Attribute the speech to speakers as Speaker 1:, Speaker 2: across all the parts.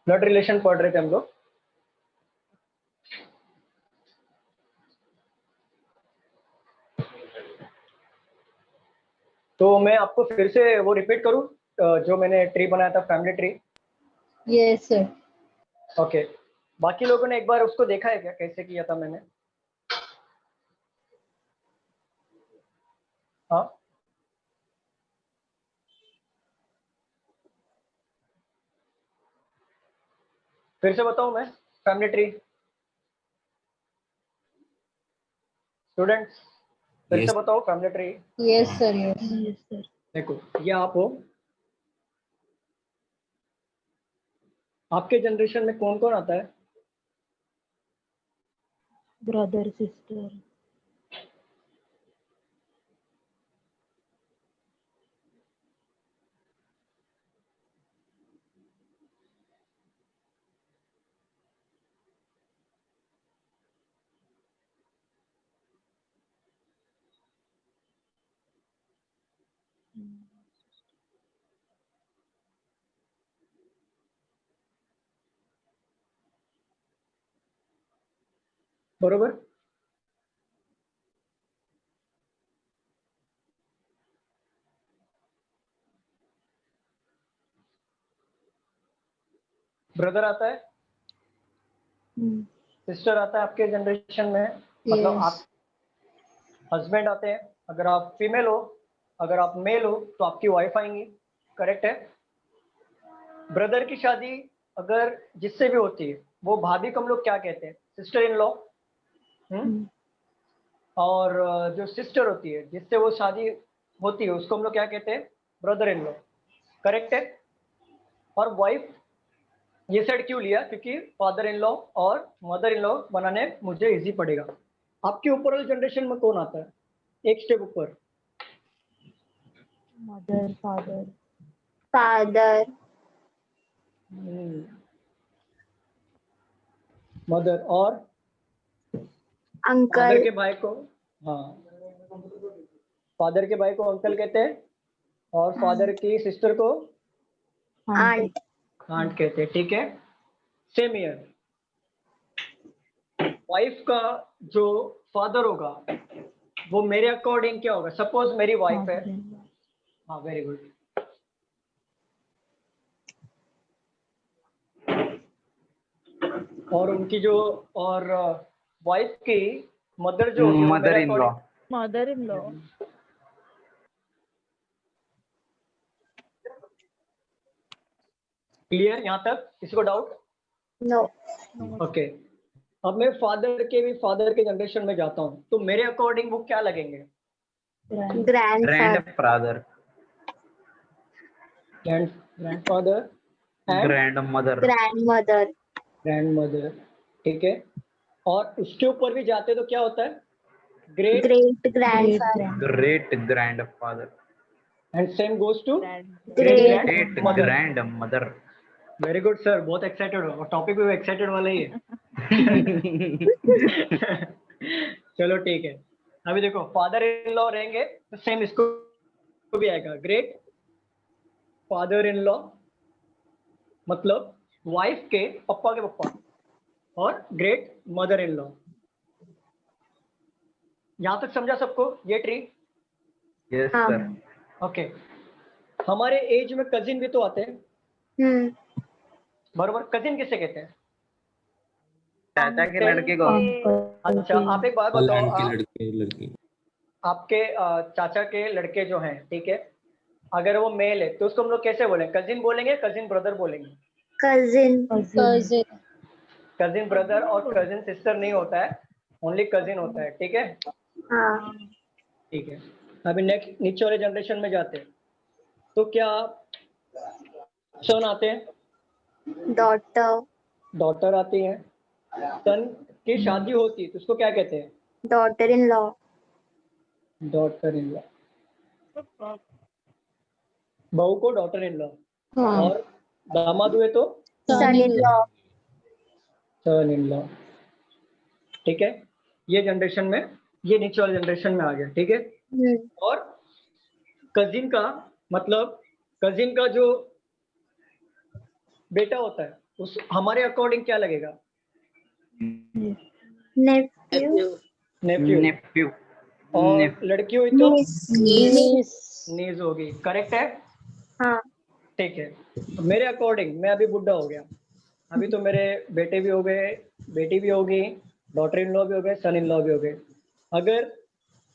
Speaker 1: Blood relation पढ़ रहे थे हम लोग। तो मैं आपको फिर से वो रिपीट करूं जो मैंने ट्री बनाया था, family tree.
Speaker 2: Yes sir.
Speaker 1: Okay, बाकी लोगों ने एक बार उसको देखा है क्या, कैसे किया था मैंने? हाँ, फिर से बताऊं मैं फैमिली ट्री? स्टूडेंट्स फिर से बताओ family tree.
Speaker 2: Yes sir. Yes sir.
Speaker 1: देखो, ये आप हो, आपके जनरेशन में कौन कौन आता है?
Speaker 2: Brother sister.
Speaker 1: बरोबर। ब्रदर आता है, सिस्टर आता है आपके जनरेशन में, मतलब आप हस्बैंड आते हैं, अगर आप फीमेल हो, अगर आप मेल हो तो आपकी वाइफ आएंगी, करेक्ट है। ब्रदर की शादी अगर जिससे भी होती है वो भाभी को हम लोग क्या कहते हैं? Sister in law. और जो सिस्टर होती है जिससे वो शादी होती है उसको हम लोग क्या कहते हैं? ब्रदर इन लॉ, करेक्ट है। और वाइफ ये साइड क्यों लिया? क्योंकि फादर इन लॉ और मदर इन लॉ बनाने मुझे इजी पड़ेगा। आपके ऊपर वाले जनरेशन में कौन आता है एक स्टेप ऊपर?
Speaker 2: Mother father.
Speaker 3: फादर।
Speaker 1: मदर और
Speaker 3: अंकल।
Speaker 1: फादर के भाई को, हाँ, फादर के भाई को अंकल कहते हैं और फादर की सिस्टर को
Speaker 3: आंट।
Speaker 1: आंट कहते हैं, ठीक है। सेम ईयर वाइफ का जो फादर होगा वो मेरे अकॉर्डिंग क्या होगा? सपोज मेरी वाइफ है, हाँ वेरी गुड, और उनकी जो और वाइफ की मदर जो होगी वो मेरे according
Speaker 2: mother in law.
Speaker 1: Clear यहाँ तक? किसी को डाउट?
Speaker 3: नो।
Speaker 1: ओके, अब मैं फादर के जनरेशन में जाता हूँ तो मेरे अकॉर्डिंग वो क्या लगेंगे?
Speaker 3: ग्रैंडफादर।
Speaker 1: ग्रैंडफादर एंड ग्रैंडमदर, ठीक है। और उसके ऊपर भी जाते तो क्या होता है? Great
Speaker 3: grandfather.
Speaker 1: And same goes to
Speaker 3: great
Speaker 1: grandmother. Very good sir, बहुत एक्साइटेड हो, और टॉपिक भी एक्साइटेड वाला ही है। चलो ठीक है, अभी देखो फादर इन लॉ रहेंगे तो सेम इसको भी आएगा, ग्रेट फादर इन लॉ, मतलब वाइफ के पप्पा के पप्पा, और ग्रेट मदर इन लॉ। यहां तक समझा सबको ये ट्री?
Speaker 3: Yes sir.
Speaker 1: ओके, हमारे एज में कजिन भी तो आते हैं, बरोबर। कजिन किसे कहते हैं?
Speaker 3: चाचा के लड़के को।
Speaker 1: अच्छा, आप एक बात बताओ,
Speaker 4: लड़के
Speaker 1: आपके चाचा के लड़के जो हैं, ठीक है, अगर वो मेल है तो उसको हम लोग कैसे बोलेंगे? कजिन बोलेंगे, कजिन ब्रदर बोलेंगे?
Speaker 3: कजिन।
Speaker 1: कजिन ब्रदर और कजिन सिस्टर नहीं होता है, ओनली कजिन होता है, ठीक है।
Speaker 3: हाँ।
Speaker 1: ठीक है, अभी नेक्स्ट नीचे वाले जनरेशन में जाते हैं तो क्या सन आते हैं, डॉटर आती है। सन की शादी होती है तो उसको क्या कहते हैं?
Speaker 3: Daughter in law.
Speaker 1: Daughter in law. बहू को डॉटर इन लॉ, और दामाद हुए तो
Speaker 3: सन in law.
Speaker 1: Son in law, ठीक है। ये जनरेशन में, ये नीचे वाले जनरेशन में आ गया, ठीक है। और कजिन का मतलब, कजिन का जो बेटा होता है उस हमारे अकॉर्डिंग क्या लगेगा?
Speaker 3: nephew,
Speaker 1: नेफ्यू।
Speaker 4: नेफ्यू।
Speaker 1: और लड़की हुई तो
Speaker 3: niece,
Speaker 1: नीज होगी। करेक्ट है?
Speaker 3: हाँ,
Speaker 1: ठीक है। तो मेरे अकॉर्डिंग मैं अभी बुढ़ा हो गया, अभी तो मेरे बेटे भी हो गए, बेटी भी होगी, डॉटर इन लॉ भी हो गए, सन इन लॉ भी हो गए। अगर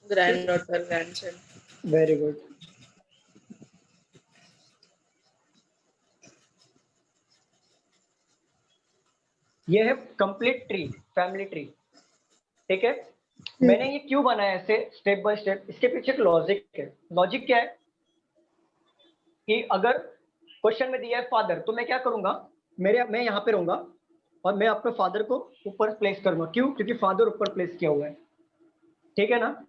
Speaker 5: Granddaughter, grandson.
Speaker 1: Very good. ये है कंप्लीट ट्री, फैमिली ट्री। ठीक है। मैंने ये क्यों बनाया ऐसे स्टेप बाय स्टेप, इसके पीछे एक लॉजिक है। लॉजिक क्या है कि अगर क्वेश्चन में दिया है फादर, तो मैं क्या करूंगा, मैं यहाँ पे रहूंगा और मैं अपने फादर को ऊपर प्लेस करूंगा। क्यों? क्योंकि फादर ऊपर प्लेस किया हुआ है। ठीक है ना।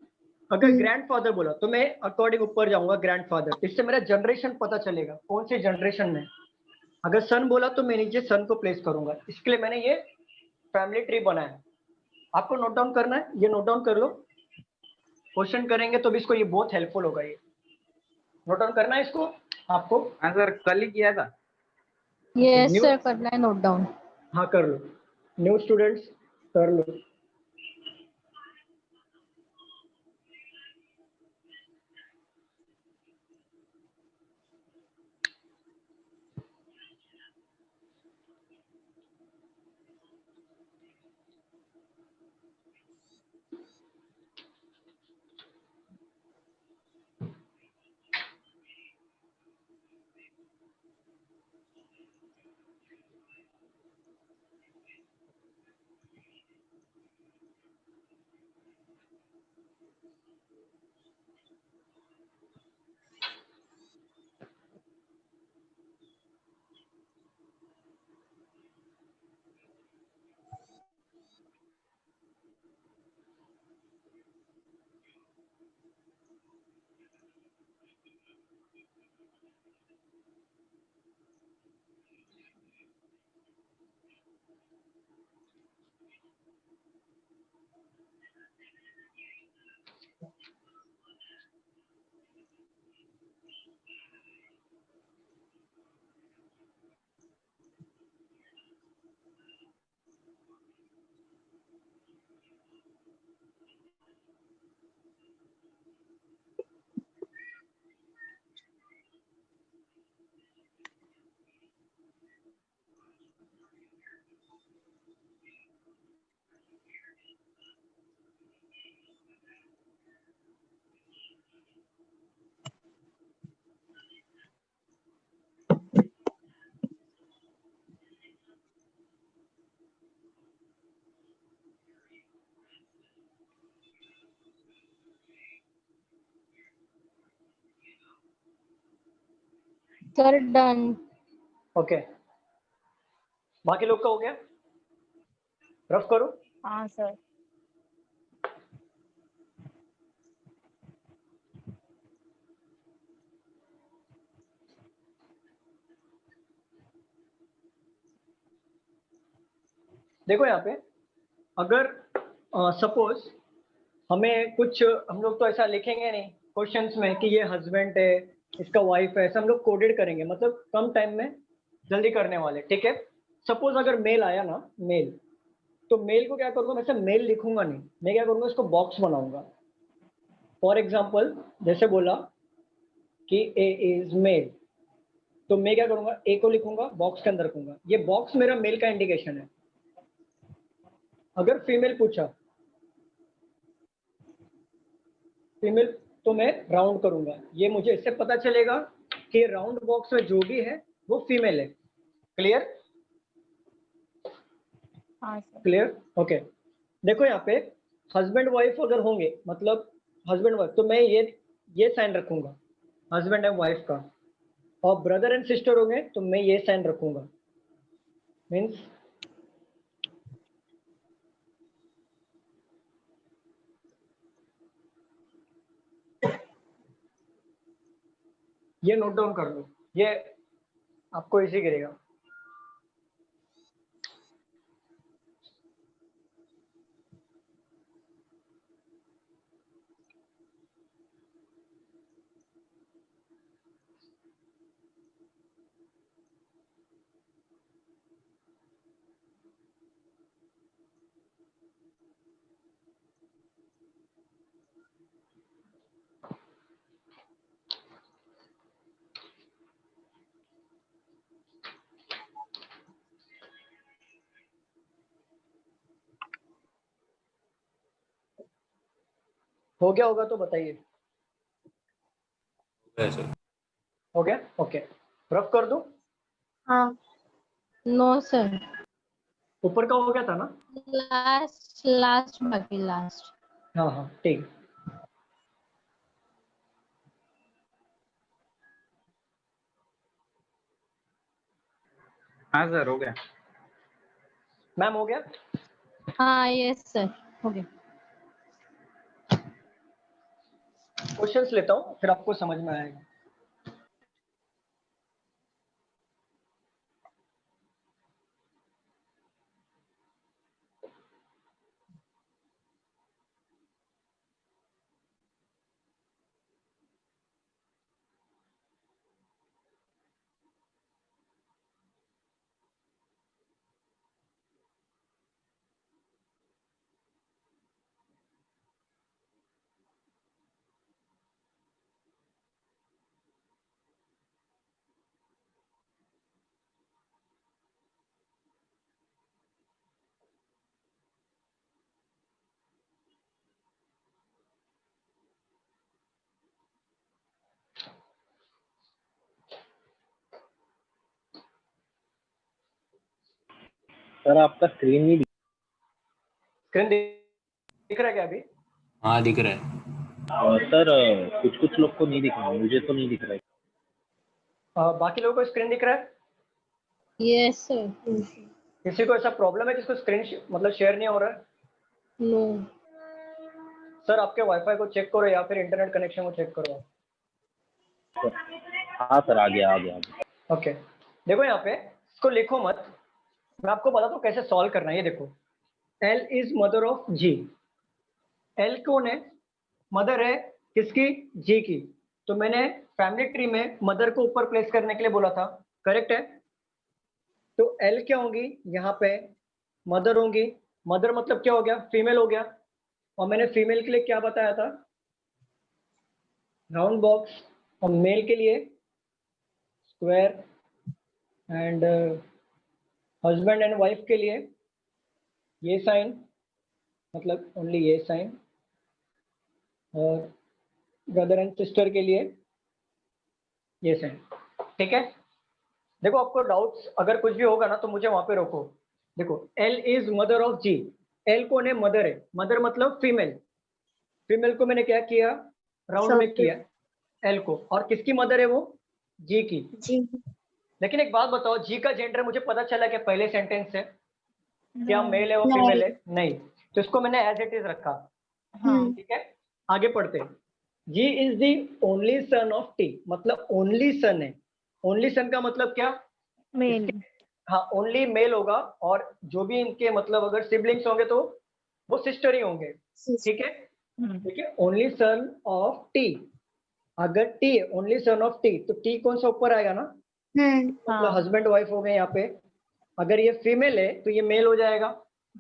Speaker 1: अगर ग्रैंडफादर बोला तो मैं अकॉर्डिंग ऊपर जाऊंगा ग्रैंडफादर, इससे मेरा जनरेशन पता चलेगा कौन सी जनरेशन में। अगर सन बोला तो मैं नीचे सन को प्लेस करूंगा। इसके लिए मैंने ये फैमिली ट्री बनाया। आपको नोट डाउन करना है, ये नोट डाउन कर लो। क्वेश्चन करेंगे तो भी इसको, ये बहुत हेल्पफुल होगा। ये नोट डाउन करना है इसको आपको।
Speaker 4: हाँ सर, कल ही किया था।
Speaker 2: यस
Speaker 1: New-
Speaker 2: सर, करना है नोट डाउन।
Speaker 1: हाँ कर लो, न्यू स्टूडेंट्स कर लो।
Speaker 2: Sir done.
Speaker 1: ओके, बाकी लोग का हो गया? रफ करो।
Speaker 2: हाँ सर।
Speaker 1: देखो यहाँ पे, अगर सपोज हमें कुछ, हम लोग तो ऐसा लिखेंगे नहीं क्वेश्चंस में कि ये हस्बैंड है, इसका वाइफ है, ऐसा हम लोग कोडेड करेंगे, मतलब कम टाइम में जल्दी करने वाले। ठीक है। सपोज अगर मेल आया ना, मेल, तो मेल को क्या करूंगा, मैं ऐसे मेल लिखूंगा नहीं, मैं क्या करूंगा, इसको बॉक्स बनाऊंगा। फॉर एग्जाम्पल जैसे बोला कि ए इज मेल, तो मैं क्या करूंगा, ए को लिखूंगा, बॉक्स के अंदर रखूंगा। ये बॉक्स मेरा मेल का इंडिकेशन है। अगर फीमेल पूछा, फीमेल, तो मैं राउंड करूंगा। ये मुझे इससे पता चलेगा कि राउंड बॉक्स में जो भी है वो फीमेल है। क्लियर?
Speaker 2: हाँ सर।
Speaker 1: क्लियर? ओके। देखो यहाँ पे हस्बैंड वाइफ अगर होंगे, मतलब हस्बैंड वाइफ, तो मैं ये साइन रखूंगा हस्बैंड एंड वाइफ का। और ब्रदर एंड सिस्टर होंगे तो मैं ये साइन रखूंगा, मीन्स ये नोट डाउन कर लो, ये आपको इजी करेगा। हो गया होगा तो बताइए।
Speaker 4: सर।
Speaker 1: हो गया, ओके। रफ कर दूं?
Speaker 3: हाँ
Speaker 2: नो सर,
Speaker 1: ऊपर का हो गया था ना?
Speaker 2: लास्ट लास्ट बाकी लास्ट।
Speaker 1: हाँ हाँ ठीक।
Speaker 6: हाँ सर हो गया।
Speaker 1: मैम हो गया?
Speaker 2: हाँ यस सर, हो गया।
Speaker 1: क्वेश्चंस लेता हूँ फिर आपको समझ में आएगा।
Speaker 7: सर आपका स्क्रीन नहीं
Speaker 1: स्क्रीन दिख रहा है क्या अभी?
Speaker 4: हाँ दिख रहा है।
Speaker 7: सर कुछ कुछ लोग को नहीं दिख रहा, मुझे तो नहीं दिख रहा है।
Speaker 1: बाकी लोगों को स्क्रीन दिख रहा है?
Speaker 2: Yes sir.
Speaker 1: किसी को ऐसा प्रॉब्लम है जिसको स्क्रीन मतलब शेयर नहीं हो रहा है?
Speaker 2: नो
Speaker 1: सर आपके वाईफाई को चेक करो या फिर इंटरनेट कनेक्शन को चेक करो।
Speaker 7: हाँ सर आ गया आ गया आ गया।
Speaker 1: ओके, देखो यहाँ पे इसको लिखो मत, मैं आपको बताता हूँ कैसे सॉल्व करना है। ये देखो, L is mother of G। L कौन है? मदर है किसकी? G की। तो मैंने फैमिली ट्री में मदर को ऊपर प्लेस करने के लिए बोला था, करेक्ट है? तो L क्या होंगी यहाँ पे? मदर होंगी। मदर मतलब क्या हो गया? फीमेल हो गया। और मैंने फीमेल के लिए क्या बताया था? Round box. और मेल के लिए square. And husband and wife के लिए ये साइन, मतलब ओनली ये साइन। और ब्रदर एंड सिस्टर के लिए ये साइन। ठीक है? देखो आपको डाउट्स अगर कुछ भी होगा ना तो मुझे वहां पे रोको। देखो L is mother of G। L कौन है? मदर है। मदर मतलब फीमेल। फीमेल को मैंने क्या किया? राउंड में किया L को। और किसकी मदर है वो? G की।
Speaker 3: जी।
Speaker 1: लेकिन एक बात बताओ, G का जेंडर मुझे पता चला क्या पहले सेंटेंस से? क्या
Speaker 2: No.
Speaker 1: मेल है वो
Speaker 3: नहीं।
Speaker 1: फीमेल है? नहीं। तो इसको मैंने एज इट इज रखा।
Speaker 2: हाँ
Speaker 1: ठीक है, आगे पढ़ते हैं। G is the only son of T, मतलब ओनली सन है। ओनली सन का मतलब क्या?
Speaker 2: मेल।
Speaker 1: हाँ, ओनली मेल होगा। और जो भी इनके मतलब अगर सिबलिंग्स होंगे तो वो सिस्टर ही होंगे। ठीक है? ठीक है, ओनली सन ऑफ T। अगर T है ओनली सन ऑफ T तो T कौन सा ऊपर आएगा ना? मतलब हस्बैंड वाइफ हो गए यहाँ पे। अगर ये फीमेल है तो ये मेल हो जाएगा,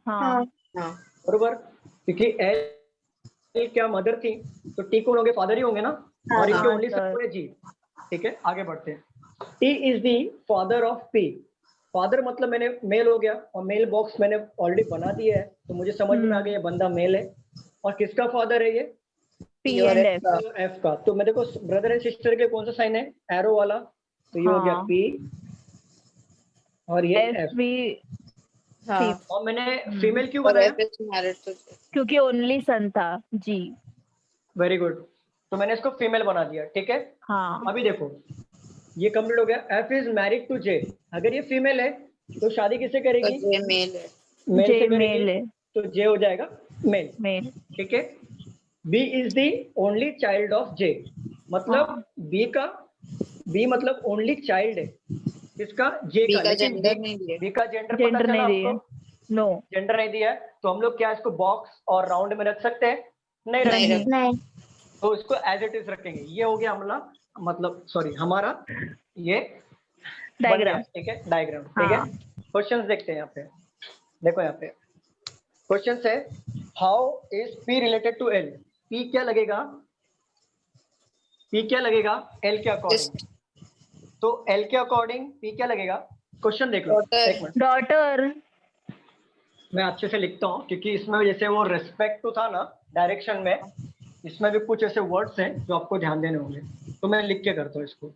Speaker 2: हाँ
Speaker 5: हाँ
Speaker 1: बरोबर? क्योंकि L क्या मदर थी तो T कौन होंगे? फादर ही होंगे ना। और इसके ओनली सन है G। ठीक है, आगे बढ़ते हैं। T is the father of P। Father मतलब मैंने मेल हो गया, और मेल बॉक्स मैंने ऑलरेडी बना दिया है तो मुझे समझ में आ गया ये बंदा मेल है। और किसका फादर है ये?
Speaker 5: P और F का।
Speaker 1: F का। तो मैं देखो ब्रदर एंड सिस्टर के कौन सा साइन है? एरो वाला। तो ये हो गया
Speaker 2: हाँ।
Speaker 1: P और ये F।
Speaker 5: हाँ
Speaker 1: और मैंने फीमेल क्यों
Speaker 5: और
Speaker 1: बनाया?
Speaker 5: F is married to J।
Speaker 2: क्योंकि ओनली सन था जी।
Speaker 1: Very good. तो मैंने इसको फीमेल बना दिया। ठीक है,
Speaker 2: हाँ
Speaker 1: अभी देखो ये कंप्लीट हो गया। F is married to J। अगर ये फीमेल है तो शादी किससे
Speaker 5: तो
Speaker 1: करेगी?
Speaker 5: J मेल है।
Speaker 1: मेल से
Speaker 2: J
Speaker 1: करेगी।
Speaker 2: मेल है।
Speaker 1: तो J हो जाएगा मेल।
Speaker 2: मेल।
Speaker 1: ठीक है, B is the only child of J। मतलब
Speaker 2: हाँ।
Speaker 1: B मतलब ओनली चाइल्ड है किसका? J
Speaker 5: B
Speaker 1: का।
Speaker 5: का
Speaker 1: लेकिन
Speaker 5: जेंडर नहीं दिया।
Speaker 1: B का जेंडर पता
Speaker 2: जेंडर
Speaker 1: चला
Speaker 2: नहीं दिए।
Speaker 1: आपको?
Speaker 2: नो
Speaker 1: जेंडर नहीं दिया है तो हम लोग क्या इसको बॉक्स और राउंड में रख सकते हैं? नहीं रख
Speaker 5: नहीं
Speaker 1: सकते।
Speaker 5: रख।
Speaker 3: नहीं।
Speaker 1: तो इसको एज इट इज रखेंगे। ये हो गया हमला मतलब सॉरी हमारा ये बन गया।
Speaker 2: डायग्राम।
Speaker 1: ठीक है, डायग्राम। ठीक है,
Speaker 2: हाँ।
Speaker 1: क्वेश्चंस देखते हैं यहाँ पे। देखो यहाँ पे क्वेश्चन है, how is P related to L? P क्या लगेगा? P क्या लगेगा L के अकॉर्डिंग?
Speaker 5: Just
Speaker 1: तो L के अकॉर्डिंग P क्या लगेगा? क्वेश्चन देख लो,
Speaker 5: Daughter.
Speaker 1: एक मिनट
Speaker 2: daughter,
Speaker 1: मैं अच्छे से लिखता हूँ, क्योंकि इसमें जैसे वो रेस्पेक्ट टू था ना डायरेक्शन में, इसमें भी कुछ ऐसे वर्ड्स हैं जो आपको ध्यान देने होंगे, तो मैं लिख के करता हूँ इसको।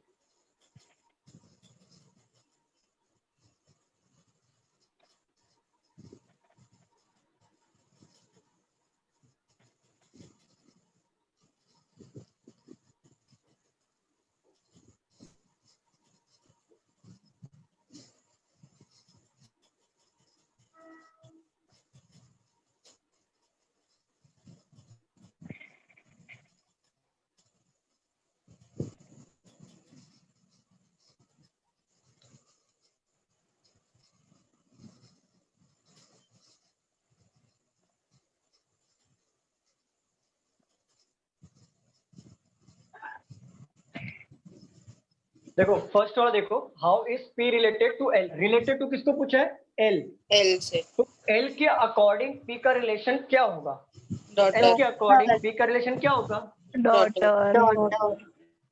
Speaker 1: देखो फर्स्ट वाला देखो, how is P related to L? Related to किसको पूछा है? L।
Speaker 5: L से
Speaker 1: तो L के अकॉर्डिंग P का रिलेशन क्या होगा? L
Speaker 5: daughter.
Speaker 1: के अकॉर्डिंग P का रिलेशन क्या होगा?
Speaker 2: daughter,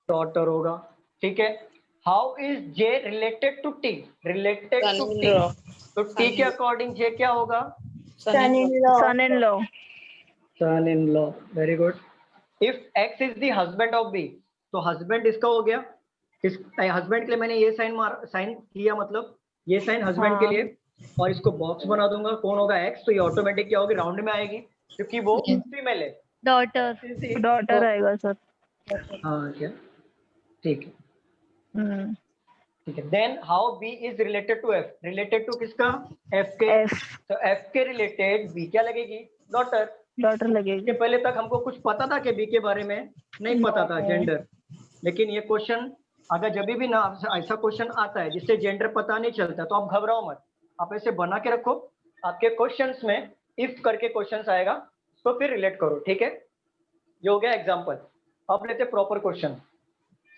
Speaker 1: डॉटर होगा, ठीक है। How is J related to T? Related to T,
Speaker 5: Son-in-law.
Speaker 1: तो T के अकॉर्डिंग J क्या होगा?
Speaker 5: Son-in-law.
Speaker 2: son-in-law,
Speaker 1: son in law, very good. If X is the husband of B, तो हस्बैंड इसका हो गया, किस हस्बैंड के लिए मैंने ये साइन किया, मतलब ये साइन हस्बैंड के
Speaker 2: हाँ।
Speaker 1: लिए, और इसको बॉक्स बना दूंगा, कौन होगा X, तो ये ऑटोमेटिक क्या होगी? राउंड में आएगी, क्योंकि वो फीमेल है।
Speaker 2: daughter, daughter आएगा सर।
Speaker 1: हाँ क्या, ठीक है,
Speaker 2: हम्म,
Speaker 1: ठीक है। Then how B is related to F? Related to किसका? F के।
Speaker 2: F,
Speaker 1: तो F के रिलेटेड B क्या लगेगी? डॉटर।
Speaker 2: daughter
Speaker 1: इसके
Speaker 2: लगेगी।
Speaker 1: पहले तक हमको कुछ पता था कि B के बारे में? नहीं पता था, जेंडर। लेकिन ये क्वेश्चन अगर जब भी ना ऐसा क्वेश्चन आता है जिससे जेंडर पता नहीं चलता, तो आप घबराओ मत, आप ऐसे बना के रखो, आपके क्वेश्चंस में इफ करके क्वेश्चंस आएगा, तो फिर रिलेट करो, ठीक है। ये हो गया एग्जांपल। अब लेते प्रॉपर क्वेश्चन।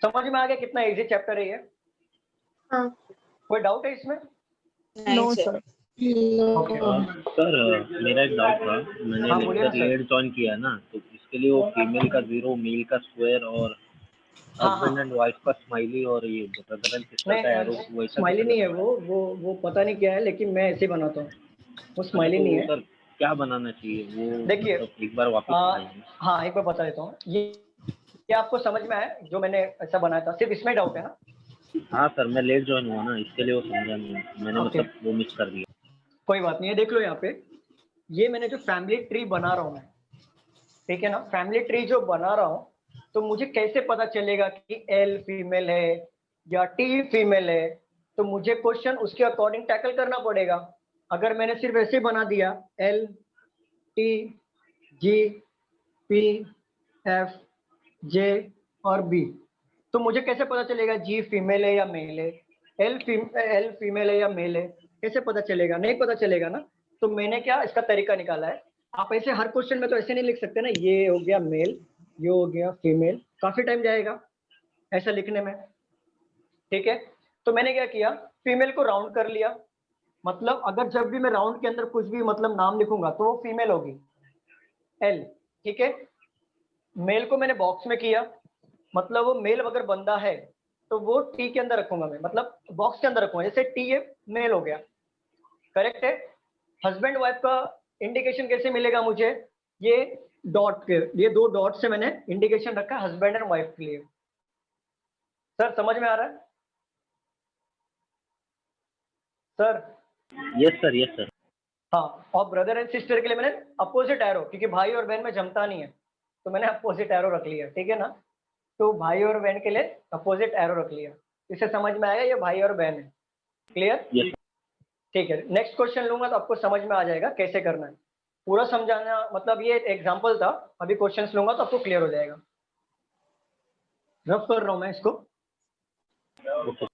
Speaker 1: समझ में आ गया कितना इजी चैप्टर है ये?
Speaker 3: हाँ।
Speaker 1: कोई डाउट है इसमें?
Speaker 2: No
Speaker 5: Nice.
Speaker 2: sir,
Speaker 1: okay.
Speaker 7: Sir मेरा एक डाउट था, मैंने
Speaker 1: हाँ, बोलिए ना
Speaker 7: लेक्चर
Speaker 1: सर।
Speaker 7: लेट ज्वाइन किया ना, तो इसके लिए वो फीमेल का 0, मेल का स्क्वायर और
Speaker 1: हाँ,
Speaker 7: हस्बैंड
Speaker 1: हाँ।
Speaker 7: एंड वाइफ का स्माइली और ये ब्रदर एंड सिस्टर का एरो,
Speaker 1: नहीं,
Speaker 7: वैसा
Speaker 1: स्माइली
Speaker 7: कैसे
Speaker 1: नहीं है
Speaker 7: करना
Speaker 1: वो पता नहीं क्या है, लेकिन मैं ऐसे ही बनाता हूँ, वो
Speaker 7: है?
Speaker 1: स्माइली
Speaker 7: तो
Speaker 1: नहीं
Speaker 7: वो
Speaker 1: है।
Speaker 7: सर क्या बनाना चाहिए वो,
Speaker 1: देखिए,
Speaker 7: मतलब एक बार वापस
Speaker 1: आ,
Speaker 7: बताइए।
Speaker 1: हाँ एक बार बता देता हूँ, ये आपको समझ में आया जो मैंने ऐसा बनाया था? सिर्फ इसमें डाउट है ना?
Speaker 7: हाँ सर, मैं लेट ज्वाइन हुआ ना, इसके लिए वो समझा नहीं, मैंने
Speaker 1: ओके,
Speaker 7: मतलब वो मिस कर दिया।
Speaker 1: कोई बात नहीं है। देख लो यहाँ पे, ये मैंने जो फैमिली ट्री बना रहा हूँ मैं, ठीक है ना, फैमिली ट्री जो बना रहा हूँ, तो मुझे कैसे पता चलेगा कि L फीमेल है या T फीमेल है? तो मुझे क्वेश्चन उसके अकॉर्डिंग टैकल करना पड़ेगा। अगर मैंने सिर्फ ऐसे बना दिया L T G P F J और B, तो मुझे कैसे पता चलेगा G फीमेल है या मेल है, L फीमेल है या मेल है? कैसे पता चलेगा? नहीं पता चलेगा ना। तो मैंने क्या इसका तरीका निकाला है, आप ऐसे हर क्वेश्चन में तो ऐसे नहीं लिख सकते ना, ये हो गया मेल, ये हो गया फीमेल, काफी टाइम जाएगा ऐसा लिखने में, ठीक है। तो मैंने क्या किया, फीमेल को राउंड कर लिया, मतलब अगर जब भी मैं राउंड के अंदर कुछ भी मतलब नाम लिखूंगा तो वो फीमेल होगी, L, ठीक है। मेल को मैंने बॉक्स में किया, मतलब वो मेल अगर बंदा है तो वो टी के अंदर रखूंगा मैं, मतलब बॉक्स के अंदर रखूंगा, जैसे टी है मेल हो गया, करेक्ट है। हस्बैंड वाइफ का इंडिकेशन कैसे मिलेगा मुझे? ये डॉट के, ये दो डॉट से मैंने इंडिकेशन रखा है हस्बैंड एंड वाइफ के लिए। सर समझ में आ रहा है? Sir
Speaker 7: yes sir, yes sir.
Speaker 1: हाँ, और ब्रदर एंड सिस्टर के लिए मैंने अपोजिट एरो, क्योंकि भाई और बहन में जमता नहीं है, तो मैंने अपोजिट एरो रख लिया, ठीक है ना। तो भाई और बहन के लिए अपोजिट एरो रख लिया, इससे समझ में आएगा ये भाई और बहन है, क्लियर?
Speaker 7: यस
Speaker 1: ठीक है, नेक्स्ट क्वेश्चन लूंगा तो आपको समझ में आ जाएगा कैसे करना है, पूरा समझाना, मतलब ये एग्जांपल था, अभी क्वेश्चंस लूंगा तो आपको क्लियर हो जाएगा। रफ कर रहा हूं मैं इसको।
Speaker 7: ओके।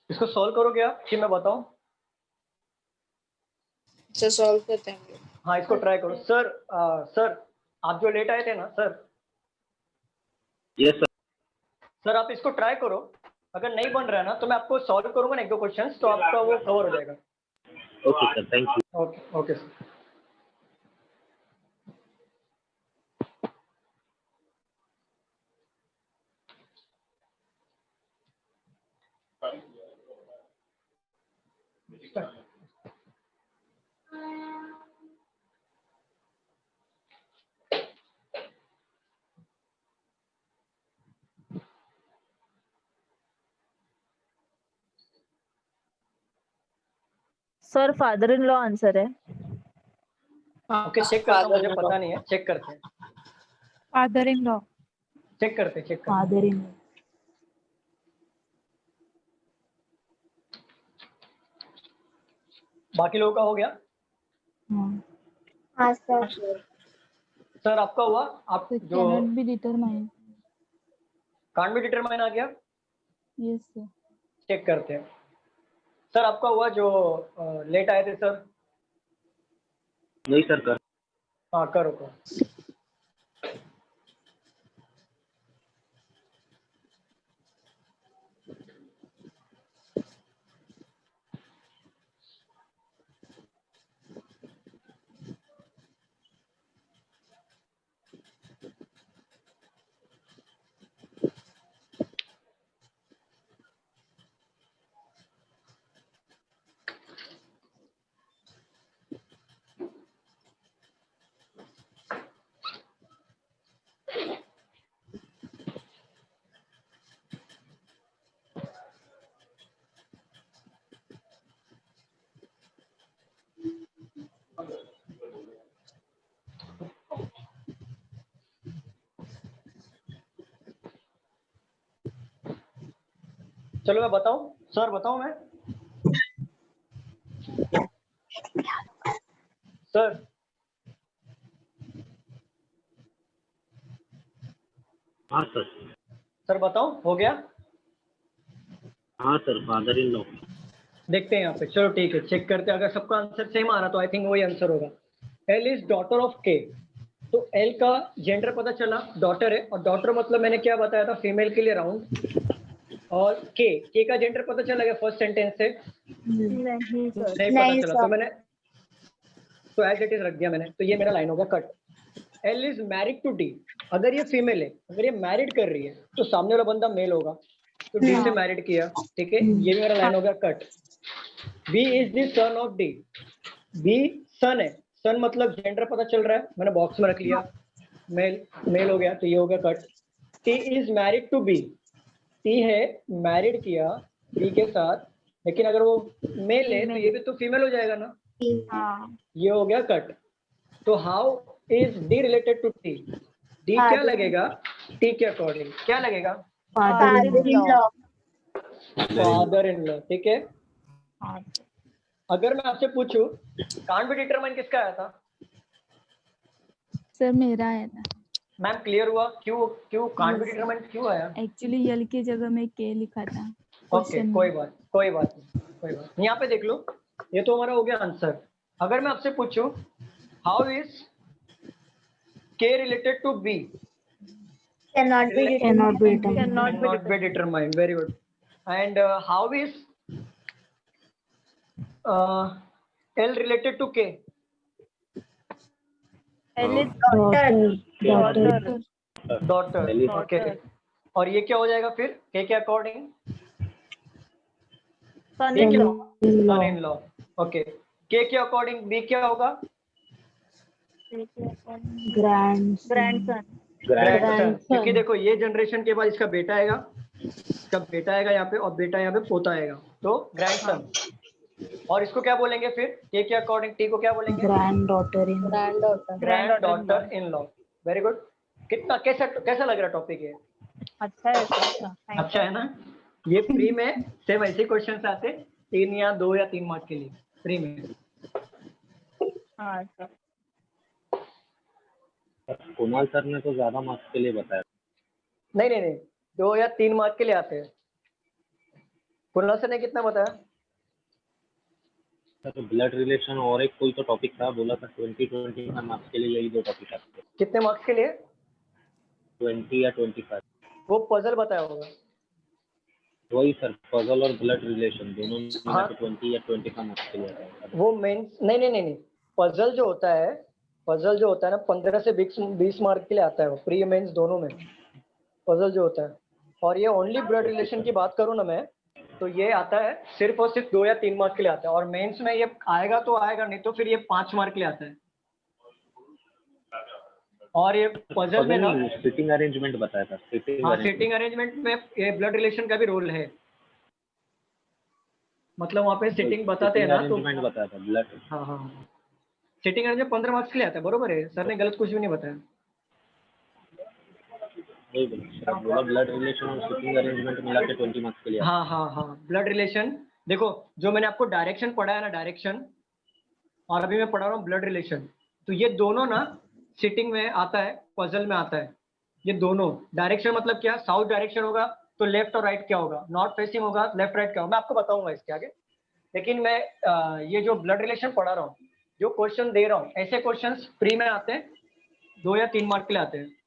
Speaker 1: इसको सॉल्व करोगे आप कि मैं बताऊं?
Speaker 5: सर सॉल्व करते हैं हम लोग।
Speaker 1: हाँ इसको ट्राई करो सर। सर आप जो लेट आए थे ना सर,
Speaker 7: यस सर।
Speaker 1: सर आप इसको ट्राई करो। अगर नहीं बन रहा है ना तो मैं आपको सॉल्व करूंगा ना 1-2 क्वेश्चंस, तो आपका वो कवर हो जाएगा।
Speaker 7: Okay sir, thank you.
Speaker 1: Okay okay sir.
Speaker 2: Sir father in law answer है।
Speaker 1: ओके चेक करता हूँ, मुझे पता नहीं है, चेक करते हैं,
Speaker 2: फादर इन लॉ।
Speaker 1: चेक करते हैं।
Speaker 2: फादर इन
Speaker 1: बाकी लोगों का हो गया?
Speaker 3: हाँ सर।
Speaker 1: सर आपका हुआ? आप जो
Speaker 2: cannot be determine.
Speaker 1: Can't be determine आ गया?
Speaker 2: Yes sir.
Speaker 1: चेक करते हैं। सर आपका हुआ जो लेट आए थे सर?
Speaker 7: नहीं सर, कर।
Speaker 1: हाँ करो करो। चलो मैं बताऊं सर, बताऊं मैं सर?
Speaker 7: हाँ सर।
Speaker 1: सर बताऊं हो गया?
Speaker 7: हाँ सर, फादर इन लॉ।
Speaker 1: देखते हैं यहाँ पे, चलो ठीक है चेक करते हैं। अगर सबका आंसर सेम आ रहा तो आई थिंक वही आंसर होगा। एल इज डॉटर ऑफ के, तो एल का जेंडर पता चला डॉटर है, और डॉटर मतलब मैंने क्या बताया था, फीमेल के लिए राउंड। और के का जेंडर पता चला गया फर्स्ट सेंटेंस से?
Speaker 2: नहीं सर।
Speaker 1: नहीं पता
Speaker 3: नहीं
Speaker 1: चला,
Speaker 3: सर।
Speaker 1: तो मैंने तो एज इट इज रख दिया मैंने, तो ये मेरा लाइन हो गया cut. L is married to D, अगर ये फीमेल है, अगर ये मैरिड कर रही है तो सामने वाला बंदा मेल होगा, तो डी से मैरिड किया, ठीक है, ये भी मेरा लाइन हो गया cut. B is the son of D, B son है, सन मतलब जेंडर पता चल रहा है, मैंने बॉक्स में रख लिया, मेल मेल हो गया, तो ये हो गया cut. T is married to B, T है मैरिड किया बी के साथ, लेकिन अगर वो मेल है तो ये भी तो फीमेल हो जाएगा ना,
Speaker 2: हाँ।
Speaker 1: ये हो गया कट। तो how is D related to T, डी क्या लगेगा टी के अकॉर्डिंग, क्या लगेगा?
Speaker 3: Father in law.
Speaker 1: Father in law, ठीक है। अगर मैं आपसे पूछूं कांट बी डिटरमाइन किसका आया था?
Speaker 2: सर मेरा है ना।
Speaker 1: मैम क्लियर हुआ क्यों कांट बी डिटरमाइन क्यों आया?
Speaker 2: एक्चुअली यल की जगह में के लिखा था।
Speaker 1: ओके कोई बात नहीं, यहाँ पे देख लो, ये तो हमारा हो गया आंसर। अगर मैं आपसे पूछूं how is K related to B,
Speaker 3: Cannot be determined.
Speaker 1: cannot be determined, very good. And how is L related to K?
Speaker 2: L is
Speaker 3: Daughter.
Speaker 1: Daughter, okay. और ये क्या हो जाएगा फिर K के अकॉर्डिंग?
Speaker 2: son
Speaker 1: B
Speaker 2: in
Speaker 1: क्या?
Speaker 2: law.
Speaker 1: Son in law, okay. K के according B क्या होगा?
Speaker 2: Grandson.
Speaker 1: ग्रैंडसन, क्योंकि देखो ये जनरेशन के बाद इसका बेटा आएगा, यहाँ पे, और बेटा यहाँ पे पोता आएगा, तो ग्रैंडसन। और इसको क्या बोलेंगे फिर के अकॉर्डिंग, टी को क्या बोलेंगे? Grand daughter in law. Very good. कितना कैसा लग रहा टॉपिक ये?
Speaker 2: अच्छा है
Speaker 1: अच्छा है ना? ये फ्री में सेम ऐसे क्वेश्चन आते 3 या 2 या 3 मार्क्स के लिए फ्री में।
Speaker 2: हाँ सर।
Speaker 7: कुणाल सर ने तो ज्यादा मार्क्स के लिए बताया।
Speaker 1: नहीं 2 या 3 मार्क्स के लिए आते हैं। कुणाल सर ने कितना बताया?
Speaker 7: तो ब्लड रिलेशन और एक कोई तो टॉपिक था, बोला था 20 का मार्क्स के लिए यही 2 टॉपिक आते हैं।
Speaker 1: कितने मार्क्स के लिए?
Speaker 7: 20 या 25।
Speaker 1: वो पजल बताया होगा।
Speaker 7: वही सर, पजल और ब्लड रिलेशन दोनों मिला
Speaker 1: हाँ।
Speaker 7: के 20 या 20 का मार्क्स के लिए आता है।
Speaker 1: वो मेंस नहीं, पजल जो होता है, ना 15 से 20 मार्क के लिए आता है, वो प्री मेंस दोनों में पजल जो होता है। और ये ओनली ब्लड रिलेशन की बात करूँ ना मैं, तो ये आता है सिर्फ और सिर्फ 2 या 3 मार्क के लिए आता है। और मेंस में ये आएगा तो आएगा, नहीं तो फिर ये 5 मार्क के लिए आता है। और ये पजल में ना
Speaker 7: सिटिंग अरेंजमेंट बताया था,
Speaker 1: हाँ, सिटिंग अरेंजमेंट में ये ब्लड रिलेशन का भी रोल है। मतलब वहाँ पे सिटिंग बताते हैं ना, तो
Speaker 7: अरेंजमेंट बताया था ब्लड।
Speaker 1: हाँ, सिटिंग अरेंजमेंट 15 मार्क्स के लिए आता है, बरोबर है, सर ने गलत कुछ भी नहीं बताया।
Speaker 7: बोला ब्लड रिलेशन और सिटिंग अरेंजमेंट मिला के 20 मार्क्स के लिए।
Speaker 1: हाँ, ब्लड रिलेशन। देखो, जो मैंने आपको डायरेक्शन पढ़ाया ना, डायरेक्शन, और अभी मैं पढ़ा रहा हूँ ब्लड रिलेशन, तो ये दोनों ना सिटिंग में आता है, पजल में आता है। ये दोनों डायरेक्शन मतलब क्या, साउथ डायरेक्शन होगा तो लेफ्ट और राइट क्या होगा, नॉर्थ फेसिंग होगा, लेफ्ट राइट क्या होगा, मैं आपको बताऊंगा इसके आगे। लेकिन मैं ये जो ब्लड रिलेशन पढ़ा रहा हूँ, जो क्वेश्चन दे रहा हूँ, ऐसे क्वेश्चन प्री में आते हैं, 2 या 3 मार्क के लिए आते हैं।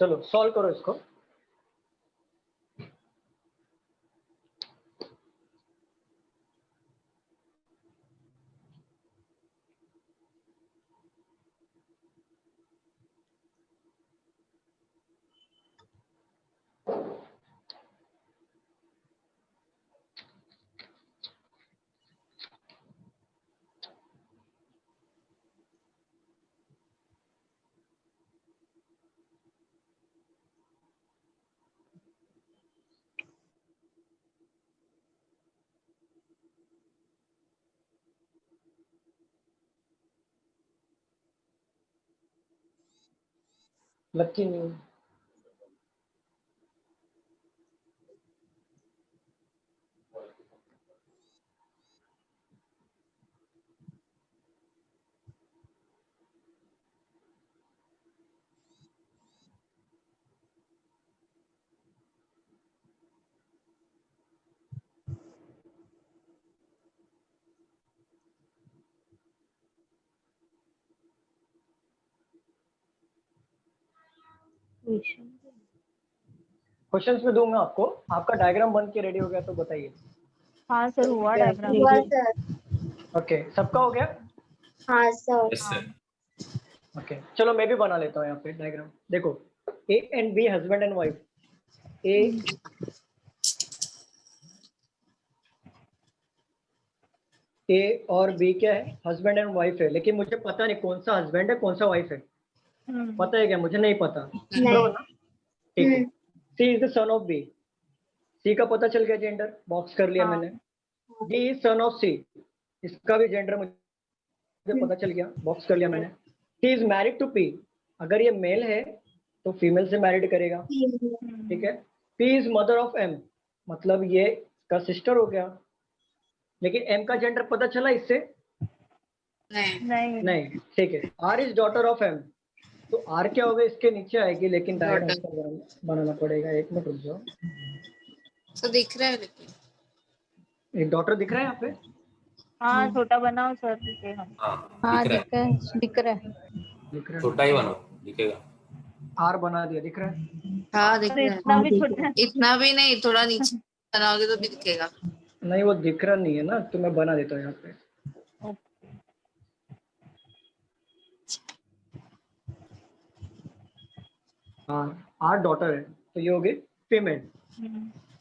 Speaker 1: चलो सॉल्व करो इसको। लक्की न्यूज। क्वेश्चंस में दूंगा आपको, आपका डायग्राम बन के रेडी हो गया तो बताइए।
Speaker 2: हाँ सर, हुआ डायग्राम।
Speaker 3: हुआ सर।
Speaker 1: ओके, सबका हो गया?
Speaker 3: हाँ सर।
Speaker 4: Yes sir.
Speaker 1: ओके, चलो मैं भी बना लेता हूँ यहाँ पे डायग्राम। देखो, A and B husband and wife. A और बी क्या है, हस्बैंड एंड वाइफ है, लेकिन मुझे पता नहीं कौन सा हस्बैंड है कौन सा वाइफ है। पता है क्या? मुझे नहीं पता। बरोबर ना? ठीक है। C is the son of B. C का पता चल गया, जेंडर बॉक्स कर लिया मैंने। D is son of C, इसका भी जेंडर मुझे पता चल गया, बॉक्स कर लिया मैंने। सी इज मैरिड टू पी, अगर ये मेल है तो फीमेल से मैरिड करेगा, ठीक है। P is mother of M, मतलब ये का सिस्टर हो गया। लेकिन एम का जेंडर पता चला इससे? नहीं, ठीक है। R is daughter of M, तो आर क्या होगा, इसके नीचे आएगी, लेकिन डायग्राम बनाना पड़ेगा। एक मिनट रुक जाओ।
Speaker 5: तो दिख रहा है लेकिन
Speaker 1: एक डॉटर दिख रहा है यहाँ पे?
Speaker 2: हाँ, छोटा बनाओ सर, ठीक है। हम
Speaker 4: हाँ दिख रहा है।
Speaker 3: दिख रहा है।
Speaker 1: दिख रहा
Speaker 4: छोटा ही बनाओ, दिखेगा।
Speaker 1: है। आर बना दिया, दिख रहा है?
Speaker 5: हाँ दिख
Speaker 2: अरे
Speaker 5: रहा है।
Speaker 2: इतना भी छोटा है।
Speaker 5: इतना भी नहीं, थोड़ा नीचे बनाओगे तो भी दिखेगा।
Speaker 1: नहीं, वो दिख रहा नहीं है ना, तो मैं बना देता हूँ यहाँ पे। हाँ, आर डॉटर है, तो ये हो गई female.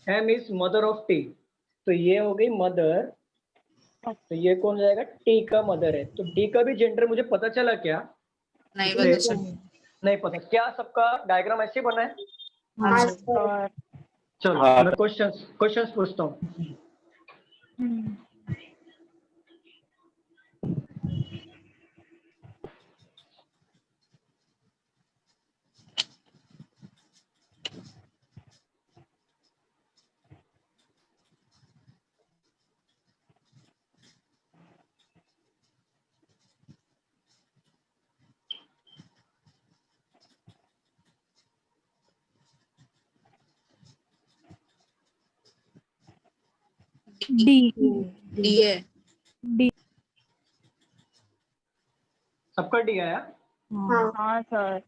Speaker 1: M is mother of T, तो ये हो गई मदर। तो ये कौन जाएगा? टी का मदर है, तो टी का भी जेंडर मुझे पता चला क्या?
Speaker 5: नहीं पता चल।
Speaker 1: नहीं पता क्या? सबका डायग्राम ऐसे बना है?
Speaker 3: हाँ
Speaker 2: हाँ
Speaker 3: सर।
Speaker 2: सर।
Speaker 1: चलो
Speaker 7: हाँ।
Speaker 1: मैं क्वेश्चंस पूछता हूँ।
Speaker 2: हम्म, डी
Speaker 5: डी है।
Speaker 2: डी।
Speaker 1: सबका डी आया?
Speaker 3: हाँ
Speaker 2: हाँ sir.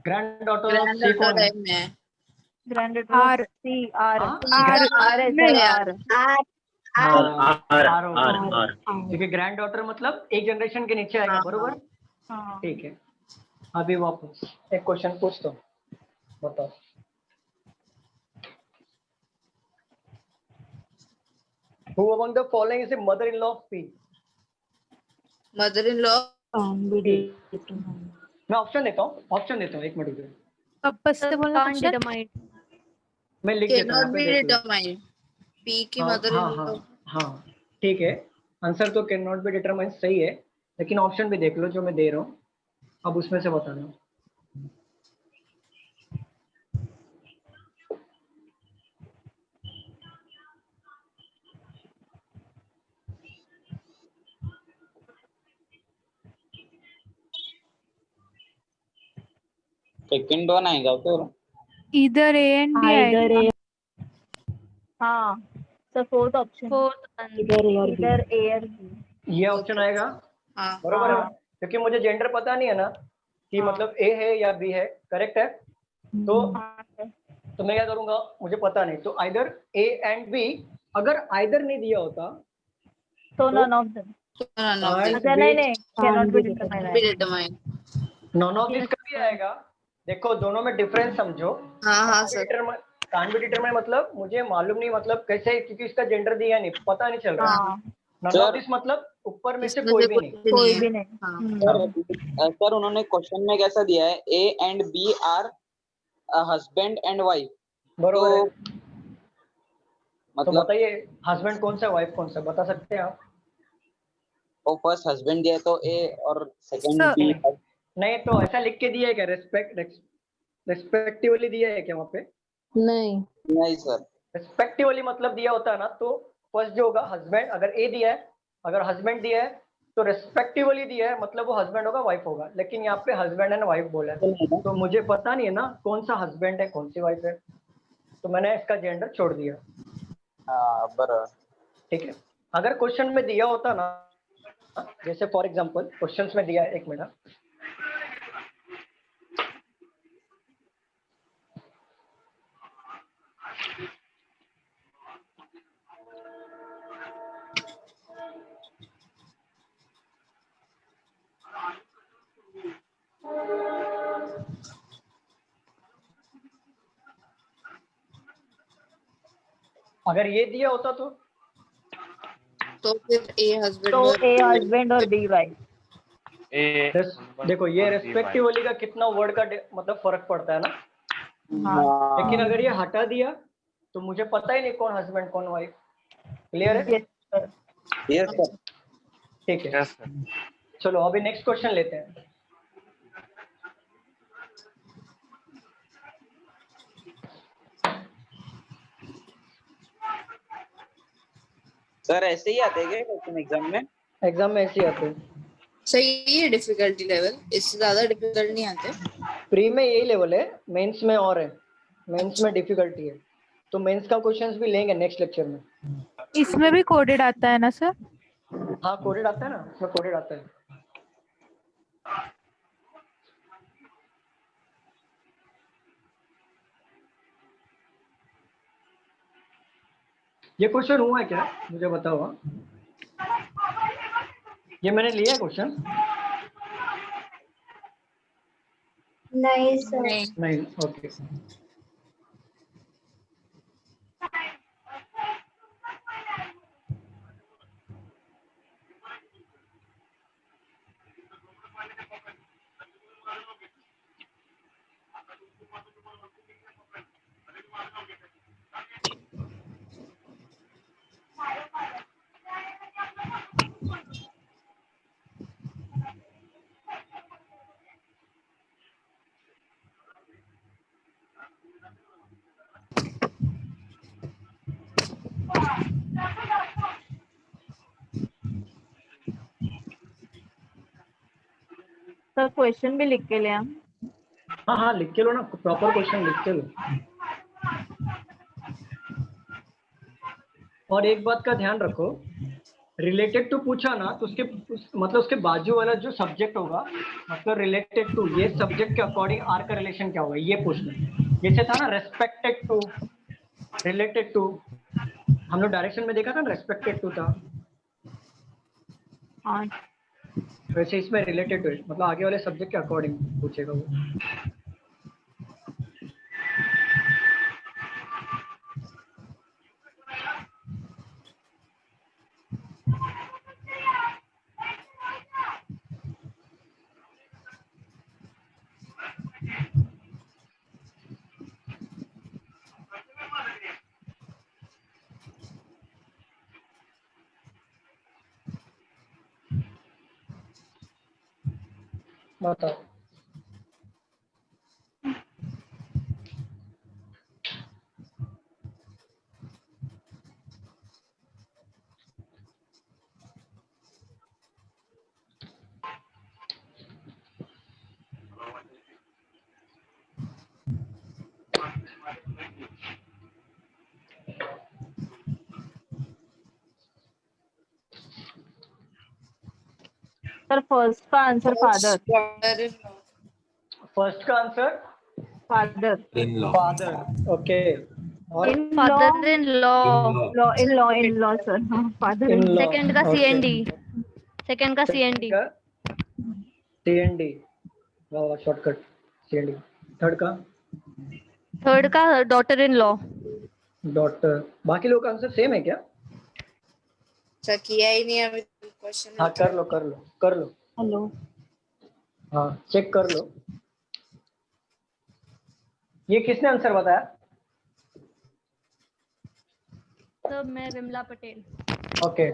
Speaker 1: Granddaughter of
Speaker 5: grand
Speaker 1: C कौन
Speaker 5: डॉटर
Speaker 1: है?
Speaker 5: एम है।
Speaker 2: Grand
Speaker 6: R.
Speaker 2: सी आर
Speaker 1: हाँ?
Speaker 2: आर आर है सर, आर।
Speaker 3: आर
Speaker 1: हाँ,
Speaker 7: आर
Speaker 1: आर होगा।
Speaker 7: आर आर
Speaker 1: क्योंकि ग्रैंड डॉटर मतलब एक जनरेशन के नीचे आएगा,
Speaker 5: हाँ,
Speaker 1: बरोबर?
Speaker 2: हाँ
Speaker 1: ठीक है। अभी वापस एक क्वेश्चन पूछता हूँ, बताओ। Who among the following is a mother-in-law of P?
Speaker 5: Mother in law.
Speaker 1: मैं ऑप्शन देता हूँ, एक मिनट रुकिए।
Speaker 6: वापस से बोलना
Speaker 2: can't
Speaker 6: क्वेश्चन।
Speaker 2: determine।
Speaker 1: मैं लिख
Speaker 5: कैन
Speaker 1: देता हूँ,
Speaker 5: नॉट
Speaker 1: यहाँ पे
Speaker 5: बी
Speaker 1: देख लो।
Speaker 5: डिटरमाइन। पी की
Speaker 1: हाँ
Speaker 5: मदर
Speaker 1: हाँ
Speaker 5: इन लॉ।
Speaker 1: हाँ हाँ, ठीक है। आंसर तो कैन नॉट बी डिटरमाइन सही है, लेकिन ऑप्शन भी देख लो जो मैं दे रहा हूँ, अब उसमें से बताना।
Speaker 7: सेकंड वन आएगा तो
Speaker 6: इधर ए एंड बी आएगा।
Speaker 2: हाँ सर, फोर्थ ऑप्शन
Speaker 6: फोर्थ
Speaker 2: इधर ए और बी।
Speaker 1: ये ऑप्शन आएगा,
Speaker 5: हाँ
Speaker 1: बरोबर है ना?
Speaker 2: हाँ।
Speaker 1: क्योंकि मुझे जेंडर पता नहीं है ना कि
Speaker 2: हाँ।
Speaker 1: मतलब ए है या बी है, करेक्ट है? तो
Speaker 2: हाँ सर।
Speaker 1: तो मैं क्या करूंगा, मुझे पता नहीं, तो आइदर ए एंड बी। अगर आइदर नहीं दिया होता
Speaker 2: तो none of them.
Speaker 5: None of
Speaker 1: And
Speaker 2: अच्छा नहीं नहीं, can not be determine
Speaker 5: be determine.
Speaker 1: None of this कभी आएगा? देखो दोनों में डिफरेंस समझो।
Speaker 5: हाँ हाँ सर।
Speaker 1: कान बी डिटरमाइन मतलब मुझे मालूम नहीं, मतलब कैसे, क्योंकि इसका जेंडर दिया नहीं, पता नहीं चल रहा।
Speaker 2: हाँ
Speaker 1: नॉन ऑफ दिस मतलब ऊपर में से
Speaker 5: इसमें
Speaker 1: कोई
Speaker 5: से
Speaker 1: भी नहीं।
Speaker 2: कोई
Speaker 5: है।
Speaker 2: भी नहीं।
Speaker 5: हाँ।
Speaker 8: सर उन्होंने क्वेश्चन में कैसा दिया है, A and B are husband and wife,
Speaker 1: बरोबर है।
Speaker 8: तो
Speaker 1: तो
Speaker 8: मतलब
Speaker 1: बताइए हस्बैंड कौन सा, वाइफ कौन सा, बता सकते हैं आप?
Speaker 8: वो फर्स्ट हस्बैंड दिया है तो ए और सेकंड
Speaker 6: Sir,
Speaker 8: बी।
Speaker 1: नहीं तो ऐसा लिख के दिया है क्या, रेस्पेक्टिवली दिया है क्या वहाँ पे?
Speaker 8: नहीं सर।
Speaker 1: रेस्पेक्टिवली मतलब दिया होता है ना, तो फर्स्ट जो होगा हस्बैंड, अगर ए दिया है, अगर हस्बैंड दिया है तो रेस्पेक्टिवली दिया है, मतलब वो हस्बैंड होगा, वाइफ होगा। लेकिन यहाँ पे हस्बैंड एंड वाइफ बोला है, तो मुझे पता नहीं है ना कौन सा हस्बैंड है कौन सी वाइफ है, तो मैंने इसका जेंडर छोड़ दिया।
Speaker 8: हाँ बराबर।
Speaker 1: ठीक है। अगर क्वेश्चन में दिया होता ना, जैसे फॉर एग्जांपल क्वेश्चंस में दिया है, एक मिनट, अगर ये दिया होता
Speaker 5: तो फिर ए हस्बैंड
Speaker 2: तो
Speaker 5: और
Speaker 2: ए हस्बैंड और बी वाइफ।
Speaker 1: देखो ये रेस्पेक्टिवली का कितना वर्ड का मतलब फर्क पड़ता है ना।
Speaker 2: हाँ
Speaker 1: लेकिन अगर ये हटा दिया तो मुझे पता ही नहीं कौन हस्बैंड कौन वाइफ। क्लियर है?
Speaker 2: Yes sir.
Speaker 8: Yes sir.
Speaker 1: ठीक है। चलो अभी नेक्स्ट क्वेश्चन लेते हैं।
Speaker 8: सर ऐसे ही आते हैं क्या क्वेश्चन एग्जाम में?
Speaker 1: एग्जाम में ऐसे ही आते हैं।
Speaker 5: सही है डिफिकल्टी लेवल, इससे ज्यादा डिफिकल्ट नहीं आते।
Speaker 1: प्री में यही लेवल है, मेंस में और है, मेंस में डिफिकल्टी है, तो मेंस का क्वेश्चंस भी लेंगे नेक्स्ट लेक्चर में।
Speaker 6: इसमें भी कोडेड आता है ना सर?
Speaker 1: हाँ कोडेड आता है ना, इसमें कोडेड आता है। ये क्वेश्चन हुआ है क्या, मुझे बताओ। ये मैंने लिया है क्वेश्चन?
Speaker 3: नहीं सर।
Speaker 1: नहीं, ओके।
Speaker 2: सर क्वेश्चन भी लिख के ले हम।
Speaker 1: हाँ हाँ लिख के लो ना, प्रॉपर क्वेश्चन लिख के लो। और एक बात का ध्यान रखो, रिलेटेड टू पूछा ना तो मतलब उसके बाजू वाला जो सब्जेक्ट होगा, मतलब रिलेटेड टू, ये सब्जेक्ट के अकॉर्डिंग आर का रिलेशन क्या होगा ये पूछना। जैसे था ना रेस्पेक्टेड टू, रिलेटेड टू, हम लोग डायरेक्शन में देखा था ना रेस्पेक्टेड टू था,
Speaker 2: हाँ
Speaker 1: वैसे इसमें रिलेटेड टू मतलब आगे वाले सब्जेक्ट के अकॉर्डिंग पूछेगा वो। बताओ।
Speaker 2: सर फर्स्ट का आंसर फादर।
Speaker 5: Daughter-in-law.
Speaker 1: फर्स्ट का answer
Speaker 2: father.
Speaker 4: In-law.
Speaker 1: Father, okay. और
Speaker 2: in
Speaker 6: father in law.
Speaker 4: In-law.
Speaker 2: In law sir, हाँ father
Speaker 1: in
Speaker 2: in
Speaker 1: law,
Speaker 6: second का CND। सेकंड का CND।
Speaker 1: CND, shortcut CND। Third का
Speaker 6: third का daughter in law.
Speaker 1: Daughter. बाकी लोग का आंसर सेम है क्या?
Speaker 5: अच्छा किया ही नहीं अभी क्वेश्चन।
Speaker 1: हाँ कर लो।
Speaker 2: हेलो।
Speaker 1: हाँ चेक कर लो। ये किसने आंसर बताया?
Speaker 6: सर मैं विमला पटेल।
Speaker 1: ओके,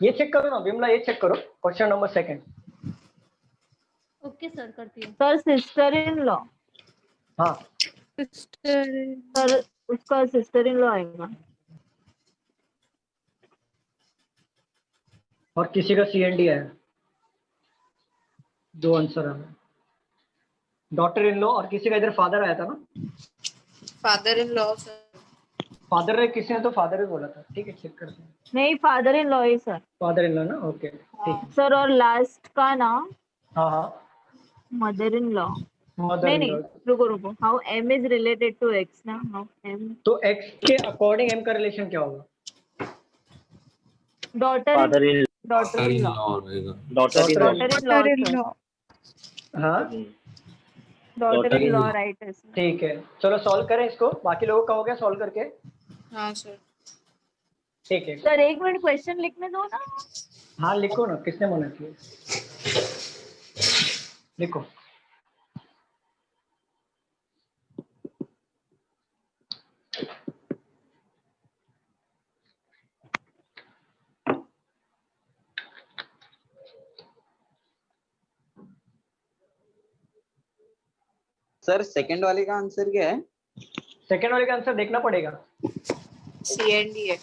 Speaker 1: ये चेक करो ना विमला, ये चेक करो question number second.
Speaker 6: Okay sir करती हूँ।
Speaker 2: Sir sister in law.
Speaker 1: हाँ
Speaker 2: सर उसका सिस्टर इन लॉ आएगा।
Speaker 1: और किसी का CND है, दो आंसर है। डॉटर इन लॉ और किसी का इधर फादर आया था ना,
Speaker 5: Father-in-law sir.
Speaker 1: फादर है किसी ने तो फादर ही बोला था। ठीक है चेक करते हैं।
Speaker 2: नहीं फादर इन लॉ है सर।
Speaker 1: फादर इन लॉ ना, ओके ठीक है।
Speaker 2: सर और लास्ट का ना
Speaker 1: हाँ
Speaker 2: mother in law.
Speaker 1: Mother in
Speaker 2: नहीं
Speaker 1: लॉ।
Speaker 2: रुको how M is related to X ना, हाउ एम
Speaker 1: तो एक्स के अकॉर्डिंग एम का रिलेशन क्या होगा?
Speaker 2: Daughter
Speaker 7: father in
Speaker 2: in law
Speaker 4: रहेगा।
Speaker 7: Daughter in
Speaker 2: daughter in law
Speaker 1: हाँ
Speaker 2: डॉटर इन लॉ राइट है सर।
Speaker 1: ठीक है, चलो सॉल्व करें इसको। बाकी लोगों का हो गया सॉल्व करके?
Speaker 5: हाँ सर।
Speaker 1: ठीक है,
Speaker 2: सर एक मिनट क्वेश्चन लिखने दो ना।
Speaker 1: हाँ लिखो ना, किसने मना किया? लिखो।
Speaker 8: सर सेकंड वाले का आंसर क्या है?
Speaker 1: सेकंड वाले का आंसर देखना पड़ेगा।
Speaker 5: CND है।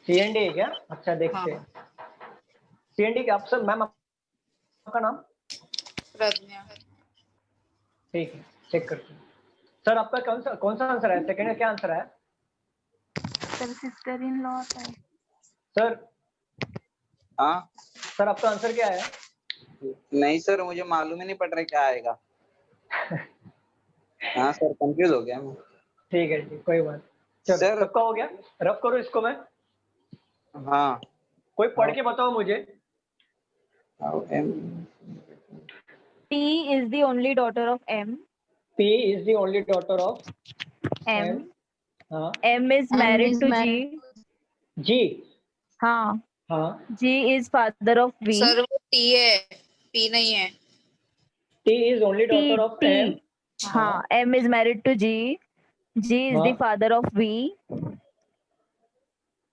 Speaker 1: CND है क्या? अच्छा देखते हैं। CND क्या? आप सर मैम आपका नाम?
Speaker 5: प्रज्ञा।
Speaker 1: ठीक है चेक करते हैं। सर आपका कौन सा आंसर है? सेकंड का क्या आंसर है?
Speaker 6: सर सिस्टर इन लॉ है।
Speaker 1: सर
Speaker 8: हाँ
Speaker 1: सर आपका आंसर क्या है?
Speaker 8: नहीं सर मुझे मालूम ही नहीं पड़ रहा क्या आएगा। हाँ सर कंफ्यूज हो गया मैं।
Speaker 1: ठीक है जी कोई बात। चलो
Speaker 8: सर
Speaker 1: सबका हो गया, रफ करो इसको। मैं
Speaker 8: हाँ
Speaker 1: कोई पढ़ के बताओ मुझे।
Speaker 2: T is the only daughter of M.
Speaker 1: P is the only daughter of M. हाँ
Speaker 2: M is married to G.
Speaker 1: G।
Speaker 2: हाँ
Speaker 1: हाँ
Speaker 2: G is father of V.
Speaker 5: Sir वो T है, P नहीं है।
Speaker 1: T is only daughter of M।
Speaker 2: हाँ M is married to G. G is the
Speaker 1: हाँ।
Speaker 2: father of V.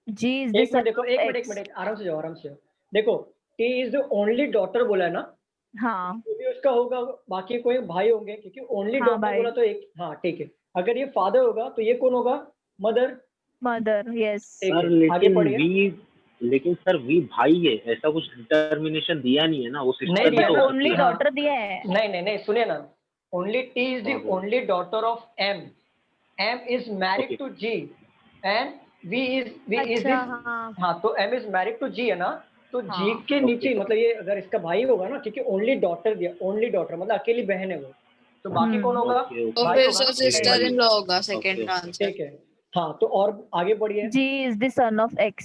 Speaker 2: G is the
Speaker 1: एक minute
Speaker 2: son
Speaker 1: देखो,
Speaker 2: of
Speaker 1: एक
Speaker 2: X.
Speaker 1: Minute आराम से जाओ, आराम से जाओ। देखो T is the only daughter बोला है ना,
Speaker 2: हाँ
Speaker 1: तो भी उसका होगा, बाकी कोई भाई होंगे क्योंकि ओनली
Speaker 2: हाँ,
Speaker 1: डॉटर
Speaker 2: भाई।
Speaker 1: बोला तो एक। हाँ ठीक है, अगर ये फादर होगा तो ये कौन होगा? मदर।
Speaker 2: mother yes.
Speaker 1: ठीक
Speaker 7: सर
Speaker 1: है आगे
Speaker 7: लेकिन
Speaker 1: पढ़िए।
Speaker 7: वी लेकिन सर वी भाई है, ऐसा कुछ डिटर्मिनेशन दिया नहीं है ना, वो
Speaker 1: नहीं
Speaker 7: सिस्टर भी
Speaker 1: दिया
Speaker 7: तो
Speaker 1: ना,
Speaker 7: हो सकती
Speaker 2: ओनली
Speaker 7: है।
Speaker 1: हाँ।
Speaker 2: डॉटर दिया है.
Speaker 1: नहीं नहीं नहीं, सुनिए ना, only T is the
Speaker 7: Okay.
Speaker 1: Only daughter of M. M is married
Speaker 7: Okay.
Speaker 1: To G and V is
Speaker 6: अच्छा हाँ.
Speaker 1: हाँ, तो M is married to G है ना, तो जी
Speaker 2: हाँ.
Speaker 1: के नीचे
Speaker 7: Okay.
Speaker 1: मतलब ये अगर इसका भाई होगा ना, क्योंकि ओनली डॉटर दिया, ओनली डॉटर मतलब अकेली बहन है वो, तो बाकी कौन होगा?
Speaker 7: Okay,
Speaker 5: तो
Speaker 1: भाई
Speaker 5: फिर
Speaker 1: होगा
Speaker 5: सर
Speaker 1: ना,
Speaker 5: सिस्टर इन लॉ होगा
Speaker 7: Okay,
Speaker 5: सेकंड
Speaker 7: okay.
Speaker 5: का आंसर.
Speaker 1: ठीक है. हाँ, तो और आगे बढ़िए.
Speaker 2: G is the son of X.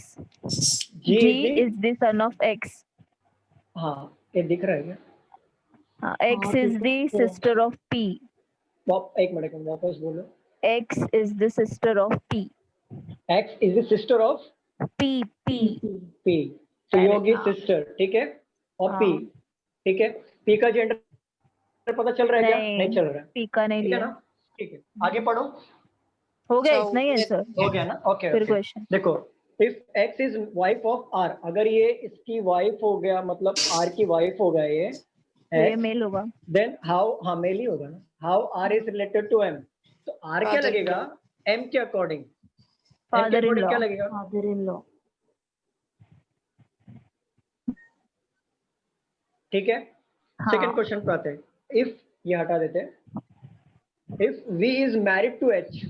Speaker 1: Ji
Speaker 2: G is the son of X.
Speaker 1: हाँ, ये दिख रहा है क्या?
Speaker 2: X
Speaker 1: हाँ,
Speaker 2: is
Speaker 1: ठीक
Speaker 2: the
Speaker 1: है.
Speaker 2: sister of P.
Speaker 1: एक मिनट वापस बोलो.
Speaker 2: X is the sister of P.
Speaker 1: X is the sister of
Speaker 2: P.
Speaker 1: P, तो ये होगी
Speaker 2: हाँ.
Speaker 1: सिस्टर, ठीक है, और पी,
Speaker 2: हाँ.
Speaker 1: ठीक है. पी का जेंडर पता चल रहा है क्या?
Speaker 2: नहीं.
Speaker 1: नहीं चल रहा है,
Speaker 2: P का नहीं
Speaker 1: ठीक है
Speaker 2: लिया.
Speaker 1: ना. ठीक है, आगे पढ़ो.
Speaker 2: हो गया,
Speaker 5: So,
Speaker 2: इतना ही आंसर.
Speaker 1: हो गया ना. ओके
Speaker 2: फिर
Speaker 1: ओके.
Speaker 2: क्वेश्चन.
Speaker 1: देखो, if X is wife of R, अगर ये इसकी वाइफ हो गया, मतलब आर की वाइफ हो गया ये
Speaker 2: तो ये
Speaker 1: एक्स,
Speaker 2: मेल होगा.
Speaker 1: देन हाउ, हाँ मेल ही होगा ना. How R is related to M, तो आर क्या
Speaker 5: Father-in-law.
Speaker 1: लगेगा एम के अकॉर्डिंग?
Speaker 2: Father in law.
Speaker 1: क्या लगेगा?
Speaker 2: Father in law.
Speaker 1: ठीक है.
Speaker 2: हाँ.
Speaker 1: सेकंड क्वेश्चन पे आते हैं. इफ ये हटा देते हैं. If V is married to H,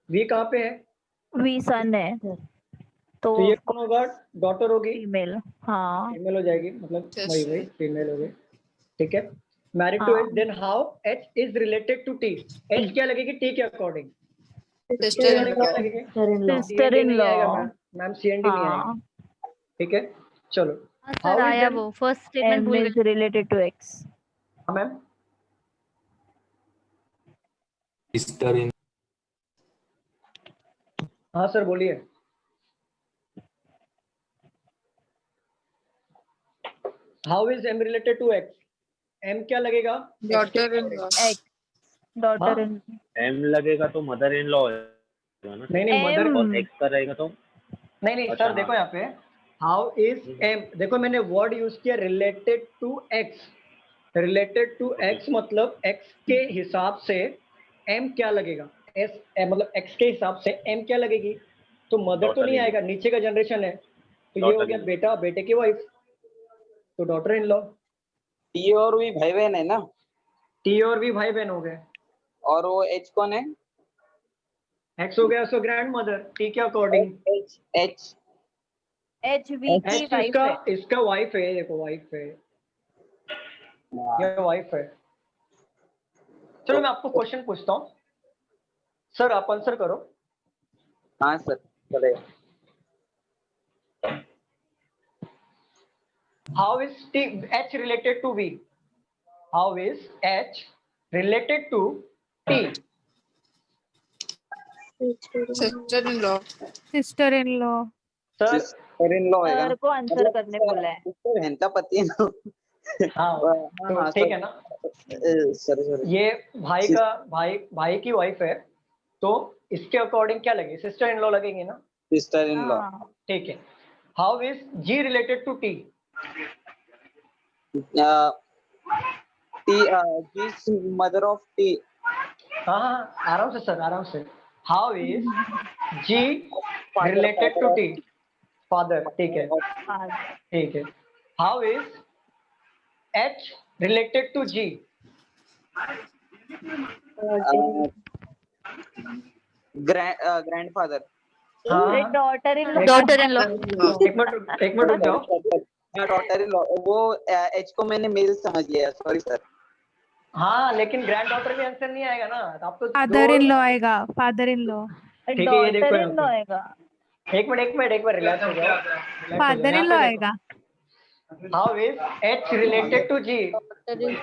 Speaker 1: V कहाँ पे है?
Speaker 2: वी सन है,
Speaker 1: तो
Speaker 2: तो
Speaker 1: ये कौन होगा? डॉटर होगी,
Speaker 2: फीमेल. हाँ.
Speaker 1: फीमेल हो जाएगी, मतलब
Speaker 5: Yes.
Speaker 1: वही फीमेल हो गई, ठीक है. मैरिड टू
Speaker 2: हाँ.
Speaker 1: H, then how H is related to T. H क्या लगेगी टी के अकॉर्डिंग?
Speaker 5: सिस्टर इन
Speaker 1: क्या
Speaker 5: लॉ.
Speaker 1: लगेगी?
Speaker 2: सिस्टर
Speaker 1: CND
Speaker 2: इन
Speaker 1: नहीं
Speaker 2: लॉ.
Speaker 1: आएगा मैम, मैम CND नहीं आएगा,
Speaker 2: हाँ.
Speaker 1: ठीक है. चलो.
Speaker 6: हाँ
Speaker 1: How
Speaker 6: सर
Speaker 1: is
Speaker 6: आया
Speaker 1: them-
Speaker 6: वो फर्स्ट स्टेटमेंट
Speaker 2: M
Speaker 6: भूल
Speaker 2: is
Speaker 6: गए.
Speaker 2: related to X.
Speaker 1: हाँ मैम.
Speaker 4: सिस्टर इन
Speaker 1: हाँ सर बोलिए. How is M related to X? M क्या लगेगा?
Speaker 5: Daughter in law.
Speaker 2: X. Daughter
Speaker 1: हाँ?
Speaker 2: in.
Speaker 7: एम लगेगा तो मदर इन लॉ है ना,
Speaker 1: नहीं नहीं, मदर.
Speaker 2: M.
Speaker 7: और एक्स का रहेगा तो
Speaker 1: नहीं नहीं
Speaker 7: अच्छा,
Speaker 1: सर, देखो यहाँ पे हाउ इज एम, देखो मैंने वर्ड यूज किया related to X. Related to X मतलब एक्स के हिसाब से एम क्या लगेगा? एस मतलब एक्स के हिसाब से एम क्या लगेगी? तो मदर तो नहीं
Speaker 7: Daughter-in-law.
Speaker 1: आएगा, नीचे का जनरेशन है, तो ये हो गया
Speaker 7: Daughter-in-law.
Speaker 1: बेटा, बेटे की वाइफ, तो डॉटर इन लॉ.
Speaker 8: टी और वी भाई बहन है ना,
Speaker 1: टी और भी भाई बहन हो गए.
Speaker 8: और वो एच कौन है?
Speaker 1: एक्स हो गया सो ग्रैंड मदर, टी के according.
Speaker 8: H H
Speaker 2: H V की
Speaker 1: एक्स
Speaker 2: वाइफ है.
Speaker 1: इसका वाइफ है, देखो वाइफ है, ये वाइफ है. चलो मैं आपको क्वेश्चन पूछता हूँ सर, आप आंसर करो.
Speaker 8: हाँ सर चलेगा.
Speaker 1: How is H related to V? How is H related to T?
Speaker 5: Sister in law.
Speaker 6: Sister in law.
Speaker 1: Sir
Speaker 8: sister in law
Speaker 2: sir
Speaker 8: होएगा.
Speaker 2: को आंसर करने बोला है.
Speaker 8: उसका बहन का पति है ना.
Speaker 1: हाँ, तो ठीक है ना.
Speaker 8: सर सर
Speaker 1: ये भाई का भाई की वाइफ है, तो इसके अकॉर्डिंग क्या लगेगी? सिस्टर इन लॉ लगेगी ना.
Speaker 8: Sister in law.
Speaker 2: हाँ.
Speaker 1: ठीक है. How is G related to T?
Speaker 8: T G mother of T.
Speaker 1: हाँ हाँ, आराम से सर, आराम से. How is G related to T? Father, ठीक है,
Speaker 2: हाँ.
Speaker 1: ठीक है. How is H related to G?
Speaker 8: Grandfather.
Speaker 1: हाँ,
Speaker 2: daughter in law.
Speaker 6: Daughter in law.
Speaker 1: एक मिनट रुक जाओ.
Speaker 8: Daughter in law. वो एच को मैंने मेल समझ लिया, सॉरी सर.
Speaker 1: हाँ, लेकिन ग्रैंड डॉटर भी आंसर नहीं आएगा ना, तो आप तो
Speaker 6: फादर इन लॉ आएगा. Father in law.
Speaker 1: ठीक है, ये देखो
Speaker 2: डॉटर
Speaker 1: यहाँ
Speaker 2: इन
Speaker 1: पे.
Speaker 2: लॉ आएगा.
Speaker 1: एक मिनट रिलैक्स हो जाओ.
Speaker 6: फादर इन लॉ आएगा.
Speaker 1: How is H related to G? H
Speaker 2: G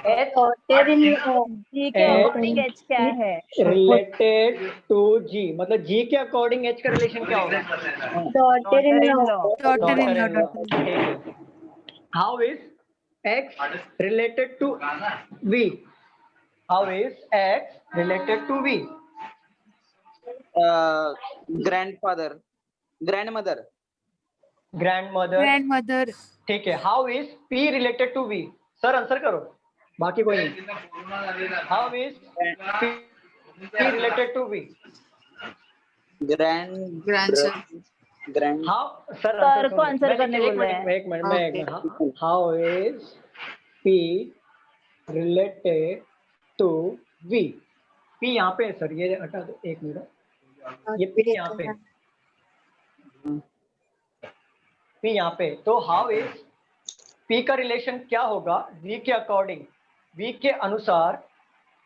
Speaker 2: के अकॉर्डिंग H क्या है?
Speaker 1: रिलेटेड टू G मतलब G के अकॉर्डिंग H का रिलेशन क्या होगा?
Speaker 2: Daughter in law.
Speaker 6: Daughter in law.
Speaker 1: Daughter-in-law. How is X related to V? How is X related to V?
Speaker 8: Grandfather. Grandmother.
Speaker 1: Grandmother.
Speaker 6: Grand mother.
Speaker 1: ठीक है. How is P related to V? Sir answer करो, बाकी कोई नहीं. How is P related to V?
Speaker 8: Grand
Speaker 5: grandson.
Speaker 8: Grand
Speaker 1: how sir
Speaker 2: sir को answer करने बोल रहे हैं।
Speaker 1: एक minute how is P related to V? P यहाँ पे है सर, ये हटा दो एक मिनट, ये पी यहाँ पे, पी यहाँ पे, तो हाउ इज पी का रिलेशन क्या होगा वी के अकॉर्डिंग, वी के अनुसार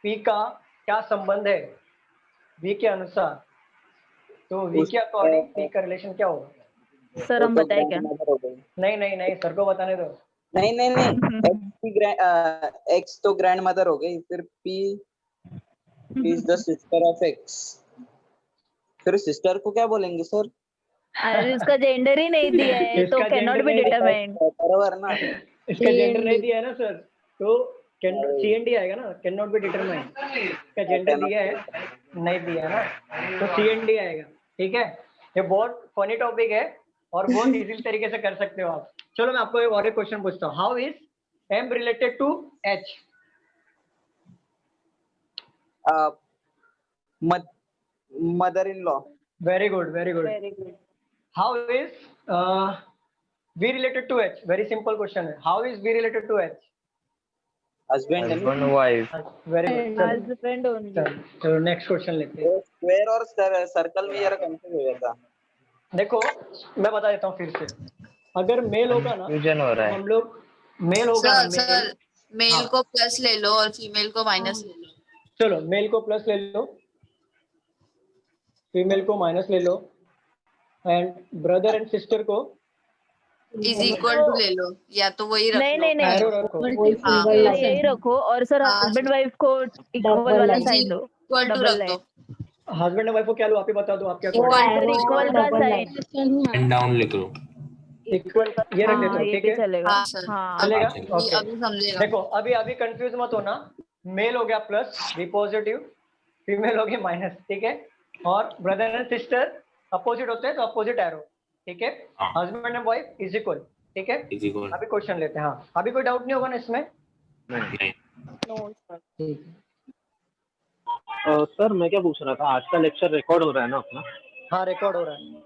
Speaker 1: पी का क्या संबंध है वी के अनुसार, तो वी के अकॉर्डिंग पी का रिलेशन क्या होगा?
Speaker 2: सर हम बताए क्या?
Speaker 1: नहीं नहीं नहीं, सर को बताने दो।
Speaker 8: नहीं नहीं नहीं, एक्स तो ग्रैंड मदर हो गई, फिर P is the sister of x, फिर सिस्टर को क्या बोलेंगे सर?
Speaker 2: अरे इसका जेंडर ही नहीं दिया है तो
Speaker 1: इसका
Speaker 2: कैन नॉट
Speaker 1: gender
Speaker 2: बी
Speaker 1: नहीं दिया है।
Speaker 2: डिटरमाइंड।
Speaker 8: बराबर ना?
Speaker 1: इसका जेंडर नहीं दिया है ना सर, तो सी एन डी आएगा ना, कैन नॉट बी डिटरमाइंड। इसका जेंडर दिया है, नहीं दिया है ना, तो सी एन डी आएगा। ठीक है, ये बहुत फनी टॉपिक है और बहुत इजी तरीके से कर सकते हो आप। चलो मैं आपको एक और क्वेश्चन पूछता हूँ, how is M related to H?
Speaker 8: Mother in law.
Speaker 1: Very good very good.
Speaker 2: Very good.
Speaker 1: How is V related to H? Very simple question है, how is V related to H?
Speaker 8: Husband
Speaker 4: husband wife
Speaker 1: very good.
Speaker 2: Husband only.
Speaker 1: चलो next question लेते हैं।
Speaker 8: Square और circle में जरा confuse हो गया था।
Speaker 1: देखो मैं बता देता हूँ फिर से, अगर मेल होगा ना
Speaker 4: confusion हो रहा है।
Speaker 1: हम लोग, मेल होगा ना
Speaker 5: सर
Speaker 1: मेल,
Speaker 5: सर मेल
Speaker 1: हाँ।
Speaker 5: को प्लस ले लो और फीमेल को माइनस ले लो।
Speaker 1: चलो मेल को प्लस ले लो, फीमेल को माइनस ले लो, एंड ब्रदर एंड सिस्टर को
Speaker 5: इज इक्वल टू ले लो, या तो वही रख
Speaker 2: नहीं
Speaker 5: लो।
Speaker 2: नहीं नहीं,
Speaker 1: एरो रखो।
Speaker 5: हाँ,
Speaker 2: यही रखो और सर
Speaker 5: हाँ,
Speaker 2: हस्बैंड वाइफ को इक्वल वाला साइन दो।
Speaker 5: इक्वल टू
Speaker 2: डबल
Speaker 5: रख दो।
Speaker 1: हस्बैंड एंड वाइफ को क्या लो, आप ही बता दो, आप क्या
Speaker 2: सर इक्वल का साइन।
Speaker 4: and down लिख लो।
Speaker 1: इक्वल ये रख देते
Speaker 2: हाँ
Speaker 1: हो,
Speaker 2: ये
Speaker 1: ठीक
Speaker 2: भी
Speaker 1: है
Speaker 2: चलेगा।
Speaker 5: हाँ सर,
Speaker 2: हाँ
Speaker 1: चलेगा।
Speaker 5: अभी
Speaker 1: ओके
Speaker 5: अभी समझेगा।
Speaker 1: देखो अभी अभी कंफ्यूज मत होना, मेल हो गया प्लस बी पॉजिटिव, फीमेल हो गई माइनस, ठीक है, और ब्रदर एंड सिस्टर अपोजिट होते हैं तो अपोजिट एरो, ठीक है,
Speaker 4: हाँ।
Speaker 1: Husband and wife is equal, ठीक है।
Speaker 4: इसी को
Speaker 1: अभी क्वेश्चन लेते हैं, हाँ अभी कोई डाउट नहीं होगा ना इसमें?
Speaker 4: नहीं
Speaker 1: ठीक है,
Speaker 7: सर मैं क्या पूछ रहा था, आज का लेक्चर रिकॉर्ड हो रहा है ना अपना?
Speaker 1: हाँ रिकॉर्ड हो रहा है।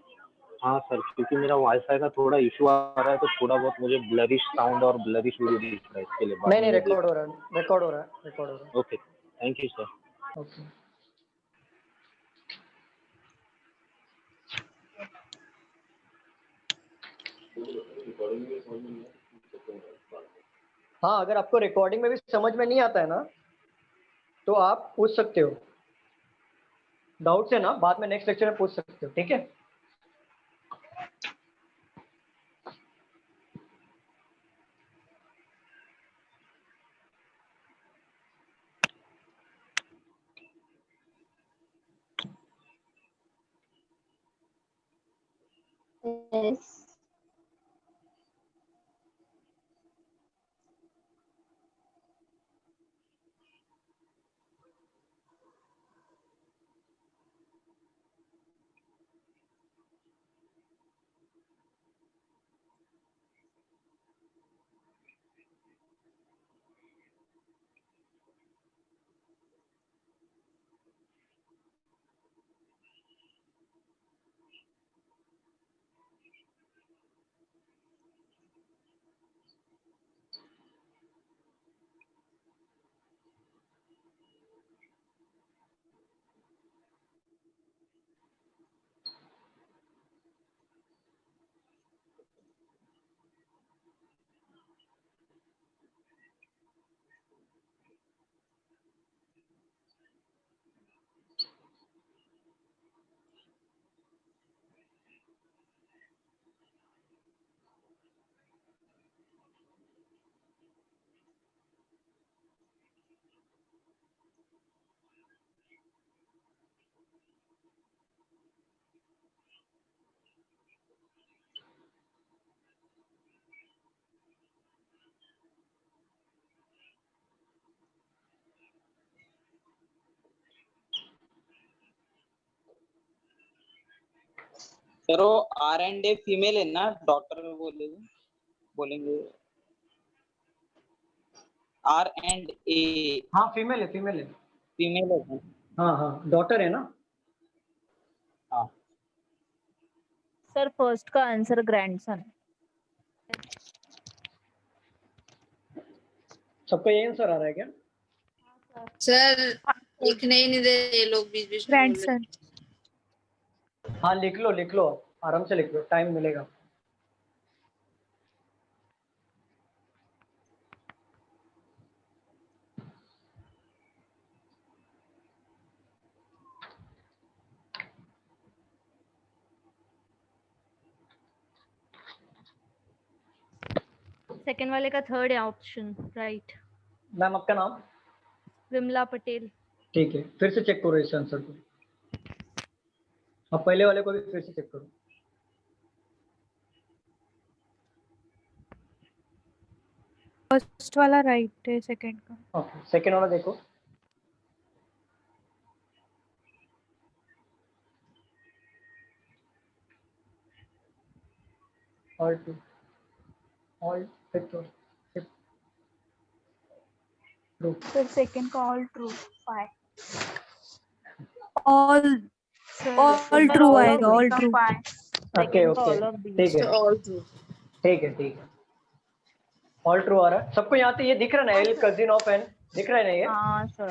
Speaker 7: हाँ सर, क्योंकि मेरा वाईफाई का थोड़ा इशू आ रहा है, तो थोड़ा बहुत मुझे ब्लरिश साउंड और ब्लरिश वीडियो दिख रहा है, इसके लिए
Speaker 1: नहीं नहीं रिकॉर्ड हो रहा है, रिकॉर्ड हो रहा है, रिकॉर्ड हो रहा है।
Speaker 7: Okay, thank you sir.
Speaker 1: Okay हाँ, अगर आपको रिकॉर्डिंग में भी समझ में नहीं आता है ना तो आप पूछ सकते हो, डाउट्स है ना बाद में नेक्स्ट लेक्चर में पूछ सकते हो, ठीक है।
Speaker 3: Yes.
Speaker 8: सर वो आर एंड ए फीमेल है ना, डॉटर बोलेंगे आर एंड ए
Speaker 1: हाँ फीमेल है, फीमेल है,
Speaker 8: फीमेल है।
Speaker 1: हाँ हाँ डॉटर है ना।
Speaker 8: हाँ
Speaker 2: सर फर्स्ट का आंसर ग्रैंडसन।
Speaker 1: सबको यही आंसर आ रहा है क्या?
Speaker 5: सर लिखने ही नहीं दे ये लोग, बीच बीच में बोल रहे।
Speaker 6: ग्रैंडसन।
Speaker 1: हाँ लिख लो आराम से लिख लो, टाइम मिलेगा।
Speaker 2: सेकंड वाले का थर्ड है ऑप्शन, राइट।
Speaker 1: मैम आपका नाम?
Speaker 2: विमला पटेल।
Speaker 1: ठीक है, फिर से चेक करो इस आंसर को। अब पहले वाले को भी फिर से चेक करो।
Speaker 6: फर्स्ट वाला राइट है, सेकंड का।
Speaker 1: ओके, सेकंड वाला देखो। All two, all true.
Speaker 2: Sir second का all true. Five.
Speaker 6: All true आएगा, ऑल ट्रू।
Speaker 1: ओके ओके, ठीक है
Speaker 5: ऑल ट्रू।
Speaker 1: ठीक है ठीक है, ऑल ट्रू आ रहा है सबको। यहाँ पे ये दिख रहा है ना, एल कजिन ऑफ एन, दिख रहा है ना ये?
Speaker 2: हाँ सर।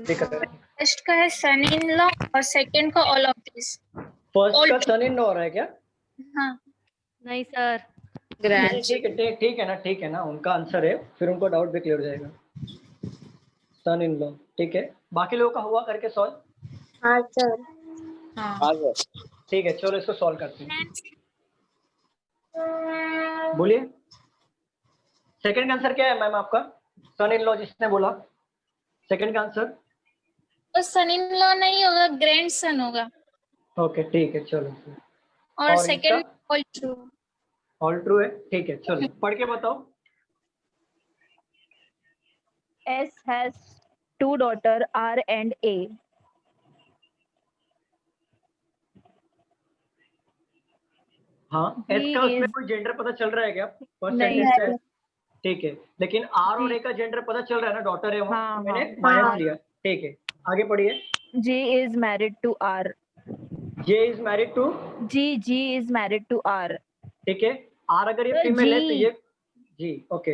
Speaker 1: दिख रहा है।
Speaker 3: फर्स्ट का है सन इन लॉ और सेकंड का ऑल ऑफ दिस।
Speaker 1: फर्स्ट का सन इन लॉ हो रहा है क्या?
Speaker 3: हाँ
Speaker 2: नहीं सर।
Speaker 5: ग्रैंड
Speaker 1: ठीक है ना, उनका आंसर है, फिर उनको डाउट भी क्लियर हो जाएगा। सन इन लॉ, ठीक है। बाकी लोगों का हुआ करके सॉल्व?
Speaker 3: हाँ सर।
Speaker 8: हाँ सर।
Speaker 1: ठीक है, चलो इसको सॉल्व करते हैं। बोलिए, सेकंड का आंसर क्या है मैम आपका? सन इन लॉ जिसने बोला, सेकंड का आंसर?
Speaker 3: तो सन इन लॉ नहीं होगा, ग्रैंड सन होगा।
Speaker 1: ओके ठीक है, चलो।
Speaker 3: और
Speaker 1: और
Speaker 3: second all true.
Speaker 1: All true है, ठीक है। चलो पढ़ के बताओ।
Speaker 2: S has two daughter R and A.
Speaker 1: हाँ, एस
Speaker 2: He
Speaker 1: का उसमें
Speaker 2: is-
Speaker 1: कोई जेंडर पता चल रहा है क्या फर्स्ट
Speaker 2: नहीं
Speaker 1: सेंटेंस
Speaker 2: है।
Speaker 1: में? ठीक है, लेकिन आर और ए का जेंडर पता चल रहा है ना, डॉटर है वो,
Speaker 2: हाँ,
Speaker 1: तो मैंने
Speaker 2: हाँ।
Speaker 1: माइनस लिया। ठीक है, आगे पढ़िए।
Speaker 2: G is married to R.
Speaker 1: J is married to,
Speaker 2: G is married to R.
Speaker 1: ठीक है। आर अगर ये
Speaker 2: Sir,
Speaker 1: फीमेल है तो
Speaker 2: G-
Speaker 1: ये, जी ओके,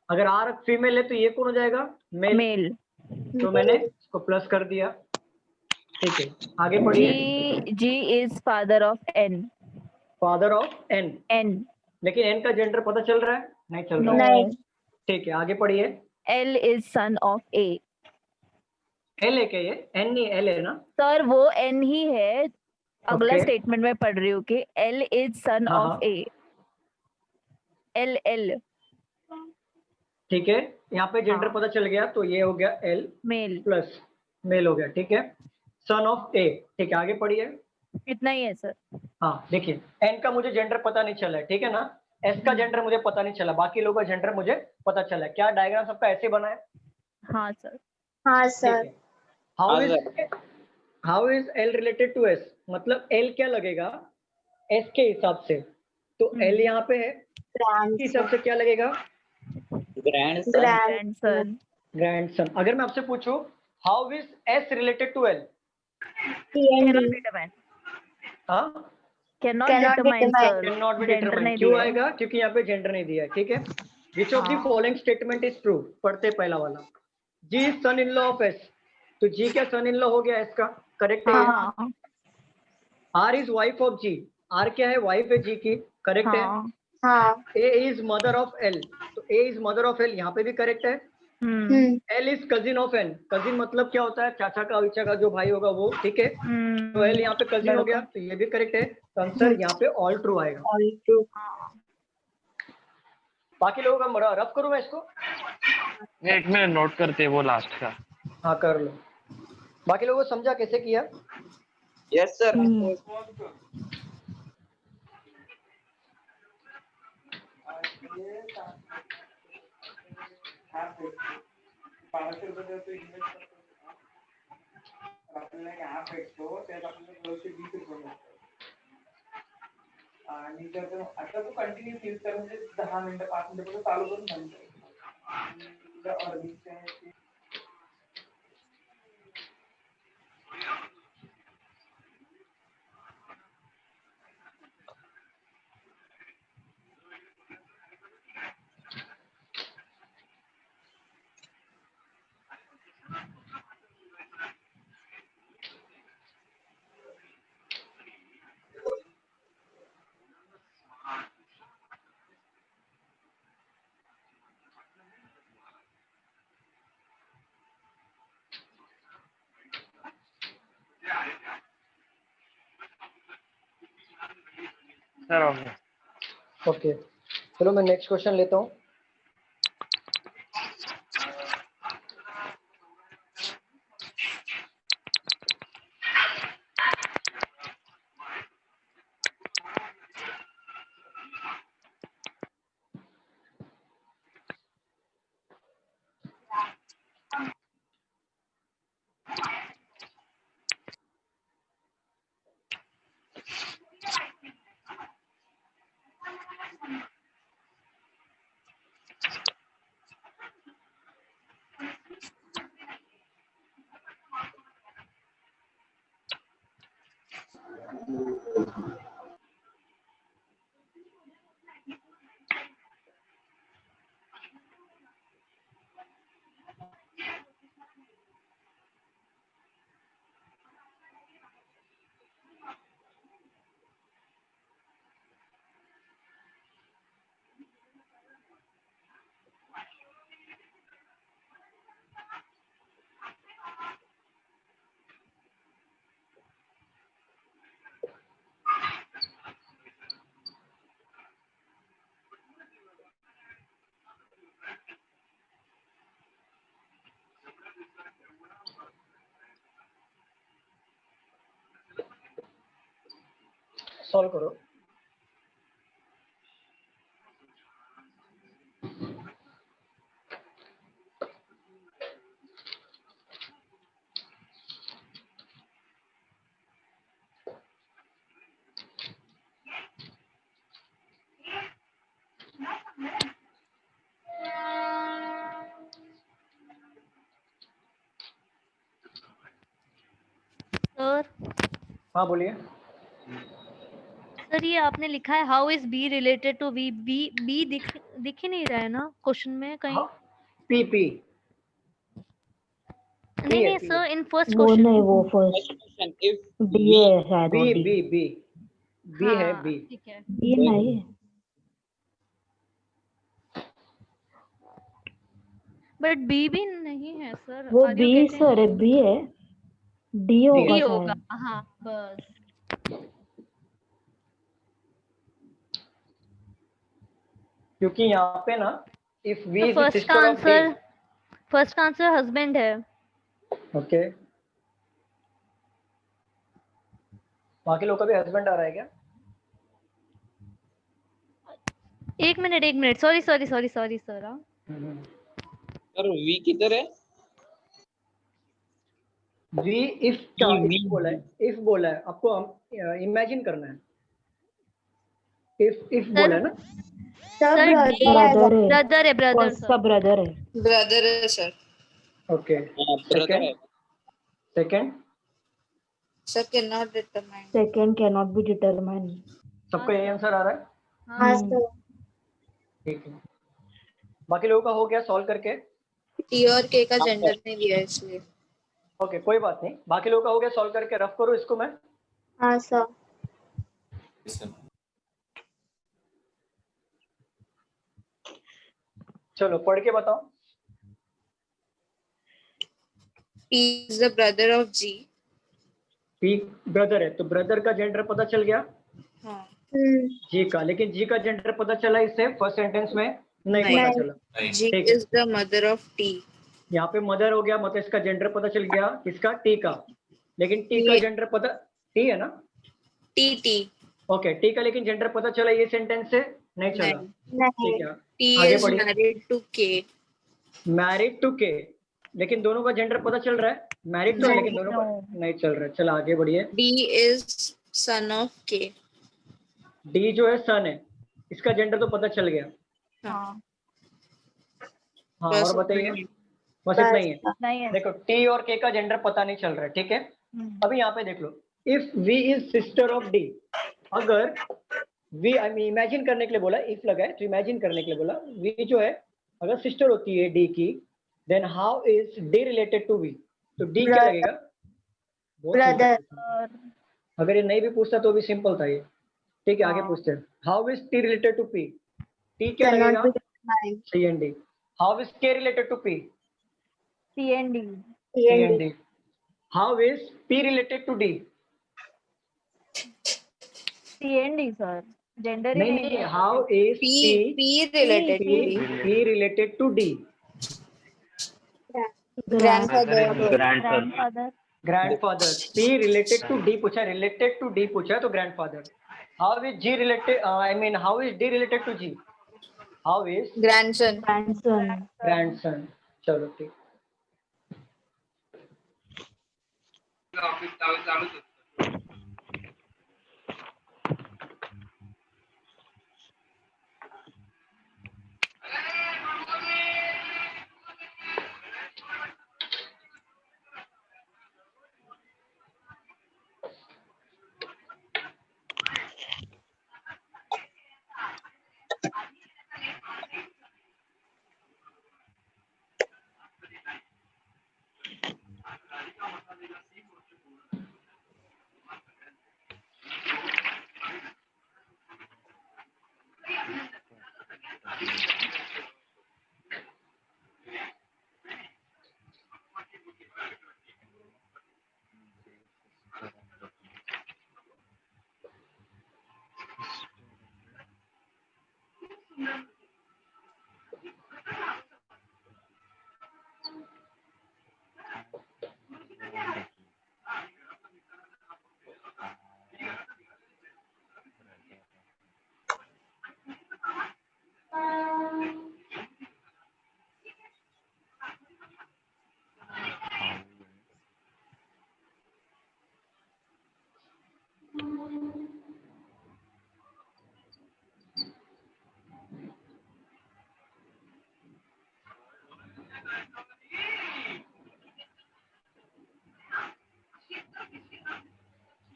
Speaker 1: अगर आर फीमेल है तो ये कौन हो जाएगा? मेल।
Speaker 2: Male.
Speaker 1: तो मैंने इसको प्लस कर दिया। ठीक है, आगे पढ़िए।
Speaker 2: G is father of N.
Speaker 1: Father of N,
Speaker 2: N.
Speaker 1: लेकिन एन का जेंडर पता चल रहा है? नहीं चल रहा
Speaker 2: No.
Speaker 1: है। ठीक है, आगे पढ़िए।
Speaker 2: L is son of A.
Speaker 1: L है क्या ये? एन नहीं, एल है ना?
Speaker 2: सर वो N ही है। अगला
Speaker 1: Okay.
Speaker 2: स्टेटमेंट में पढ़ रही हूँ कि L is son
Speaker 1: हाँ,
Speaker 2: of
Speaker 1: हाँ।
Speaker 2: A. L.
Speaker 1: ठीक है, यहाँ पे जेंडर
Speaker 2: हाँ।
Speaker 1: पता चल गया, तो ये हो गया एल
Speaker 2: Male.
Speaker 1: प्लस मेल हो गया। ठीक है, सन ऑफ ए। ठीक है, आगे पढ़िए।
Speaker 2: इतना ही है सर।
Speaker 1: हाँ देखिए, एन का मुझे जेंडर पता नहीं चला है, ठीक है ना। एस का जेंडर मुझे पता नहीं चला, बाकी लोगों का जेंडर मुझे पता चला है। क्या डायग्राम सबका ऐसे बना है?
Speaker 2: हाँ सर।
Speaker 3: हाँ
Speaker 1: ठीक
Speaker 3: सर।
Speaker 1: है। How is L related to S, मतलब एल क्या लगेगा एस के हिसाब से, तो एल यहाँ पे है, इसके हिसाब से क्या लगेगा?
Speaker 8: Grand son.
Speaker 2: Grandson.
Speaker 1: ग्रैंडसन। अगर मैं आपसे पूछूं how is S related to L?
Speaker 2: Cannot determine.
Speaker 1: हाँ,
Speaker 2: Cannot
Speaker 3: Cannot
Speaker 2: determine
Speaker 3: determine.
Speaker 2: sir.
Speaker 1: Can not be
Speaker 2: Gender
Speaker 1: determine.
Speaker 2: नहीं
Speaker 1: क्यों
Speaker 2: दिया है।
Speaker 1: आएगा? क्योंकि यहाँ पे जेंडर नहीं दिया है। ठीक है, विच ऑफ द
Speaker 2: हाँ।
Speaker 1: Following statement is true? पढ़ते पहला वाला, G is son in law of S, तो जी क्या सन इन लॉ हो गया एस का? करेक्ट है।
Speaker 2: हाँ।
Speaker 1: R is wife of G, R क्या है? वाइफ है जी की, करेक्ट है।
Speaker 2: हाँ।
Speaker 3: हाँ।
Speaker 1: A is mother of L, तो A is mother of L, यहाँ पे भी करेक्ट है।
Speaker 2: Hmm.
Speaker 1: L is cousin of N, cousin मतलब क्या होता है? चाचा का, विचा का जो भाई होगा वो, ठीक है। तो एल यहाँ पे कजिन हो गया, तो ये भी करेक्ट है। तो आंसर यहाँ पे ऑल ट्रू आएगा।
Speaker 3: All true.
Speaker 1: बाकी लोगों का रफ करूँ मैं इसको?
Speaker 4: एक मिनट नोट करते हैं वो लास्ट का।
Speaker 1: हाँ कर लो। बाकी लोगों को समझा कैसे किया?
Speaker 8: Yes sir.
Speaker 9: आणि जर तो आता तू कंटिन्यू यूज कर म्हणजे 10 मिनिटं 5 मिनिटं चालू करून सांगतो अर्निंग
Speaker 4: सर ओके
Speaker 1: ओके, चलो मैं नेक्स्ट क्वेश्चन लेता हूँ। सॉल्व करो।
Speaker 10: सर
Speaker 1: हाँ बोलिए।
Speaker 10: सर ये आपने लिखा है how is B related to V, B दिख ही नहीं रहा है ना क्वेश्चन में कहीं।
Speaker 1: हाँ, पी पी
Speaker 10: नहीं नहीं
Speaker 1: P
Speaker 10: सर, इन फर्स्ट
Speaker 6: वो
Speaker 10: क्वेश्चन।
Speaker 6: नहीं, वो first
Speaker 8: Question, if
Speaker 6: D
Speaker 8: V
Speaker 6: है शायद, वो
Speaker 1: B
Speaker 6: D
Speaker 1: B B B है बी।
Speaker 10: ठीक है।
Speaker 6: ये नहीं है।
Speaker 10: बट बी भी नहीं है सर।
Speaker 6: वो
Speaker 10: Are you
Speaker 6: B
Speaker 10: getting-
Speaker 6: sir B है, डी होगा
Speaker 10: डी होगा।
Speaker 6: शायद।
Speaker 10: हाँ बस।
Speaker 1: क्योंकि यहाँ पे ना इफ वी
Speaker 10: तो
Speaker 1: इज
Speaker 10: फर्स्ट का
Speaker 1: sister of D.
Speaker 10: Answer, first का आंसर हस्बैंड है।
Speaker 1: ओके, बाकी लोग का भी हस्बैंड आ रहा है क्या?
Speaker 10: एक minute sorry sir.
Speaker 8: Sir V किधर है?
Speaker 1: वी इफ का
Speaker 8: V,
Speaker 1: इफ बोला है, इफ बोला है आपको, इमेजिन करना है। इफ बोला है ना।
Speaker 10: सर ब्रदर है, ब्रदर
Speaker 6: फर्स्ट का ब्रदर है।
Speaker 5: ब्रदर है सर।
Speaker 1: ओके,
Speaker 8: brother है।
Speaker 1: Second
Speaker 5: sir can not determine.
Speaker 6: Second can not be determine.
Speaker 1: सबका यही आंसर आ रहा है?
Speaker 10: हाँ
Speaker 1: ठीक है, बाकी लोगों का हो गया सॉल्व करके?
Speaker 5: टी और के का जेंडर नहीं दिया है इसलिए।
Speaker 1: ओके, कोई बात नहीं, बाकी लोगों का हो गया सॉल्व करके। रफ करो इसको मैं।
Speaker 6: हाँ सर।
Speaker 1: चलो पढ़ के बताओ।
Speaker 5: P is the brother of G.
Speaker 1: P brother है तो ब्रदर का जेंडर पता चल गया
Speaker 5: हाँ।
Speaker 1: जी का, लेकिन जी का जेंडर पता चला इससे फर्स्ट सेंटेंस में नहीं
Speaker 5: नहीं।
Speaker 1: पता चला।
Speaker 5: G
Speaker 1: ठीक है,
Speaker 5: is the mother of T.
Speaker 1: यहाँ पे मदर हो गया, मतलब इसका जेंडर पता चल गया, किसका? टी का। लेकिन टी का जेंडर पता, टी है ना?
Speaker 5: T.
Speaker 1: ओके, टी का लेकिन जेंडर पता चला ये सेंटेंस से? नहीं चला। ठीक है,
Speaker 5: T
Speaker 1: आगे
Speaker 5: is
Speaker 1: बढ़िए।
Speaker 5: married to K.
Speaker 1: Married to K, लेकिन दोनों का जेंडर पता चल रहा है? मैरिड तो है लेकिन दोनों का नहीं चल रहा है। चलो आगे बढ़िए।
Speaker 5: D is son of K.
Speaker 1: D जो है सन है, इसका जेंडर तो पता चल गया।
Speaker 5: हाँ।
Speaker 1: हाँ,
Speaker 5: बस
Speaker 1: और बताइए।
Speaker 5: उतना ही।
Speaker 1: बस इतना ही है।
Speaker 2: नहीं है।
Speaker 1: देखो टी और के का जेंडर पता नहीं चल रहा है, ठीक है। अभी यहाँ पे देख लो, if V is sister of D, अगर वी इमेजिन करने के लिए बोला, इफ लगा है तो इमेजिन करने के लिए बोला, वी जो है अगर सिस्टर होती है डी की, then how is D related to V? तो डी क्या लगेगा? ब्रदर। अगर ये नहीं भी पूछता तो भी सिंपल था ये, ठीक है। आगे पूछते हैं, how is T related to P? T क्या लगेगा? C and D. How is K related to P?
Speaker 2: C and D.
Speaker 1: C and D. How is P related to D?
Speaker 2: C and D sir. Gender
Speaker 1: नहीं नहीं, how is
Speaker 5: P related to D.
Speaker 1: P related to D?
Speaker 5: Grandfather.
Speaker 6: Grandfather.
Speaker 1: Grandfather. P related to D पूछा, related to D पूछा तो grandfather. How is G related? I mean, how is D related to G? How is
Speaker 5: Grandson.
Speaker 6: Grandson.
Speaker 1: grandson? चलो ठीक.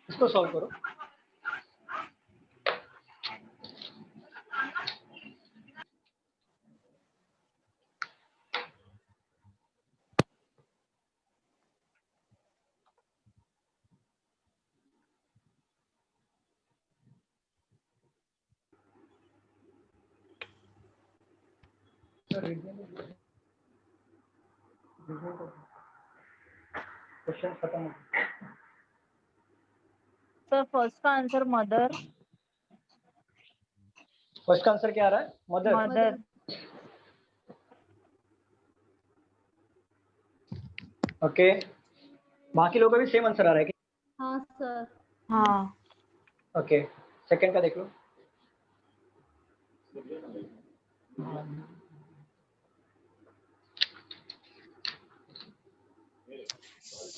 Speaker 1: इसको solve करो. Question खत्म हो गया.
Speaker 2: सर फर्स्ट का आंसर मदर.
Speaker 1: फर्स्ट का आंसर क्या आ रहा है? मदर.
Speaker 2: मदर.
Speaker 1: ओके, बाकी लोगों का भी सेम आंसर आ रहा है क्या?
Speaker 10: हाँ सर.
Speaker 6: हाँ.
Speaker 1: ओके, सेकंड का देख लो.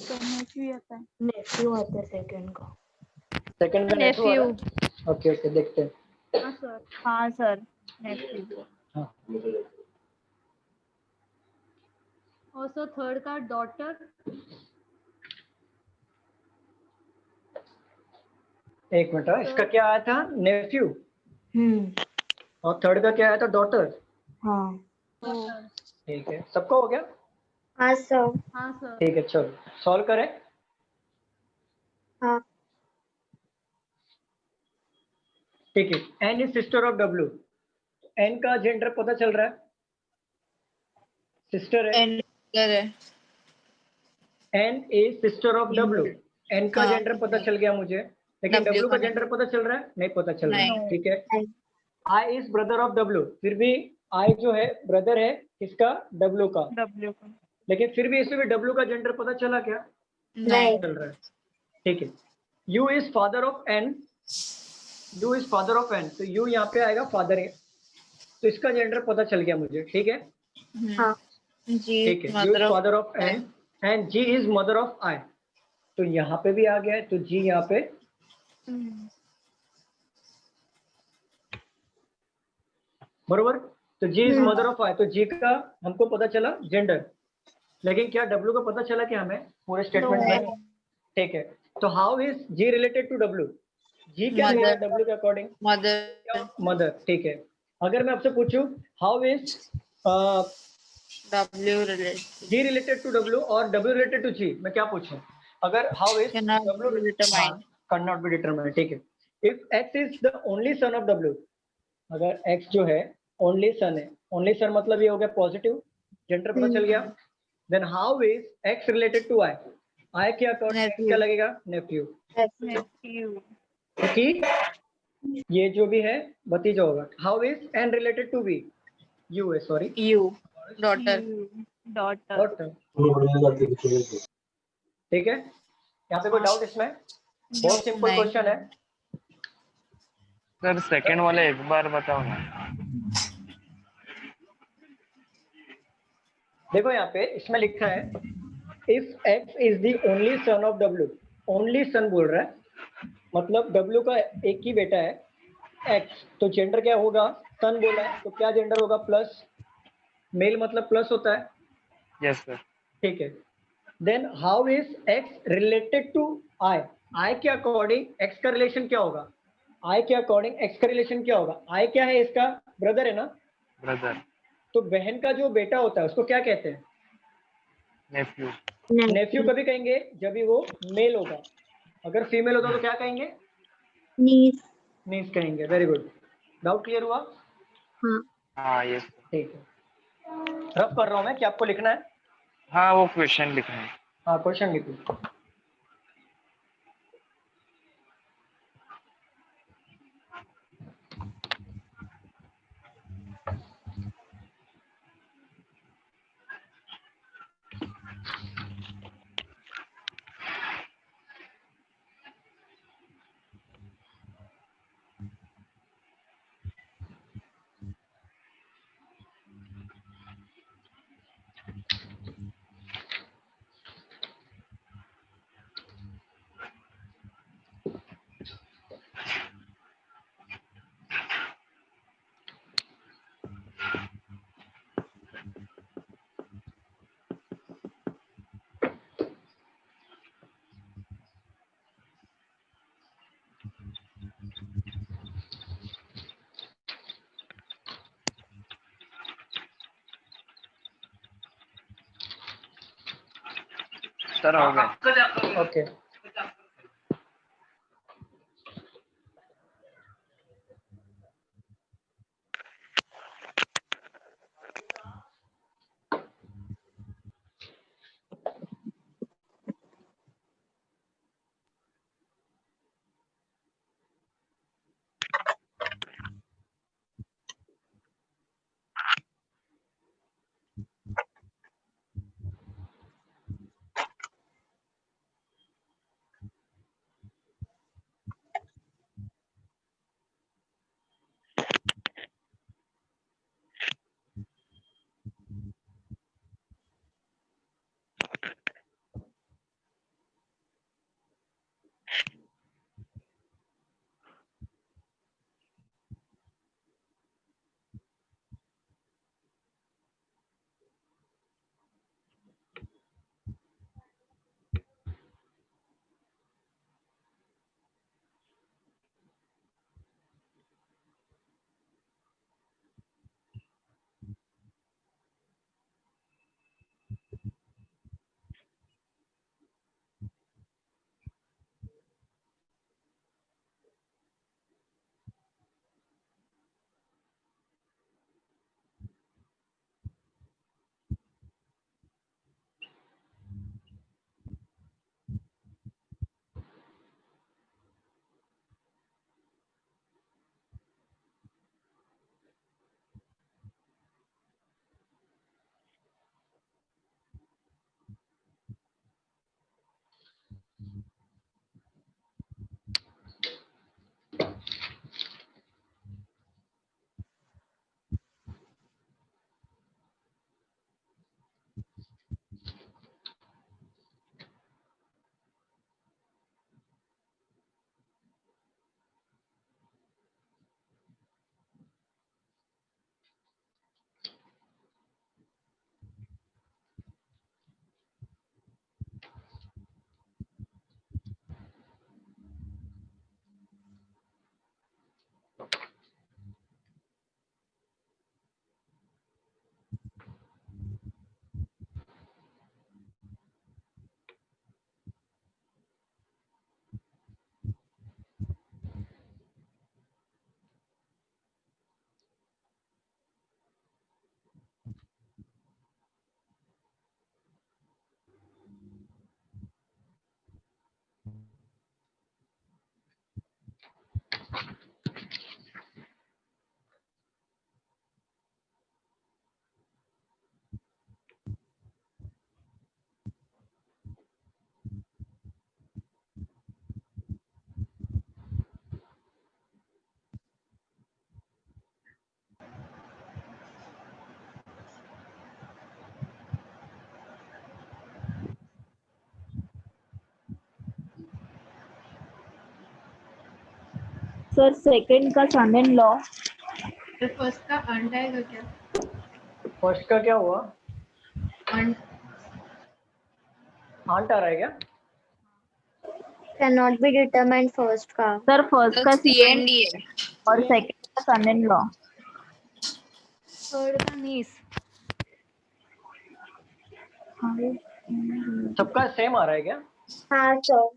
Speaker 2: नेफ्यू आता है.
Speaker 6: नेफ्यू आता है सेकंड का.
Speaker 1: सेकंड का
Speaker 10: नेफ्यू.
Speaker 1: ओके ओके, देखते हैं.
Speaker 2: हाँ सर. हाँ सर. नेफ्यू.
Speaker 1: हाँ,
Speaker 10: और सर थर्ड का डॉटर.
Speaker 1: एक मिनट. इसका क्या आया था? नेफ्यू. और थर्ड का क्या आया था? डॉटर.
Speaker 6: हाँ.
Speaker 1: ठीक है, सबका हो गया.
Speaker 6: हाँ सर.
Speaker 10: हाँ सर.
Speaker 1: ठीक है, चलो सॉल्व करें.
Speaker 6: हाँ.
Speaker 1: ठीक है, N is sister of W. N का जेंडर पता चल रहा है? सिस्टर है.
Speaker 5: And
Speaker 1: N is sister of W. N का
Speaker 5: हाँ.
Speaker 1: जेंडर पता चल गया मुझे, लेकिन
Speaker 5: W
Speaker 1: डब्ल्यू का
Speaker 5: का
Speaker 1: जेंडर पता चल रहा है? नहीं पता चल रहा है.
Speaker 5: नहीं.
Speaker 1: ठीक है. I is brother of W. फिर भी आई जो है ब्रदर है किसका? डब्ल्यू का.
Speaker 2: डब्ल्यू का.
Speaker 1: लेकिन फिर भी इसमें भी डब्ल्यू का जेंडर पता चला क्या?
Speaker 5: नहीं.
Speaker 1: चल रहा है. ठीक है. U is father of N. U is father of N, तो यू यहाँ पे आएगा फादर है, तो इसका जेंडर पता चल गया मुझे. ठीक है.
Speaker 6: हाँ.
Speaker 5: G
Speaker 1: ठीक है. U
Speaker 5: mother
Speaker 1: is
Speaker 5: of
Speaker 1: father of N and G is mother of I, तो यहाँ पे भी आ गया है, तो जी यहाँ पे. बरोबर. तो जी इज मदर ऑफ आई, तो जी का हमको पता चला जेंडर, लेकिन क्या डब्ल्यू का पता चला क्या हमें पूरे स्टेटमेंट में? ठीक है. तो how is G related to W? G क्या है डब्ल्यू के अकॉर्डिंग?
Speaker 5: mother.
Speaker 1: मदर. ठीक है. अगर मैं आपसे पूछूं how is
Speaker 5: W related.
Speaker 1: G related to W और डब्ल्यू रिलेटेड टू जी, मैं क्या पूछूं? अगर how is
Speaker 5: Cannot be determined.
Speaker 1: Can not be determined. ठीक है. If X is the only son of W, अगर एक्स जो है ओनली सन है, ओनली सन मतलब ये हो गया पॉजिटिव, जेंडर पता चल गया. Then how is X related to I? I के अकॉर्डिंग
Speaker 5: Nephew.
Speaker 1: क्या लगेगा? नेफ्यू.
Speaker 2: नेफ्यू.
Speaker 1: क्योंकि ये जो भी है भतीजा होगा. How is N related to V? U है, सॉरी.
Speaker 5: U daughter
Speaker 2: daughter.
Speaker 1: ठीक है, यहाँ पे कोई डाउट इसमें? बहुत सिंपल
Speaker 5: नहीं।
Speaker 1: क्वेश्चन है.
Speaker 4: सर सेकंड वाला एक बार बताओ ना.
Speaker 1: देखो यहाँ पे इसमें लिखा है if x is the only son of W. Only son बोल रहा है, मतलब W का एक ही बेटा है x, तो जेंडर क्या होगा? सन बोला है तो क्या जेंडर होगा? प्लस. मेल मतलब प्लस होता है.
Speaker 4: Yes sir.
Speaker 1: ठीक है. Then how is x related to I? I के अकॉर्डिंग x का रिलेशन क्या होगा? I के अकॉर्डिंग x का रिलेशन क्या होगा? I क्या है? इसका ब्रदर है ना.
Speaker 4: ब्रदर.
Speaker 1: तो बहन का जो बेटा होता है उसको क्या कहते हैं?
Speaker 4: नेफ्यू.
Speaker 1: नेफ्यू कभी कहेंगे जब भी वो मेल होगा. अगर फीमेल होगा तो क्या कहेंगे?
Speaker 6: नीस.
Speaker 1: नीस कहेंगे. Very good. डाउट क्लियर हुआ?
Speaker 6: हाँ.
Speaker 4: हाँ यस.
Speaker 1: ठीक है. रब कर रहा हूँ मैं कि आपको लिखना है.
Speaker 4: हाँ वो क्वेश्चन लिखना है.
Speaker 1: हाँ, क्वेश्चन लिखो.
Speaker 4: सर हो गए.
Speaker 1: ओके.
Speaker 2: सर सेकंड का सन इन लॉ।
Speaker 5: तो फर्स्ट का अंट आएगा क्या?
Speaker 1: फर्स्ट का क्या हुआ?
Speaker 5: अंट
Speaker 1: आंट आ रहा है क्या?
Speaker 6: cannot be determined first का।
Speaker 2: सर फर्स्ट का
Speaker 5: सी एंड डी है।
Speaker 2: और सेकंड का सन इन लॉ।
Speaker 10: थर्ड का नीस।
Speaker 1: सबका सेम आ रहा है क्या?
Speaker 6: हाँ सर।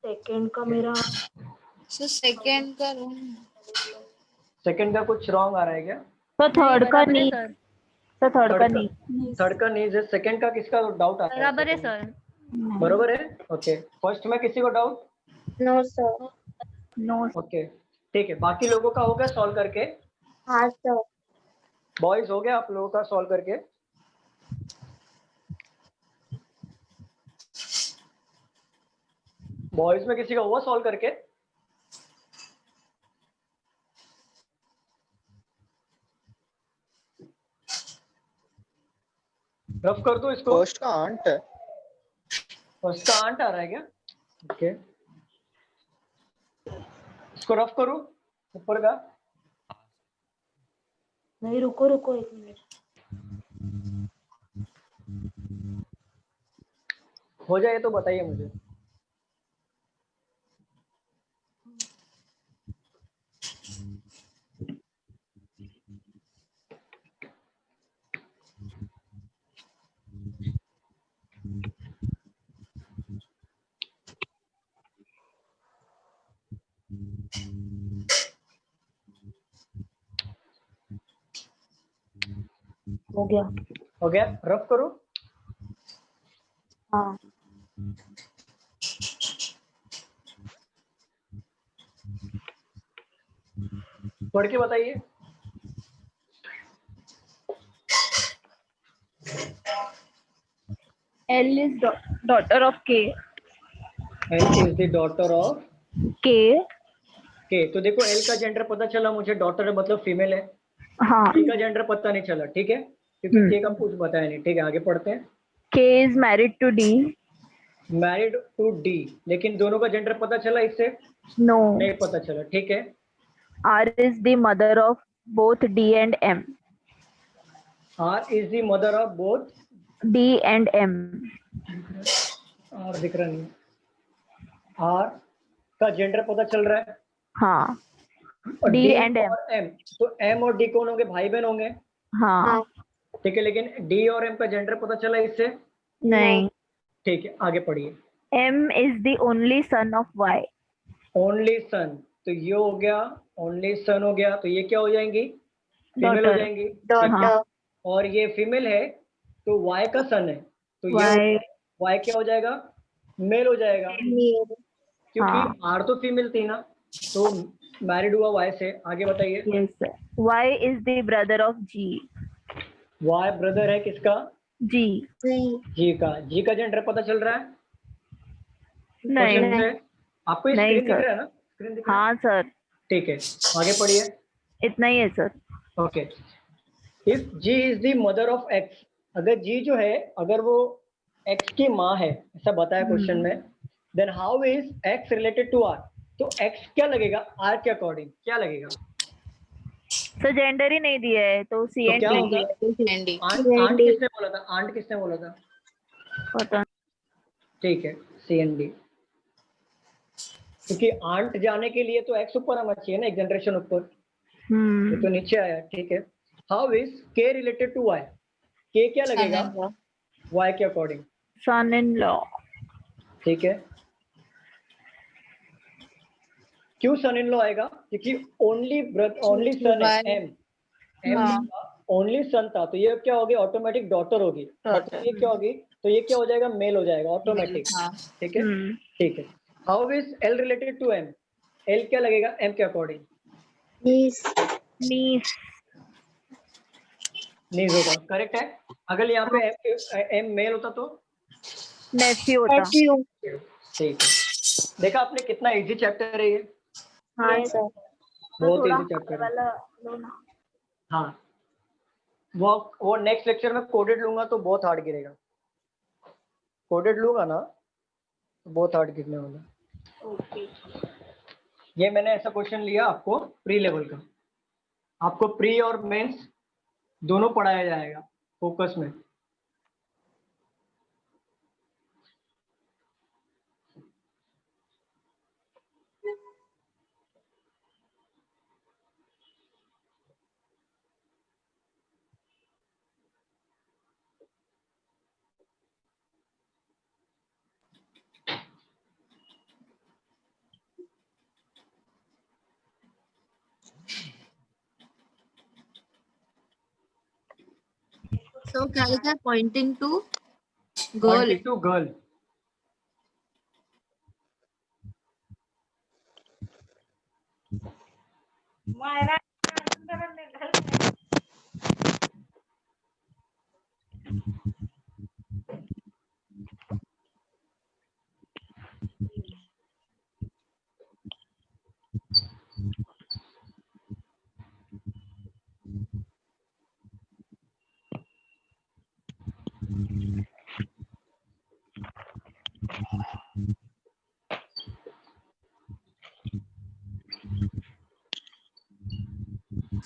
Speaker 2: सेकंड का मेरा
Speaker 5: सो सेकंड का room।
Speaker 1: सेकंड का कुछ रॉन्ग आ रहा है क्या?
Speaker 2: तो थर्ड का
Speaker 10: बराबर है
Speaker 2: नी।
Speaker 10: सर।
Speaker 2: तो थर्ड का
Speaker 1: थर्ड
Speaker 2: नी।
Speaker 1: थर्ड का नीज है। सेकंड का किसका डाउट आता है?
Speaker 10: बराबर है
Speaker 1: second
Speaker 10: सर।
Speaker 1: में। बरोबर है। ओके, फर्स्ट में किसी को doubt?
Speaker 6: No sir.
Speaker 2: No.
Speaker 1: Okay ठीक है, बाकी लोगों का हो गया सॉल्व करके?
Speaker 6: हाँ सर।
Speaker 1: बॉयज हो गया आप लोगों का सॉल्व करके? बॉयज में किसी का हुआ सॉल्व करके? रफ कर दो इसको।
Speaker 8: फर्स्ट का आंट है।
Speaker 1: फर्स्ट का आंट आ रहा है क्या? ओके, इसको रफ करो ऊपर का।
Speaker 2: नहीं, रुको रुको 1 मिनट।
Speaker 1: हो जाए तो बताइए मुझे।
Speaker 2: हो गया।
Speaker 1: हो गया, रफ करो।
Speaker 2: हाँ।
Speaker 1: पढ़ के बताइए।
Speaker 2: L is daughter of K।
Speaker 1: L is the daughter of
Speaker 2: K।
Speaker 1: K। तो देखो L का जेंडर पता चला मुझे, डॉटर मतलब फीमेल है।
Speaker 2: हाँ।
Speaker 1: K का जेंडर पता नहीं चला, ठीक है, क्योंकि K का कुछ बताया नहीं। ठीक है, आगे पढ़ते हैं।
Speaker 2: K is married to D।
Speaker 1: Married to D, लेकिन दोनों का जेंडर पता चला इससे?
Speaker 2: No।
Speaker 1: नहीं पता चला, ठीक है।
Speaker 2: R is the mother of both D and M।
Speaker 1: R is the mother of both
Speaker 2: D and M।
Speaker 1: R दिख रहा नहीं। R का जेंडर पता चल रहा है।
Speaker 2: हाँ।
Speaker 1: और
Speaker 2: D
Speaker 1: D
Speaker 2: and M।
Speaker 1: और M, तो M और D कौन होंगे? भाई बहन होंगे।
Speaker 2: हाँ।
Speaker 1: ठीक है, लेकिन D और M का जेंडर पता चला इससे?
Speaker 2: नहीं।
Speaker 1: ठीक है, आगे पढ़िए।
Speaker 2: M is the only son of Y।
Speaker 1: Only son, तो ये हो गया ओनली सन हो गया, तो ये क्या हो जाएंगी? फीमेल हो
Speaker 2: Daughter।
Speaker 1: जाएंगी।
Speaker 6: डॉटर।
Speaker 1: और ये फीमेल है तो Y का सन है, तो ये
Speaker 2: Y।
Speaker 1: Y क्या हो जाएगा? मेल हो जाएगा, क्योंकि
Speaker 2: हाँ।
Speaker 1: R तो फीमेल थी ना, तो मैरिड हुआ Y से। आगे बताइए।
Speaker 2: Yes sir। Y is the brother of G।
Speaker 1: Y brother है किसका?
Speaker 2: G।
Speaker 1: G का। G का जेंडर पता चल रहा है
Speaker 2: नहीं।
Speaker 1: क्वेश्चन से? आपको ये
Speaker 2: नहीं
Speaker 1: स्क्रीन दिख
Speaker 2: सर।
Speaker 1: रहा है ना? स्क्रीन दिख रहा है?
Speaker 2: हाँ सर,
Speaker 1: ठीक है, आगे पढ़िए।
Speaker 2: इतना ही है sir.
Speaker 1: Okay, if G is the mother of X, अगर G जो है अगर वो X की माँ है, ऐसा बताया क्वेश्चन में, then how is X related to R? तो X क्या लगेगा? R के अकॉर्डिंग क्या लगेगा?
Speaker 2: सर जेंडर ही नहीं दिया है तो सी
Speaker 1: तो
Speaker 2: एंड
Speaker 1: क्या
Speaker 2: डी
Speaker 1: होगा?
Speaker 5: And D.
Speaker 1: आंट किसने बोला था? आंट किसने बोला था?
Speaker 2: पता।
Speaker 1: ठीक है, CND, क्योंकि आंट जाने के लिए तो X ऊपर आना चाहिए ना, एक जनरेशन ऊपर। ये तो नीचे आया, ठीक है। How is K related to Y? K क्या लगेगा Y के अकॉर्डिंग?
Speaker 2: Sun in law.
Speaker 1: ठीक है, क्यों सन इन लॉ आएगा? क्योंकि ओनली सन है M ओनली सन था, तो ये क्या होगी? ऑटोमेटिक डॉटर होगी। और ये क्या होगी? तो ये क्या हो जाएगा? मेल हो जाएगा ऑटोमेटिक। ठीक है, ठीक है। How is L related to M? L क्या लगेगा M के अकॉर्डिंग?
Speaker 2: नीस।
Speaker 1: नीज होगा, करेक्ट है। अगर यहाँ पे M मेल होता तो?
Speaker 2: नेफ्यू होता।
Speaker 1: ठीक है, देखा आपने कितना इजी चैप्टर है ये?
Speaker 6: हाँ सर।
Speaker 1: बहुत इजी चैप्टर है। हाँ, वो नेक्स्ट लेक्चर में कोडेड लूंगा तो बहुत हार्ड गिरेगा। कोडेड लूंगा ना तो बहुत हार्ड गिरने वाला। ये मैंने ऐसा क्वेश्चन लिया आपको प्री लेवल का, आपको प्री और मेंस दोनों पढ़ाया जाएगा फोकस में।
Speaker 5: So क्या लिखा है? Pointing to girl.
Speaker 1: To girl.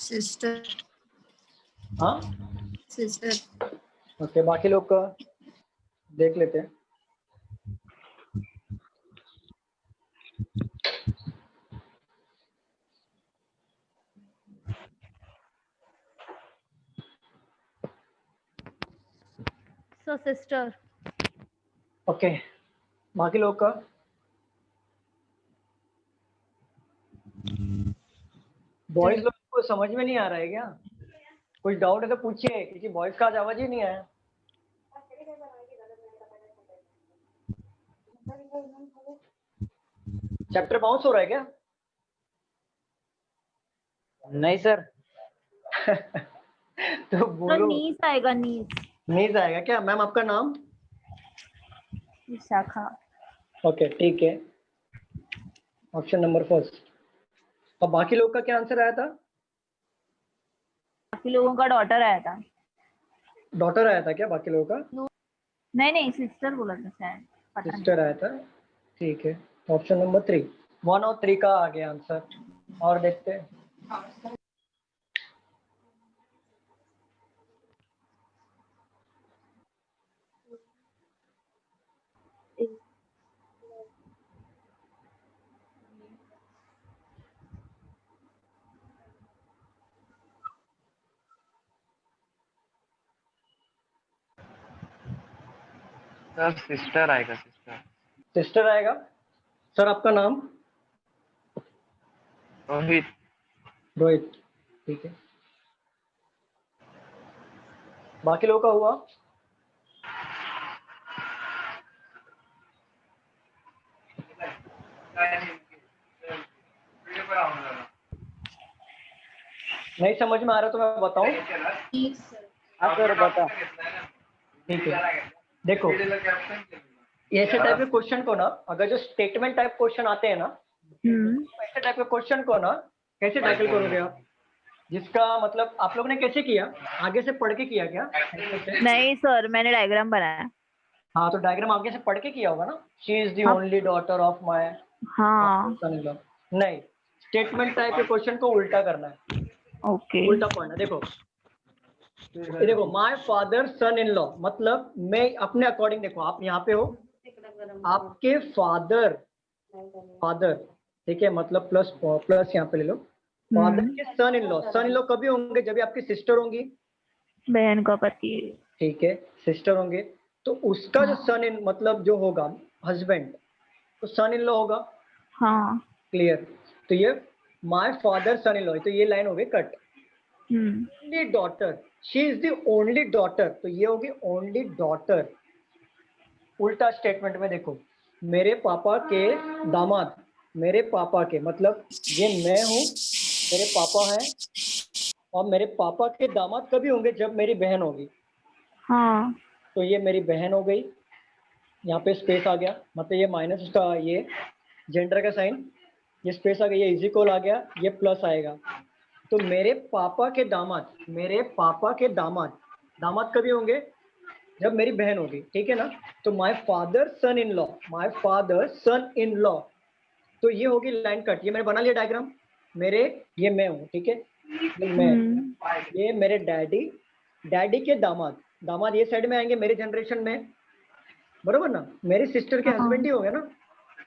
Speaker 5: Sister.
Speaker 1: हाँ
Speaker 5: Sister.
Speaker 1: ओके, बाकी लोग का देख लेते हैं।
Speaker 10: So sister.
Speaker 1: ओके, बाकी लोग का बॉयज लोग को समझ में नहीं आ रहा है क्या? कुछ डाउट है तो पूछिए, क्योंकि बॉयज का आज आवाज ही नहीं आया। चैप्टर बाउंस हो रहा है क्या?
Speaker 8: नहीं सर।
Speaker 1: तो
Speaker 2: तो
Speaker 1: बोलो।
Speaker 2: नीस आएगा, नीस।
Speaker 1: नहीं आएगा क्या? मैम आपका नाम?
Speaker 2: विशाखा।
Speaker 1: ओके ठीक है, ऑप्शन नंबर फर्स्ट। और बाकी लोग का क्या आंसर आया था?
Speaker 2: बाकी लोगों का डॉटर आया था।
Speaker 1: डॉटर आया था क्या बाकी लोगों का?
Speaker 2: नहीं नहीं, सिस्टर बोला था शायद, पता नहीं।
Speaker 1: सिस्टर आया था, ठीक है। ऑप्शन नंबर 3, 1 और 3 का आ गया आंसर। और देखते हैं।
Speaker 4: सर सिस्टर आएगा, सिस्टर।
Speaker 1: सिस्टर आएगा। सर आपका नाम?
Speaker 4: रोहित।
Speaker 1: रोहित, ठीक है। बाकी लोगों का हुआ? नहीं समझ में आ रहा तो मैं बताऊं?
Speaker 8: हाँ सर बता।
Speaker 1: ठीक है, देखो ऐसे टाइप के क्वेश्चन को ना, अगर जो स्टेटमेंट टाइप क्वेश्चन आते हैं ना, ऐसे टाइप के क्वेश्चन को ना कैसे टैकल करोगे आप? जिसका मतलब आप लोग ने कैसे किया, आगे से पढ़ के किया क्या?
Speaker 2: नहीं सर, मैंने डायग्राम बनाया।
Speaker 1: हाँ तो डायग्राम आगे से पढ़ के किया होगा ना। She is the only daughter of my
Speaker 2: हाँ
Speaker 1: नहीं, स्टेटमेंट टाइप के क्वेश्चन को उल्टा करना है।
Speaker 2: ओके।
Speaker 1: उल्टा पढ़ना। देखो ये देखो, my father son in law, मतलब मैं अपने अकॉर्डिंग, देखो आप यहाँ पे हो, आपके फादर ठीक है, मतलब प्लस प्लस यहाँ पे ले लो। फादर के सन इन लॉ कभी होंगे? जब भी आपकी सिस्टर होंगी,
Speaker 2: बहन का पति।
Speaker 1: ठीक है, सिस्टर होंगे तो उसका जो सन इन मतलब जो होगा हस्बैंड, तो सन इन लॉ होगा।
Speaker 2: हाँ
Speaker 1: क्लियर? तो ये my father son in law, तो ये लाइन हो गई cut. Only daughter, she is the only daughter, तो ये होगी ओनली डॉटर। उल्टा स्टेटमेंट में देखो, मेरे पापा के दामाद, मेरे पापा के मतलब ये मैं हूँ, मेरे पापा हैं, और मेरे पापा के दामाद कभी होंगे? जब मेरी बहन होगी।
Speaker 2: हाँ
Speaker 1: तो ये मेरी बहन हो गई, यहाँ पे स्पेस आ गया, मतलब ये माइनस उसका ये जेंडर का साइन, ये स्पेस आ गया, ये इज इक्वल आ गया, ये प्लस आएगा। तो मेरे पापा के दामाद, मेरे पापा के दामाद कभी होंगे? जब मेरी बहन होगी, ठीक है ना। तो my father son in law, my father son in law, तो ये होगी लाइन कट। ये मैंने बना लिया डायग्राम। मेरे ये मैं हूँ, ठीक है, ये मैं, ये मेरे डैडी, डैडी के दामाद, दामाद ये साइड में आएंगे मेरे जनरेशन में, बरोबर ना, मेरी सिस्टर के हस्बैंड ही होंगे ना।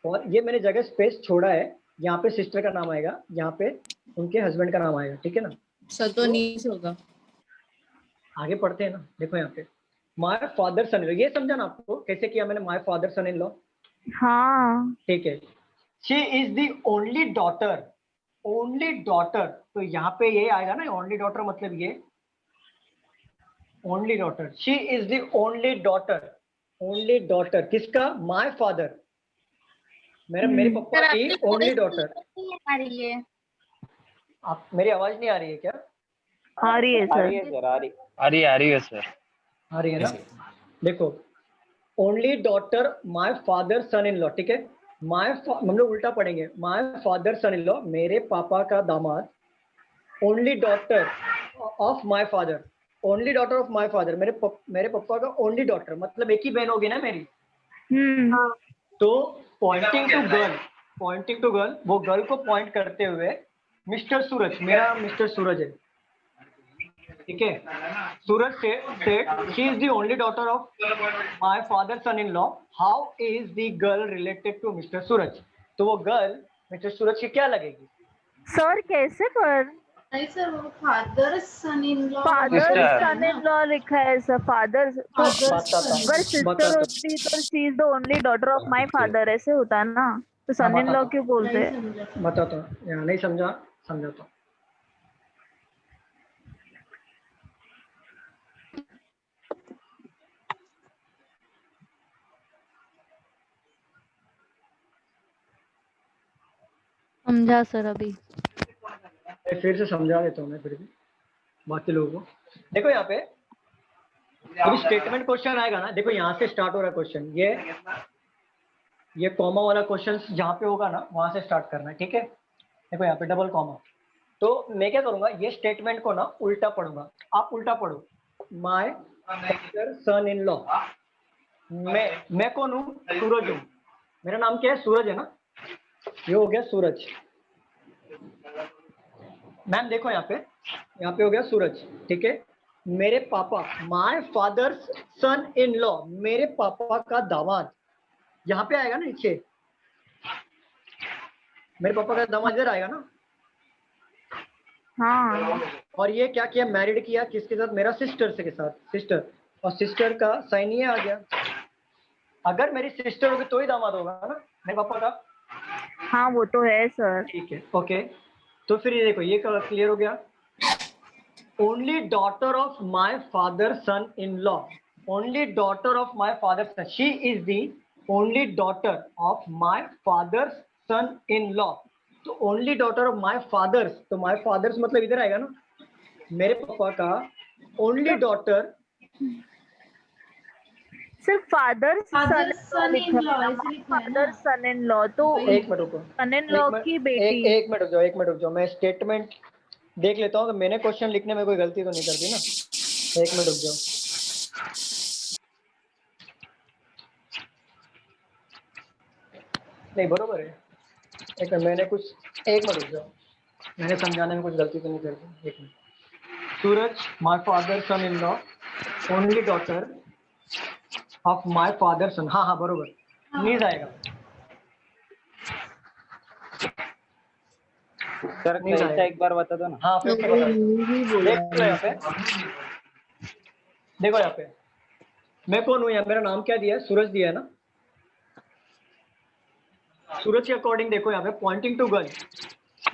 Speaker 1: और ये मैंने जगह स्पेस छोड़ा है, यहाँ पे सिस्टर का नाम आएगा, यहाँ पे उनके हस्बैंड का नाम आएगा, ठीक है ना।
Speaker 5: सर तो नीचे होगा।
Speaker 1: आगे पढ़ते हैं ना, देखो यहाँ पे my father son in law, ये समझा ना आपको कैसे किया मैंने, my father son in law,
Speaker 2: हाँ
Speaker 1: ठीक है। She is the only daughter, only daughter, तो यहाँ पे ये आएगा ना, ओनली डॉटर मतलब ये only daughter, she is the only daughter, only daughter किसका, माय फादर, मेरे पापा की ओनली डॉटर।
Speaker 3: आ रही है।
Speaker 1: आप, मेरी आवाज नहीं आ रही है क्या?
Speaker 2: आ रही है
Speaker 8: आ रही
Speaker 2: सर।
Speaker 8: है सर, आ रही।
Speaker 4: आ रही है सर।
Speaker 1: आ रही है ना। देखो only daughter my father son in law, ठीक है, हम लोग उल्टा पढ़ेंगे, my father son in law, मेरे पापा का दामाद, only daughter of my father, only daughter of my father, मेरे पापा का ओनली डॉटर मतलब एक ही बहन होगी ना मेरी। तो pointing to girl, pointing to girl, वो गर्ल को पॉइंट करते हुए मिस्टर सूरज, मेरा मिस्टर सूरज है, ठीक है। सूरज said she is the only daughter of my father's son-in-law. How is the girl related to Mr. सूरज? तो वो गर्ल मिस्टर सूरज की क्या लगेगी?
Speaker 2: सर कैसे पर
Speaker 5: नहीं सर, वो father son in law,
Speaker 2: father
Speaker 4: Sister.
Speaker 2: Son in law लिखा है सर, फादर तो अगर सिस्टर होती तो she is the only daughter of my father, ऐसे होता है ना, तो सन इन लॉ क्यों बोलते हैं?
Speaker 1: बताता हूँ, यहाँ नहीं समझा, समझाता हूँ।
Speaker 10: समझा सर अभी।
Speaker 1: फिर से समझा देता हूँ मैं फिर भी बाकी लोगों को। देखो यहाँ पे अभी स्टेटमेंट क्वेश्चन आएगा ना, देखो यहाँ से स्टार्ट हो रहा है क्वेश्चन, ये कॉमा वाला क्वेश्चन जहाँ पे होगा ना वहां से स्टार्ट करना है, ठीक है। देखो यहाँ पे डबल कॉमा, तो मैं क्या करूंगा, ये स्टेटमेंट को ना उल्टा पढ़ूंगा, आप उल्टा पढ़ो, my father son in law, मैं कौन हूँ, सूरज हूँ, मेरा नाम क्या है, सूरज है ना, ये हो गया सूरज। मैम देखो यहाँ पे हो गया सूरज, ठीक है। मेरे पापा, my father's son in law, मेरे पापा का दामाद, यहाँ पे आएगा ना नीचे, मेरे पापा का दामाद इधर आएगा ना।
Speaker 2: हाँ
Speaker 1: और ये क्या किया, मैरिड किया किसके साथ, मेरा सिस्टर के साथ, सिस्टर, और सिस्टर का साइन ये आ गया। अगर मेरी सिस्टर होगी तो ही दामाद होगा ना मेरे पापा का।
Speaker 2: हाँ वो तो है सर।
Speaker 1: ठीक है, ओके। तो फिर ये देखो, ये क्लियर हो गया, only daughter of my father son in law, only daughter of my father son, she is the only daughter of my father son in law. तो only daughter of my father's, तो my father's मतलब इधर आएगा ना, मेरे पापा का only daughter,
Speaker 2: सिर्फ father
Speaker 5: father son in law
Speaker 2: father son in law, तो
Speaker 1: एक मिनट रुको,
Speaker 2: सन इन लॉ की बेटी।
Speaker 1: एक मिनट रुक जाओ, मैं स्टेटमेंट देख लेता हूँ, तो मैंने क्वेश्चन लिखने में कोई गलती तो नहीं कर दी ना, एक मिनट रुक जाओ। नहीं बरोबर है, एक मिनट रुक जाओ, मैंने समझाने में कुछ गलती तो नहीं कर दी, एक minute. Suraj my father son in law, only daughter of my father son, हाँ बरोबर, नीज आएगा
Speaker 8: सर कैसा एक बार बता दो ना।
Speaker 1: हाँ फिर से बता, देखो यहाँ पे मैं कौन हूँ, यहाँ मेरा नाम क्या दिया है, सूरज दिया है ना। सूरज के अकॉर्डिंग देखो यहाँ पे पॉइंटिंग टू गर्ल,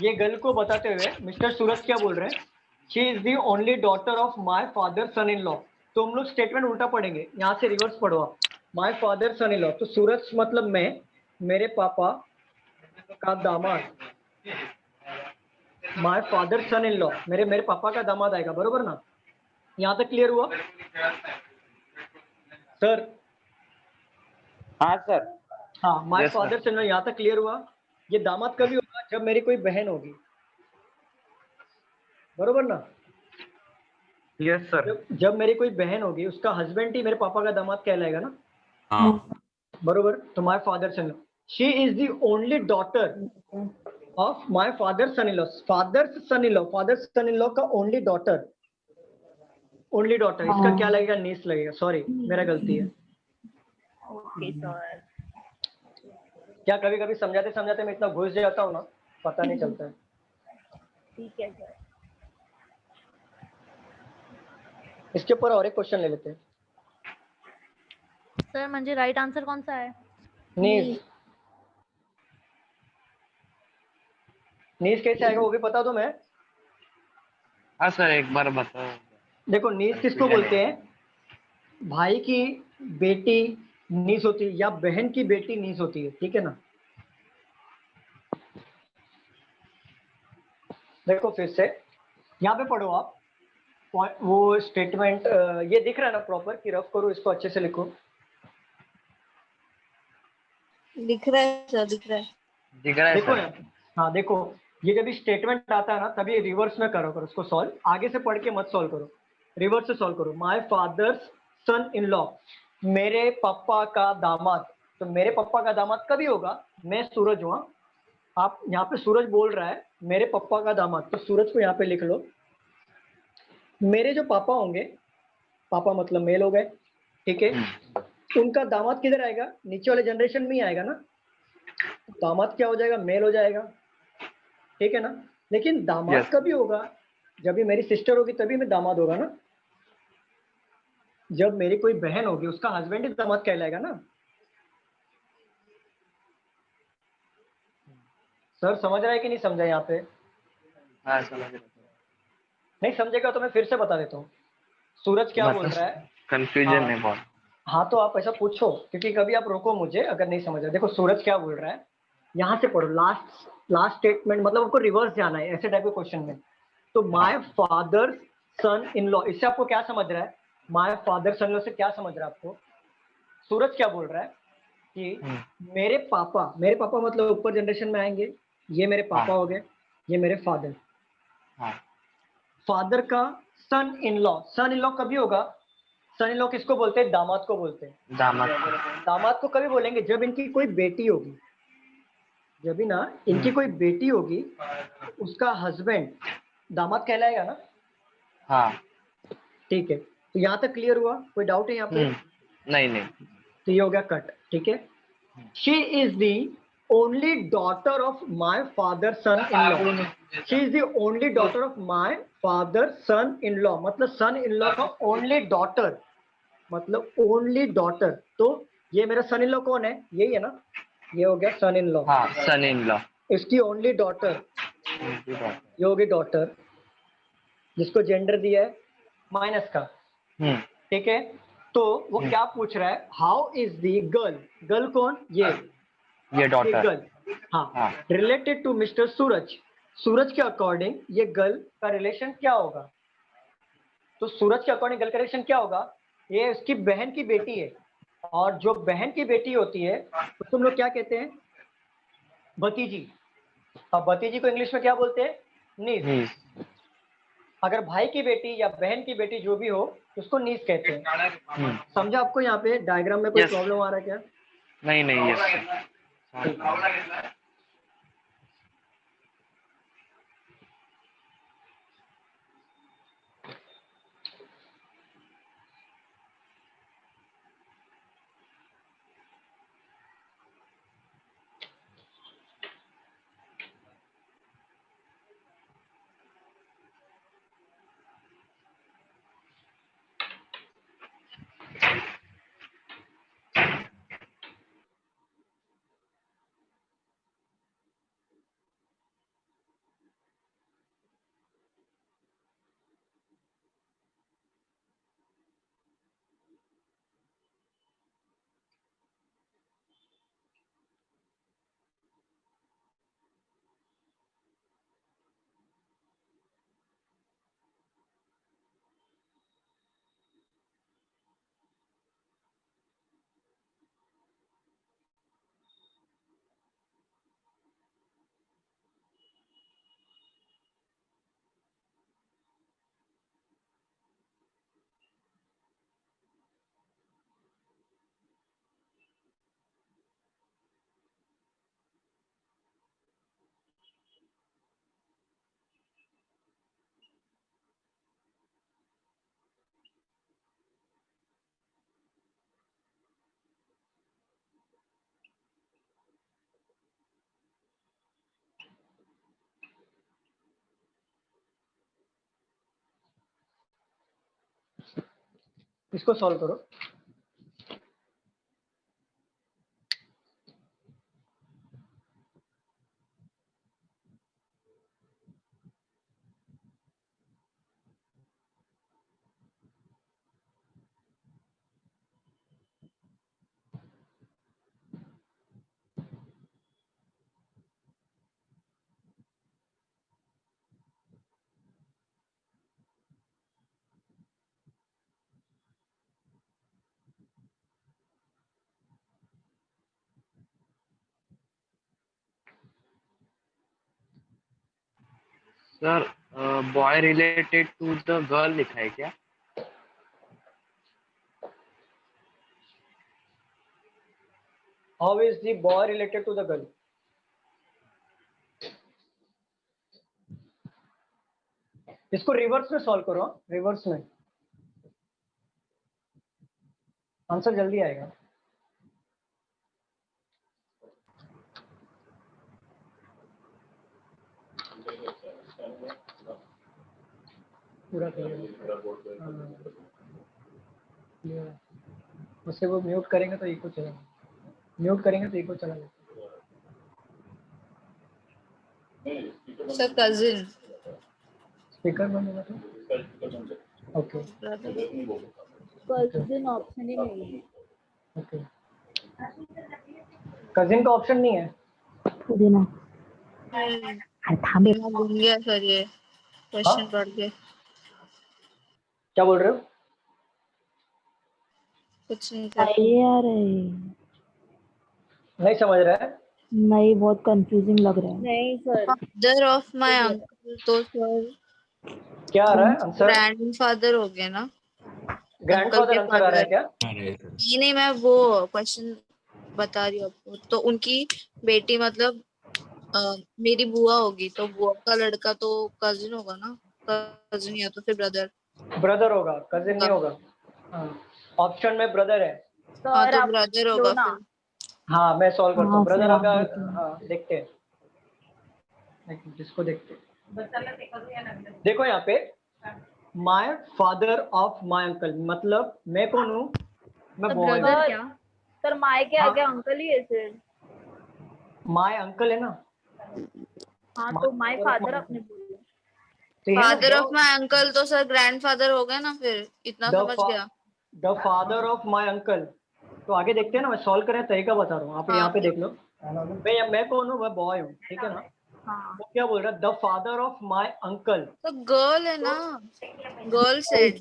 Speaker 1: ये गर्ल को बताते हुए मिस्टर सूरज क्या बोल रहे हैं, she is the only daughter of my father son in law. तो हम लोग स्टेटमेंट उल्टा पढ़ेंगे, यहाँ से रिवर्स पढ़ो आप, my father son in law, तो सूरज मतलब मैं, मेरे पापा का दामाद, my father son in law, मेरे पापा का दामाद आएगा, बरोबर ना। यहाँ तक क्लियर हुआ सर?
Speaker 8: हाँ सर।
Speaker 1: हाँ, my
Speaker 4: Yes,
Speaker 1: father son in law, यहाँ तक क्लियर हुआ। ये दामाद कभी होगा जब मेरी कोई बहन होगी, बरोबर ना।
Speaker 4: Yes sir.
Speaker 1: जब मेरी कोई बहन होगी, उसका हस्बैंड ही मेरे पापा का दामाद कहलाएगा ना,
Speaker 4: हाँ
Speaker 1: बरोबर। तो my father son in law, she is the only daughter of my father son in law, father son in law का ओनली डॉटर, इसका क्या लगेगा? नीस लगेगा, सॉरी मेरा गलती है।
Speaker 2: Okay sir.
Speaker 1: क्या कभी कभी समझाते समझाते मैं इतना घुस जाता हूँ ना, पता नहीं चलता है।
Speaker 2: ठीक है सर।
Speaker 1: इसके ऊपर और एक क्वेश्चन ले लेते हैं।
Speaker 10: सर म्हणजे राइट आंसर कौन सा है?
Speaker 1: नीस, नीस कैसे आएगा वो भी बता दो मैं।
Speaker 4: हाँ सर एक बार बताओ।
Speaker 1: देखो नीस किसको बोलते हैं? भाई की बेटी नीस होती है या बहन की बेटी नीस होती है, ठीक है ना। देखो फिर से यहाँ पे पढ़ो आप वो स्टेटमेंट, ये दिख रहा है ना प्रॉपर कि रफ करो इसको, अच्छे से लिखो।
Speaker 5: दिख रहा है सर, दिख रहा है।
Speaker 4: दिख रहा है
Speaker 1: देखो
Speaker 4: सर।
Speaker 1: यहाँ पे, हाँ देखो, ये जब स्टेटमेंट आता है ना तभी रिवर्स में करो उसको सॉल्व, आगे से पढ़ के मत सॉल्व करो, रिवर्स से सॉल्व करो। My father's son in law, मेरे पापा का दामाद। तो मेरे पापा का दामाद कभी होगा? मैं सूरज हुआ, आप यहाँ पे सूरज बोल रहा है मेरे पापा का दामाद, तो सूरज को यहाँ पे लिख लो। मेरे जो पापा होंगे, पापा मतलब मेल हो गए, ठीक है, उनका दामाद किधर आएगा? नीचे वाले जनरेशन में ही आएगा ना। दामाद क्या हो जाएगा? मेल हो जाएगा, ठीक है ना। लेकिन दामाद
Speaker 4: Yes.
Speaker 1: कभी होगा? जब भी मेरी सिस्टर होगी तभी मैं दामाद होगा ना। जब मेरी कोई बहन होगी उसका हस्बैंड ही दामाद कहलाएगा ना। सर समझ रहा है कि नहीं समझा यहाँ पे?
Speaker 4: हाँ समझ रहा हूँ।
Speaker 1: नहीं समझेगा तो मैं फिर से बता देता हूँ। सूरज क्या बोल रहा है?
Speaker 4: कंफ्यूजन है
Speaker 1: हाँ,
Speaker 4: बहुत।
Speaker 1: हाँ तो आप ऐसा पूछो, क्योंकि कभी आप रोको मुझे अगर नहीं समझ रहे। देखो सूरज क्या बोल रहा है, यहाँ से पढ़ो, लास्ट स्टेटमेंट, मतलब आपको रिवर्स जाना है ऐसे टाइप के क्वेश्चन में। तो my father son in law, इससे आपको क्या समझ रहा है? My father son in law से क्या समझ रहा है आपको? सूरज क्या बोल रहा है कि मेरे पापा मतलब ऊपर जनरेशन में आएंगे, ये मेरे पापा हो गए, ये मेरे फादर। फादर का सन इन लॉ कभी होगा? सन इन लॉ किसको बोलते हैं? दामाद को बोलते हैं। दामाद को कभी बोलेंगे? जब इनकी कोई बेटी होगी, जब भी ना इनकी कोई बेटी होगी, उसका हस्बैंड दामाद कहलाएगा ना।
Speaker 4: हाँ
Speaker 1: ठीक है, तो यहाँ तक क्लियर हुआ? कोई डाउट है यहाँ पे?
Speaker 4: नहीं।
Speaker 1: तो ये हो गया कट, ठीक है। She is the only daughter of my father son in law, she is the only daughter of my father son in law, मतलब सन इन लॉ का ओनली डॉटर, मतलब ओनली डॉटर। तो ये मेरा सन इन लॉ कौन है? यही है ना, ये हो गया सन इन लॉ।
Speaker 4: हाँ सन इन लॉ।
Speaker 1: इसकी ओनली डॉटर, ये होगी डॉटर, जिसको जेंडर दिया है माइनस का, ठीक है। तो वो क्या पूछ रहा है? How is the girl, girl कौन? ये
Speaker 4: डॉटर।
Speaker 1: गर्ल, हाँ, रिलेटेड टू मिस्टर सूरज, सूरज के अकॉर्डिंग ये गर्ल का रिलेशन क्या होगा? तो सूरज के अकॉर्डिंग गर्ल का रिलेशन क्या होगा? ये उसकी बहन की बेटी है, और जो बहन की बेटी होती है तो तुम लोग क्या कहते हैं? भतीजी। अब भतीजी को इंग्लिश में क्या बोलते हैं? नीस। अगर भाई की बेटी या बहन की बेटी जो भी हो उसको नीस कहते हैं। समझा आपको? यहाँ पे डायग्राम में कोई प्रॉब्लम आ रहा है क्या?
Speaker 4: नहीं यस।
Speaker 1: इसको सॉल्व करो।
Speaker 4: Sir boy related to the girl लिखा है क्या?
Speaker 1: How is the boy related to the girl? इसको रिवर्स में सॉल्व करो, रिवर्स में आंसर जल्दी आएगा। पूरा उससे वो म्यूट करेंगे तो इको चलेगा, म्यूट करेंगे तो इको चला जाएगा।
Speaker 5: सर कजिन
Speaker 1: स्पीकर बंद होगा तो ओके
Speaker 2: कजिन ऑप्शन ही नहीं है।
Speaker 1: ओके, कजिन का ऑप्शन नहीं है।
Speaker 2: पुदीना
Speaker 5: मैं भूल गया सर ये क्वेश्चन पढ़ के।
Speaker 1: क्या बोल रहे हो?
Speaker 5: कुछ नहीं सर।
Speaker 2: यार
Speaker 1: नहीं समझ रहा है?
Speaker 2: नहीं, बहुत कंफ्यूजिंग लग रहा है। नहीं sir,
Speaker 5: father of my uncle तो सर
Speaker 1: क्या आ रहा है आंसर?
Speaker 5: ग्रैंडफादर हो गए ना।
Speaker 1: ग्रैंडफादर आंसर आ रहा है क्या?
Speaker 5: नहीं मैं वो क्वेश्चन बता रही हूँ आपको। तो उनकी बेटी मतलब मेरी बुआ होगी तो बुआ का लड़का तो कजिन होगा ना, कजिन या तो फिर ब्रदर।
Speaker 1: ब्रदर होगा, कजिन नहीं होगा। ऑप्शन में ब्रदर है।
Speaker 5: हाँ तो ब्रदर होगा फिर।
Speaker 1: हाँ मैं सॉल्व करता हूँ। ब्रदर
Speaker 2: फिर
Speaker 1: होगा।
Speaker 2: आप देखो।
Speaker 1: हाँ देखते हैं, जिसको देखते हैं। देखो यहाँ पे my father of my uncle, मतलब मैं कौन हूँ? मैं बॉय हूँ।
Speaker 10: ब्रदर क्या?
Speaker 2: सर माय के आगे अंकल ही है सर।
Speaker 1: माय अंकल है ना।
Speaker 2: हाँ तो माय फादर आपने बोला।
Speaker 5: फादर ऑफ माय अंकल तो सर ग्रैंडफादर हो गए ना, फिर इतना समझ गया।
Speaker 1: The father of my uncle. तो आगे देखते हैं ना, मैं सॉल्व करने का तरीका बता रहा हूँ। आप यहाँ पे देख लो। मैं कौन हूँ? मैं बॉय हूँ, ठीक है ना। वो क्या बोल रहा है? The father of my uncle.
Speaker 5: तो गर्ल है ना, girl said.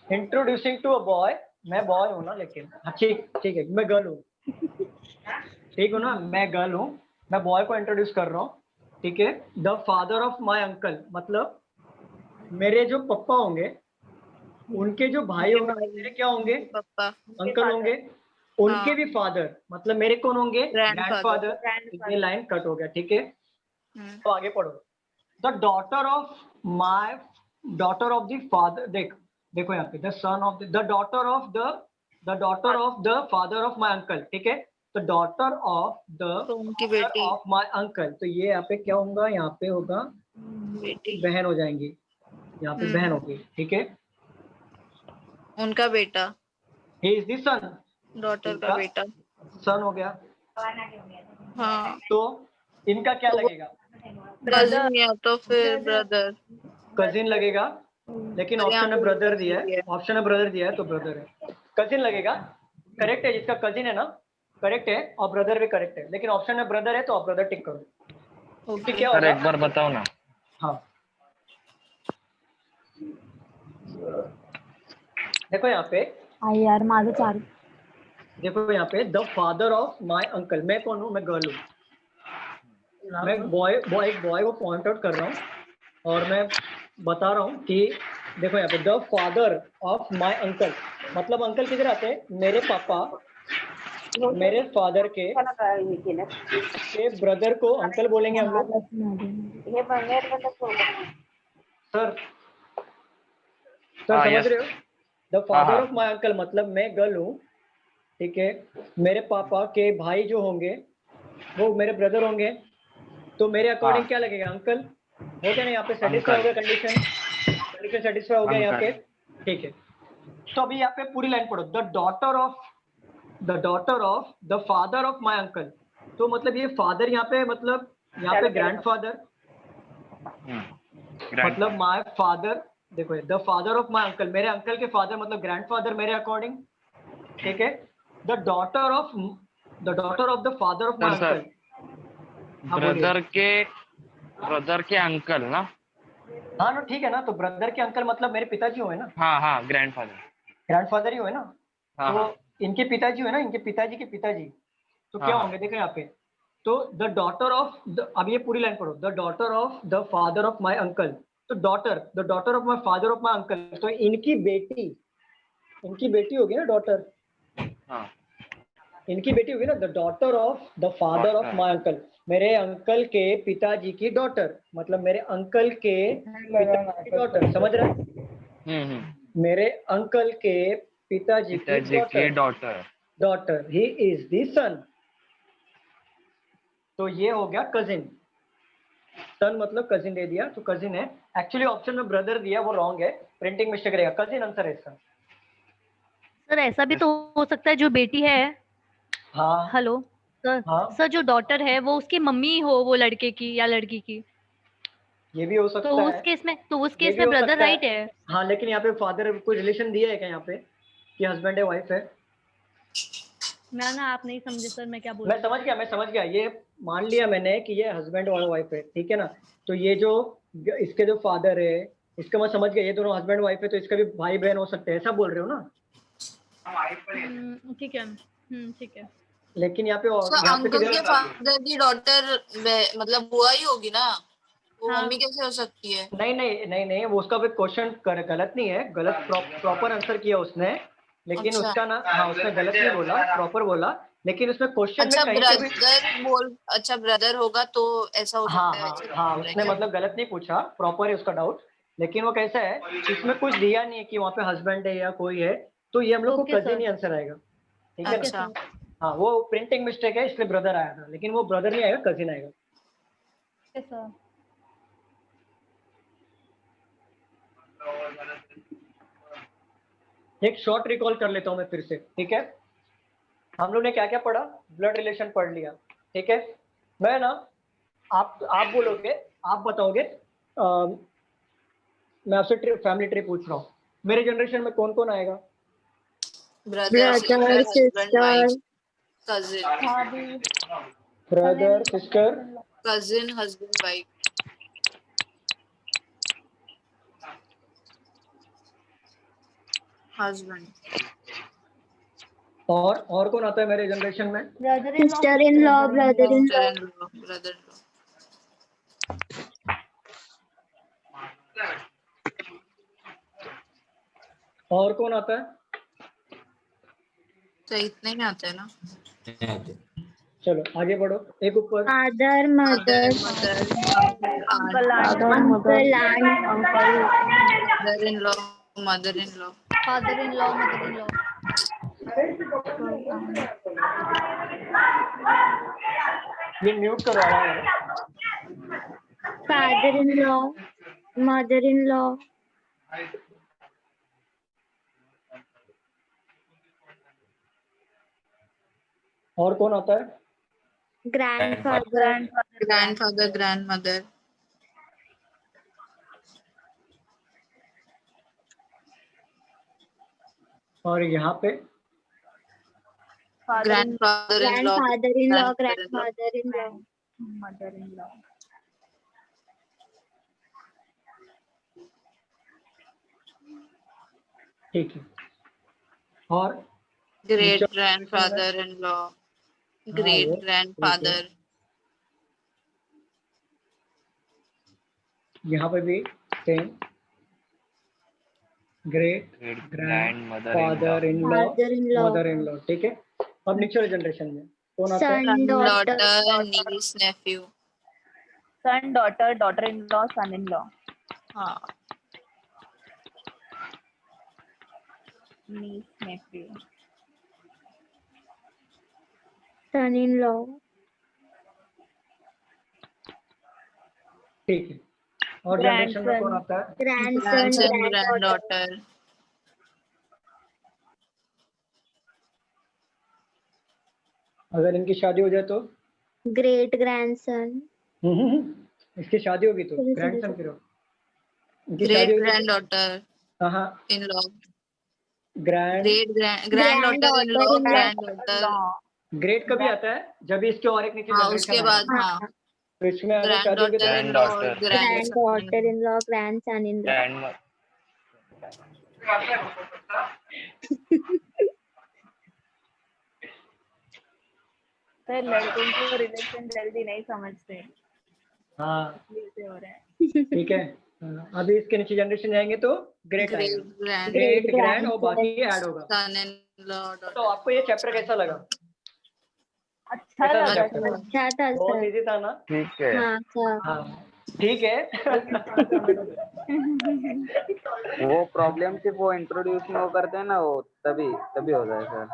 Speaker 1: Introducing to a boy. मैं बॉय हूँ ना, लेकिन हाँ ठीक है, मैं गर्ल हूँ। ठीक हूँ ना, मैं गर्ल हूँ। मैं बॉय को इंट्रोड्यूस कर रहा हूँ, ठीक है। The father of my uncle मतलब मेरे जो पप्पा होंगे, उनके जो भाई होंगे मेरे क्या होंगे?
Speaker 5: पापा
Speaker 1: अंकल होंगे। उनके भी फादर मतलब मेरे कौन होंगे? ग्रैंडफादर। ये लाइन कट हो गया, ठीक है। तो आगे पढ़ो। The daughter of the father. देखो यहाँ पे the son of the daughter of the father of my uncle, ठीक है। तो डॉटर ऑफ द
Speaker 5: उनकी
Speaker 1: फादर
Speaker 5: बेटी
Speaker 1: ऑफ माय अंकल, तो ये यहाँ पे क्या होगा? यहाँ पे होगा
Speaker 5: बेटी,
Speaker 1: बहन हो जाएंगी। यहाँ पे बहन होगी, ठीक है।
Speaker 5: उनका बेटा,
Speaker 1: he is the son,
Speaker 5: daughter का बेटा।
Speaker 1: सन हो गया।
Speaker 5: हाँ
Speaker 1: तो इनका क्या लगेगा?
Speaker 5: कजिन या तो फिर ब्रदर।
Speaker 1: कजिन लगेगा, लेकिन ऑप्शन में ब्रदर दिया है। ऑप्शन में ब्रदर दिया है तो ब्रदर है। कजिन लगेगा, करेक्ट है। जिसका कजिन है ना, करेक्ट है। और ब्रदर भी करेक्ट है, लेकिन ऑप्शन में ब्रदर है तो आप ब्रदर टिक करो।
Speaker 5: ओके
Speaker 1: क्या
Speaker 4: सर
Speaker 1: होगा?
Speaker 4: एक बार बताओ ना।
Speaker 1: हाँ देखो यहाँ पे,
Speaker 2: यार माझं 4
Speaker 1: देखो यहाँ पे the father of my uncle. मैं कौन हूँ? मैं गर्ल हूँ। मैं एक बॉय को पॉइंट आउट कर रहा हूँ और मैं बता रहा हूँ कि देखो यहाँ पे the father of my uncle मतलब अंकल किधर आते हैं? मेरे पापा, मेरे फादर के ब्रदर को अंकल बोलेंगे हम लोग। सर
Speaker 4: हाँ,
Speaker 1: समझ
Speaker 4: yes.
Speaker 1: रहे हो? द फादर
Speaker 4: हाँ।
Speaker 1: ऑफ माय अंकल मतलब मैं गर्ल हूँ, ठीक है। मेरे पापा के भाई जो होंगे वो मेरे ब्रदर होंगे, तो मेरे अकॉर्डिंग क्या लगेगा? अंकल हो गया ना। यहाँ पे सेटिस्फाई हो गया, कंडीशन सेटिस्फाई हो गया यहाँ पे। ठीक है, तो अभी यहाँ पे पूरी लाइन पढ़ो, the daughter of the father of my uncle. तो मतलब ये फादर यहाँ पे मतलब यहाँ पे ग्रैंडफादर, मतलब माय फादर, देखो the father of my uncle, मेरे अंकल के फादर मतलब ग्रैंडफादर मेरे अकॉर्डिंग, ठीक है। The daughter of the father of my uncle,
Speaker 4: brother के अंकल ना।
Speaker 1: हाँ ना, ठीक है ना, तो ब्रदर के अंकल मतलब मेरे पिताजी हुए ना।
Speaker 4: हाँ ग्रैंडफादर
Speaker 1: ही हुए ना।
Speaker 4: हाँ,
Speaker 1: तो
Speaker 4: हाँ।
Speaker 1: इनके पिताजी हुए ना, इनके पिताजी के पिताजी, तो क्या
Speaker 4: हाँ।
Speaker 1: होंगे देखो यहाँ पे। तो द डॉटर ऑफ अब ये पूरी लाइन पढ़ो, the daughter of the father of my uncle. तो the daughter of my father of my uncle, तो इनकी बेटी होगी ना डॉटर,
Speaker 4: हाँ।
Speaker 1: इनकी बेटी होगी ना, the daughter of the father of my uncle, मेरे अंकल के पिताजी की डॉटर, मतलब मेरे अंकल के पिताजी की डॉटर, समझ रहे हैं? मेरे अंकल के पिताजी की डॉटर, ही इज द सन। तो ये हो गया कजिन, सन मतलब कजिन दे दिया, तो कजिन है। एक्चुअली ऑप्शन में ब्रदर दिया, वो रॉन्ग है, प्रिंटिंग मिस्टेक रहेगा, कजिन आंसर है इसका।
Speaker 10: सर ऐसा भी तो हो सकता है जो बेटी है,
Speaker 1: हाँ
Speaker 10: हेलो सर,
Speaker 1: हाँ,
Speaker 10: सर जो डॉटर है वो उसकी मम्मी हो, वो लड़के की या लड़की की,
Speaker 1: ये भी हो सकता
Speaker 10: तो
Speaker 1: है।
Speaker 10: उस केस में
Speaker 1: ये भी हो
Speaker 10: ब्रदर
Speaker 1: सकता
Speaker 10: राइट है।
Speaker 1: हाँ, लेकिन यहाँ पे फादर कोई रिलेशन दिया है क्या यहाँ पे, कि हस्बैंड है वाइफ है?
Speaker 10: ना आप नहीं समझे सर, मैं क्या बोल
Speaker 1: मैं समझ गया, ये मान लिया मैंने कि ये हस्बैंड और वाइफ है, ठीक है ना। तो ये जो इसके जो फादर है, इसका मैं समझ गया, ये दोनों हस्बैंड वाइफ है, तो इसका भी भाई बहन हो सकते हैं, ऐसा बोल रहे हो ना?
Speaker 10: ठीक है, ठीक है।
Speaker 1: लेकिन यहाँ पे
Speaker 5: तो अंकल के फादर की डॉटर मतलब बुआ ही होगी ना, वो
Speaker 10: हाँ।
Speaker 5: मम्मी कैसे हो सकती है?
Speaker 1: नहीं, वो उसका भी क्वेश्चन गलत नहीं है, गलत प्रॉपर आंसर किया उसने, लेकिन
Speaker 5: अच्छा।
Speaker 1: उसका ना, हाँ उसने गलत नहीं बोला, प्रॉपर बोला, लेकिन उसमें क्वेश्चन
Speaker 5: अच्छा
Speaker 1: में कहीं पे भी
Speaker 5: अच्छा ब्रदर होगा तो ऐसा हो
Speaker 1: हाँ
Speaker 5: सकता है,
Speaker 1: हाँ
Speaker 5: ऐसा
Speaker 1: हाँ,
Speaker 5: बोल रहा है
Speaker 1: उसने
Speaker 5: क्या?
Speaker 1: मतलब गलत नहीं पूछा, प्रॉपर है उसका डाउट। लेकिन वो कैसा है, इसमें कुछ दिया नहीं है कि वहाँ पे हस्बैंड है या कोई है, तो ये हम लोग को
Speaker 10: Okay,
Speaker 1: कजिन
Speaker 10: sir.
Speaker 1: ही आंसर आएगा, ठीक है
Speaker 5: अच्छा।
Speaker 1: ना। हाँ, वो प्रिंटिंग मिस्टेक है, इसलिए ब्रदर आया था, लेकिन वो ब्रदर नहीं आएगा, कजिन आएगा।
Speaker 10: सर
Speaker 1: एक शॉर्ट रिकॉल कर लेता हूँ मैं फिर से, ठीक है। हम लोग ने क्या क्या पढ़ा, ब्लड रिलेशन पढ़ लिया, ठीक है। मैं ना, आप बोलोगे, आप बताओगे, मैं आपसे फैमिली ट्री पूछ रहा हूँ, मेरे जनरेशन में कौन कौन आएगा?
Speaker 5: Brother
Speaker 6: sister,
Speaker 5: cousin
Speaker 1: brother sister,
Speaker 5: cousin husband wife, husband.
Speaker 1: और कौन आता है मेरे जनरेशन में?
Speaker 6: Sister in law, brother in law,
Speaker 5: brother in law.
Speaker 1: और कौन आता है?
Speaker 5: तो इतने में आता है ना।
Speaker 1: चलो आगे बढ़ो, एक ऊपर।
Speaker 6: Father, mother,
Speaker 5: uncle aunt,
Speaker 6: uncle, aunt,
Speaker 5: mother in law, mother in law,
Speaker 10: father in law, mother in law.
Speaker 1: ये म्यूट करो आवाज।
Speaker 6: Father in law, mother in law,
Speaker 1: और कौन आता है?
Speaker 6: ग्रैंडफादर,
Speaker 5: ग्रैंडफादर, ग्रैंडमदर,
Speaker 1: और यहाँ पे
Speaker 5: grandfather in law,
Speaker 6: grandfather in law, grandmother in law,
Speaker 2: mother in law.
Speaker 1: ठीक है। और
Speaker 5: great grandfather in law, great grandfather,
Speaker 1: यहाँ पे भी same, great grand father in law, mother in law, ठीक है। अब नीचे वाले जनरेशन में कौन आता है?
Speaker 6: Son,
Speaker 5: daughter, niece, nephew.
Speaker 2: Son, daughter, daughter in law, son in law,
Speaker 5: हाँ,
Speaker 2: niece, nephew,
Speaker 6: sun in law,
Speaker 1: ठीक है। और जनरेशन में कौन आता है?
Speaker 6: ग्रैंडसन, ग्रैंडडॉटर,
Speaker 5: ग्रैंडडॉटर,
Speaker 1: अगर इनकी शादी हो जाए तो
Speaker 6: ग्रेट ग्रैंडसन,
Speaker 1: इसकी शादी होगी तो
Speaker 6: चलो,
Speaker 1: ग्रैंडसन
Speaker 6: चलो।
Speaker 1: फिर इनकी
Speaker 5: ग्रेट
Speaker 1: शादी होगी
Speaker 5: ग्रैंड
Speaker 1: तो
Speaker 5: डॉटर
Speaker 1: हाँ हाँ
Speaker 5: in law,
Speaker 1: grand
Speaker 5: great grand daughter in law, grand daughter.
Speaker 1: Great कभी आता है जब इसके और एक नीचे
Speaker 5: हाँ
Speaker 1: जनरेशन
Speaker 5: उसके
Speaker 1: आएगा।
Speaker 5: बाद हाँ,
Speaker 6: हाँ,
Speaker 1: तो इसमें अगर
Speaker 5: ग्रैंड
Speaker 1: शादी होगी तो
Speaker 5: डॉटर इन लॉ और
Speaker 4: Granddaughter.
Speaker 5: Grand
Speaker 6: grand daughter in law, grandson in law.
Speaker 4: Grandma.
Speaker 2: Sir लड़कों को रिलेशन जल्दी नहीं समझते,
Speaker 1: हाँ
Speaker 2: इसलिए हो रहा है।
Speaker 1: ठीक है। अभी इसके नीचे जनरेशन जाएंगे तो ग्रेट आएगा,
Speaker 5: ग्रेट ग्रैंड
Speaker 1: ग्रेट ग्रैंड और बाकी ऐड होगा।
Speaker 5: सन इन लॉ
Speaker 1: तो
Speaker 5: डॉटर।
Speaker 1: आपको ये चैप्टर कैसा लगा?
Speaker 2: अच्छा
Speaker 1: कैसा
Speaker 2: लगा
Speaker 1: chapter?
Speaker 2: सर।
Speaker 6: अच्छा था
Speaker 1: बहुत
Speaker 6: सर।
Speaker 1: इजी था ना?
Speaker 4: ठीक है।
Speaker 6: हाँ सर।
Speaker 1: हाँ ठीक है।
Speaker 8: वो प्रॉब्लम सिर्फ वो इंट्रोड्यूस में वो करते हैं ना, वो तभी तभी होता है सर।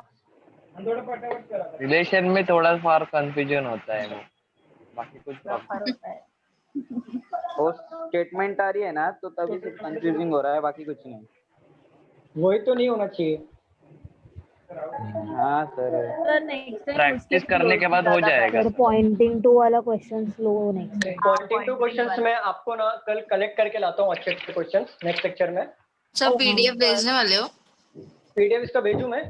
Speaker 4: रिलेशन में थोड़ा फार कंफ्यूजन होता है वो, बाकी कुछ प्रॉब्लम।
Speaker 2: होता है।
Speaker 8: वो स्टेटमेंट आ रही है ना तो तभी सिर्फ कंफ्यूजिंग हो रहा है, बाकी कुछ नहीं।
Speaker 1: वही तो नहीं होना चाहिए।
Speaker 8: हाँ sir.
Speaker 2: Sir next time
Speaker 4: practice करने के बाद हो जाएगा।
Speaker 10: सर पॉइंटिंग टू वाला क्वेश्चन लो नेक्स्ट
Speaker 1: पॉइंटिंग टू क्वेश्चंस में आपको ना कल कलेक्ट करके लाता हूँ अच्छे अच्छे क्वेश्चंस नेक्स्ट लेक्चर में।
Speaker 5: सब पीडीएफ भेजने वाले हो?
Speaker 1: पीडीएफ इसका भेजू मैं,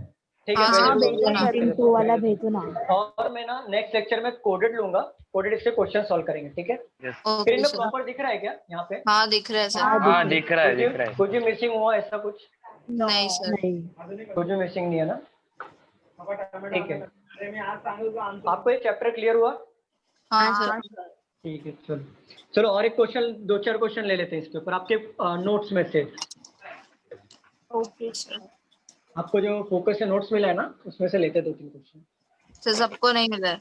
Speaker 1: ठीक है?
Speaker 5: हाँ,
Speaker 1: भेज
Speaker 5: भेजना।
Speaker 1: दूंगा।
Speaker 10: पॉइंटिंग टू वाला भेजो ना।
Speaker 1: और मैं ना नेक्स्ट लेक्चर में कोडेड लूंगा, कोडेड इससे क्वेश्चन सॉल्व करेंगे, ठीक है?
Speaker 4: Yes.
Speaker 1: स्क्रीन में
Speaker 5: सर।
Speaker 1: प्रॉपर दिख रहा है क्या यहाँ पे?
Speaker 5: हाँ दिख रहा है सर।
Speaker 4: हाँ दिख रहा है, दिख रहा है।
Speaker 1: कुछ भी मिसिंग हुआ ऐसा कुछ?
Speaker 5: नहीं सर।
Speaker 10: नहीं
Speaker 1: कुछ भी मिसिंग नहीं है ना? ठीक है। आपको ये चैप्टर क्लियर हुआ?
Speaker 5: हाँ सर।
Speaker 1: ठीक है, चलो चलो और एक क्वेश्चन, दो चार क्वेश्चन ले लेते हैं इसके ऊपर आपके नोट्स में से।
Speaker 2: Okay sir.
Speaker 1: आपको जो फोकस से नोट्स मिला है ना उसमें से लेते हैं दो तीन क्वेश्चन।
Speaker 5: सर सबको नहीं मिला है।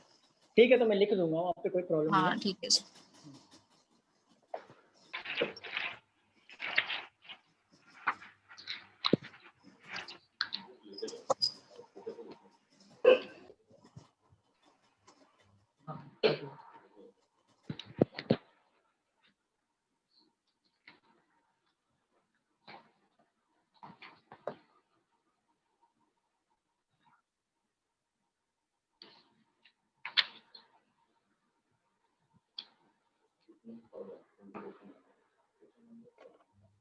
Speaker 1: ठीक है तो मैं लिख दूंगा, वहाँ पे कोई प्रॉब्लम नहीं
Speaker 5: हाँ
Speaker 1: है।
Speaker 5: ठीक है सर।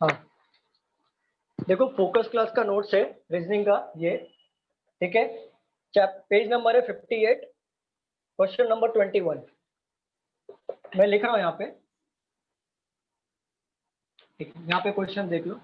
Speaker 1: हाँ देखो फोकस क्लास का नोट्स है रीजनिंग का ये, ठीक है? पेज नंबर है 58, क्वेश्चन नंबर 21 मैं लिख रहा हूँ यहाँ पे, ठीक है? यहाँ पे क्वेश्चन देख लो।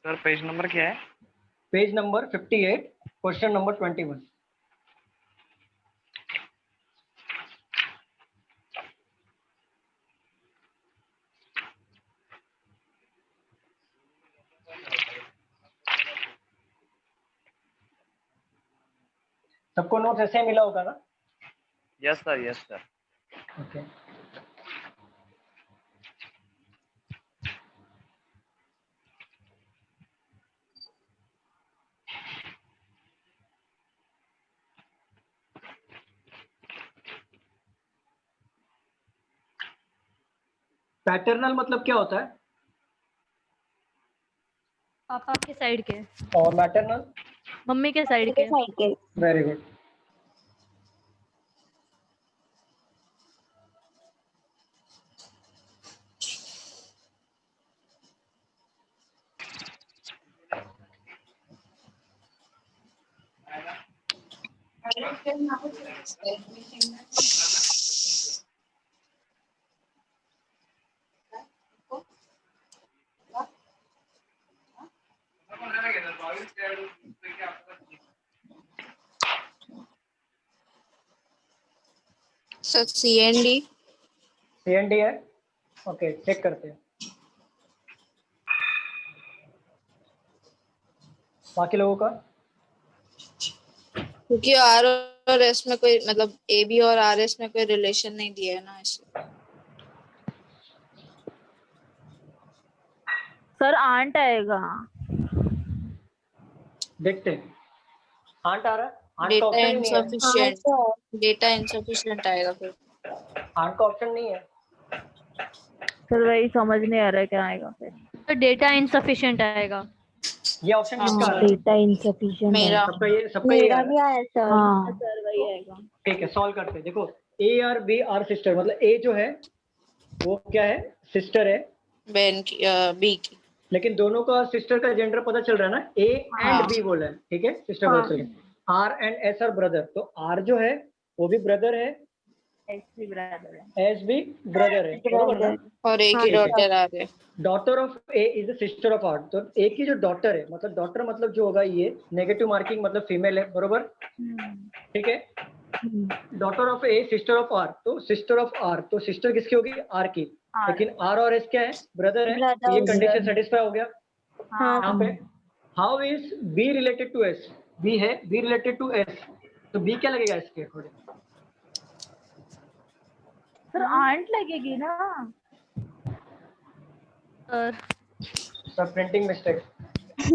Speaker 4: सर पेज नंबर क्या है?
Speaker 1: Page number 58, question number 21। सबको नोट्स ऐसे ही मिला होगा ना?
Speaker 4: Yes sir, yes sir.
Speaker 1: Okay paternal मतलब क्या होता है?
Speaker 10: पापा के साइड के,
Speaker 1: और मैटरनल?
Speaker 10: मम्मी के साइड के।
Speaker 1: Very good.
Speaker 5: Sir C&D.
Speaker 1: C&D है, ओके चेक करते हैं। बाकी लोगों का?
Speaker 5: क्योंकि आर और एस में कोई मतलब ए बी और आर एस में कोई रिलेशन नहीं दिया है ना इसलिए।
Speaker 2: सर आंट आएगा।
Speaker 1: देखते हैं। आंट आ रहा है? आंट का
Speaker 5: डेटा
Speaker 1: ऑप्शन ही नहीं है।
Speaker 5: इनसफिशिएंट, डेटा इनसफिशिएंट आएगा फिर।
Speaker 1: आंट का ऑप्शन नहीं है।
Speaker 2: सर वही समझ नहीं आ रहा है क्या आएगा फिर।
Speaker 10: तो डेटा इनसफिशिएंट आएगा।
Speaker 1: ये ऑप्शन किसका आ रहा है?
Speaker 11: डेटा इनसफिशिएंट
Speaker 5: मेरा
Speaker 1: सबका ये आ
Speaker 6: मेरा
Speaker 1: रहा
Speaker 6: भी
Speaker 1: है।
Speaker 6: आया सर।
Speaker 11: हाँ
Speaker 2: सर वही आएगा।
Speaker 1: ठीक है, सॉल्व करते हैं। देखो ए और बी आर सिस्टर, मतलब ए जो है वो क्या है, सिस्टर है,
Speaker 5: बहन की बी की।
Speaker 1: लेकिन दोनों का सिस्टर का जेंडर पता चल रहा है ना, ए एंड बी बोला है, ठीक है, सिस्टर पता चल रहा है। R and S R brother, तो आर जो है वो भी ब्रदर है,
Speaker 2: एस भी ब्रदर है।
Speaker 1: एस भी ब्रदर है, बरोबर ना?
Speaker 5: और एक ही डॉटर आ रहे।
Speaker 1: Daughter of A is the sister of R, तो ए की जो डॉटर है, मतलब डॉटर मतलब जो होगा ये नेगेटिव मार्किंग, मतलब फीमेल है, बरोबर, ठीक है। Daughter of A sister of R, तो सिस्टर ऑफ आर, तो सिस्टर किसकी होगी, आर की, लेकिन आर और एस क्या है, ब्रदर है, तो ये कंडीशन सेटिस्फाई हो गया यहाँ पे। How is B related to S, B है, बी रिलेटेड टू एस, तो बी क्या लगेगा इसके अकॉर्डिंग?
Speaker 2: सर आंट लगेगी ना।
Speaker 1: सर प्रिंटिंग मिस्टेक,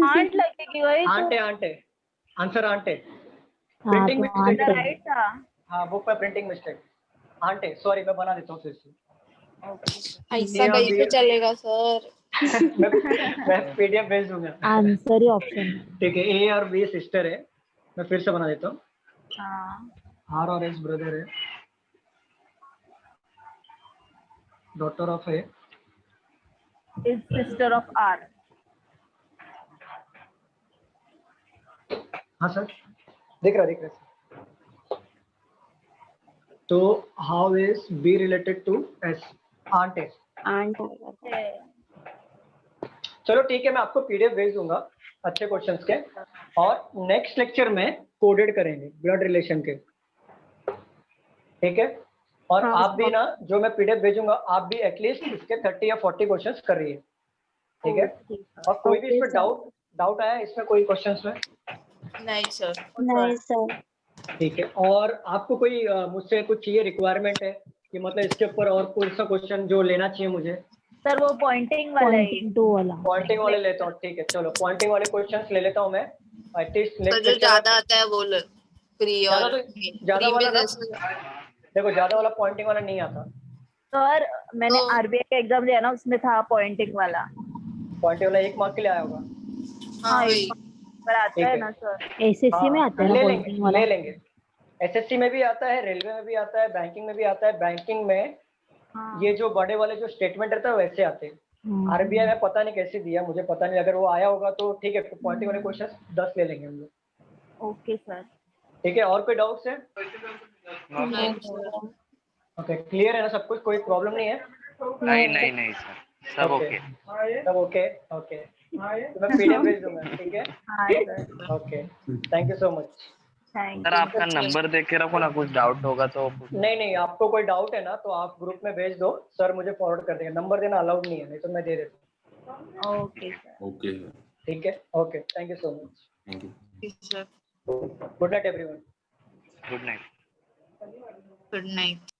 Speaker 2: आंट लगेगी वही
Speaker 1: आंट
Speaker 2: तो।
Speaker 1: है, आंट है, आंसर आंट है,
Speaker 11: हाँ
Speaker 1: प्रिंटिंग
Speaker 11: तो
Speaker 1: मिस्टेक है।
Speaker 2: राइट था।
Speaker 1: हाँ बुक में प्रिंटिंग मिस्टेक, आंट है, सॉरी, मैं बना देता हूँ फिर से।
Speaker 5: ऐसा कहीं तो चलेगा सर।
Speaker 1: मैं पीडीएफ भेज दूंगा।
Speaker 11: आंसर ही ऑप्शन।
Speaker 1: ठीक है, ए और बी सिस्टर है, मैं फिर से बना देता हूँ।
Speaker 2: हाँ
Speaker 1: आर और एस ब्रदर है, daughter of A
Speaker 2: is sister of R.
Speaker 1: हाँ सर, दिख रहा सर। तो how is B related to S, aunt है।
Speaker 6: आंट
Speaker 1: चलो ठीक है, मैं आपको पीडीएफ भेज दूंगा अच्छे क्वेश्चंस के, और नेक्स्ट लेक्चर में कोडेड करेंगे ब्लड रिलेशन के, ठीक है। और आप भी ना, जो मैं पीडीएफ भेजूंगा, आप भी एटलीस्ट इसके 30 या 40 क्वेश्चंस कर रही है, ठीक है। और कोई भी इसमें डाउट आया इसमें, कोई क्वेश्चंस में?
Speaker 5: नहीं सर।
Speaker 6: नहीं सर।
Speaker 1: ठीक है, और आपको कोई मुझसे कुछ चाहिए, रिक्वायरमेंट है कि मतलब इसके ऊपर और कोई सा क्वेश्चन जो लेना चाहिए मुझे?
Speaker 2: सर वो पॉइंटिंग वाला है।
Speaker 1: पॉइंटिंग वाले लेता हूँ, ठीक है, चलो पॉइंटिंग वाले क्वेश्चंस ले लेता हूँ मैं एटलीस्ट।
Speaker 5: तो जो ज्यादा आता है वो फ्री, और
Speaker 1: ज्यादा वाला ना, देखो ज्यादा वाला पॉइंटिंग वाला नहीं आता
Speaker 2: सर। मैंने आरबीआई का एग्जाम दिया ना, उसमें था पॉइंटिंग वाला।
Speaker 1: पॉइंटिंग वाला 1 मार्क के लिए आया होगा।
Speaker 5: हाँ
Speaker 2: पर आता है ना सर।
Speaker 11: एसएससी में आता है ना पॉइंटिंग वाला?
Speaker 1: ले लेंगे, एसएससी में भी आता है, रेलवे में भी आता है, बैंकिंग में भी आता है। बैंकिंग में ये जो बड़े वाले जो स्टेटमेंट रहता है वैसे आते हैं। आरबीआई में पता नहीं कैसे दिया, मुझे पता नहीं, अगर वो आया होगा तो ठीक है, पॉइंटिंग वाले क्वेश्चन 10 ले लेंगे हम लोग।
Speaker 2: Okay sir.
Speaker 1: ठीक है, और कोई डाउट्स है? ओके, क्लियर है ना सब कुछ, कोई प्रॉब्लम नहीं है?
Speaker 4: नहीं सर, सब ओके।
Speaker 1: सब ओके, ओके, तो मैं पीडीएफ भेज दूंगा, ठीक है। Okay, thank you so much.
Speaker 4: Sir आपका नंबर देख के रखो ना, कुछ डाउट होगा तो।
Speaker 1: नहीं, आपको कोई डाउट है ना तो आप ग्रुप में भेज दो, सर मुझे फॉरवर्ड कर देंगे। नंबर देना अलाउड नहीं है, नहीं तो मैं दे देता हूँ।
Speaker 2: Okay sir.
Speaker 12: ओके
Speaker 1: ठीक है, okay, thank you so much.
Speaker 12: Thank you
Speaker 5: sir.
Speaker 1: Good night everyone.
Speaker 4: Good night.
Speaker 5: Good night.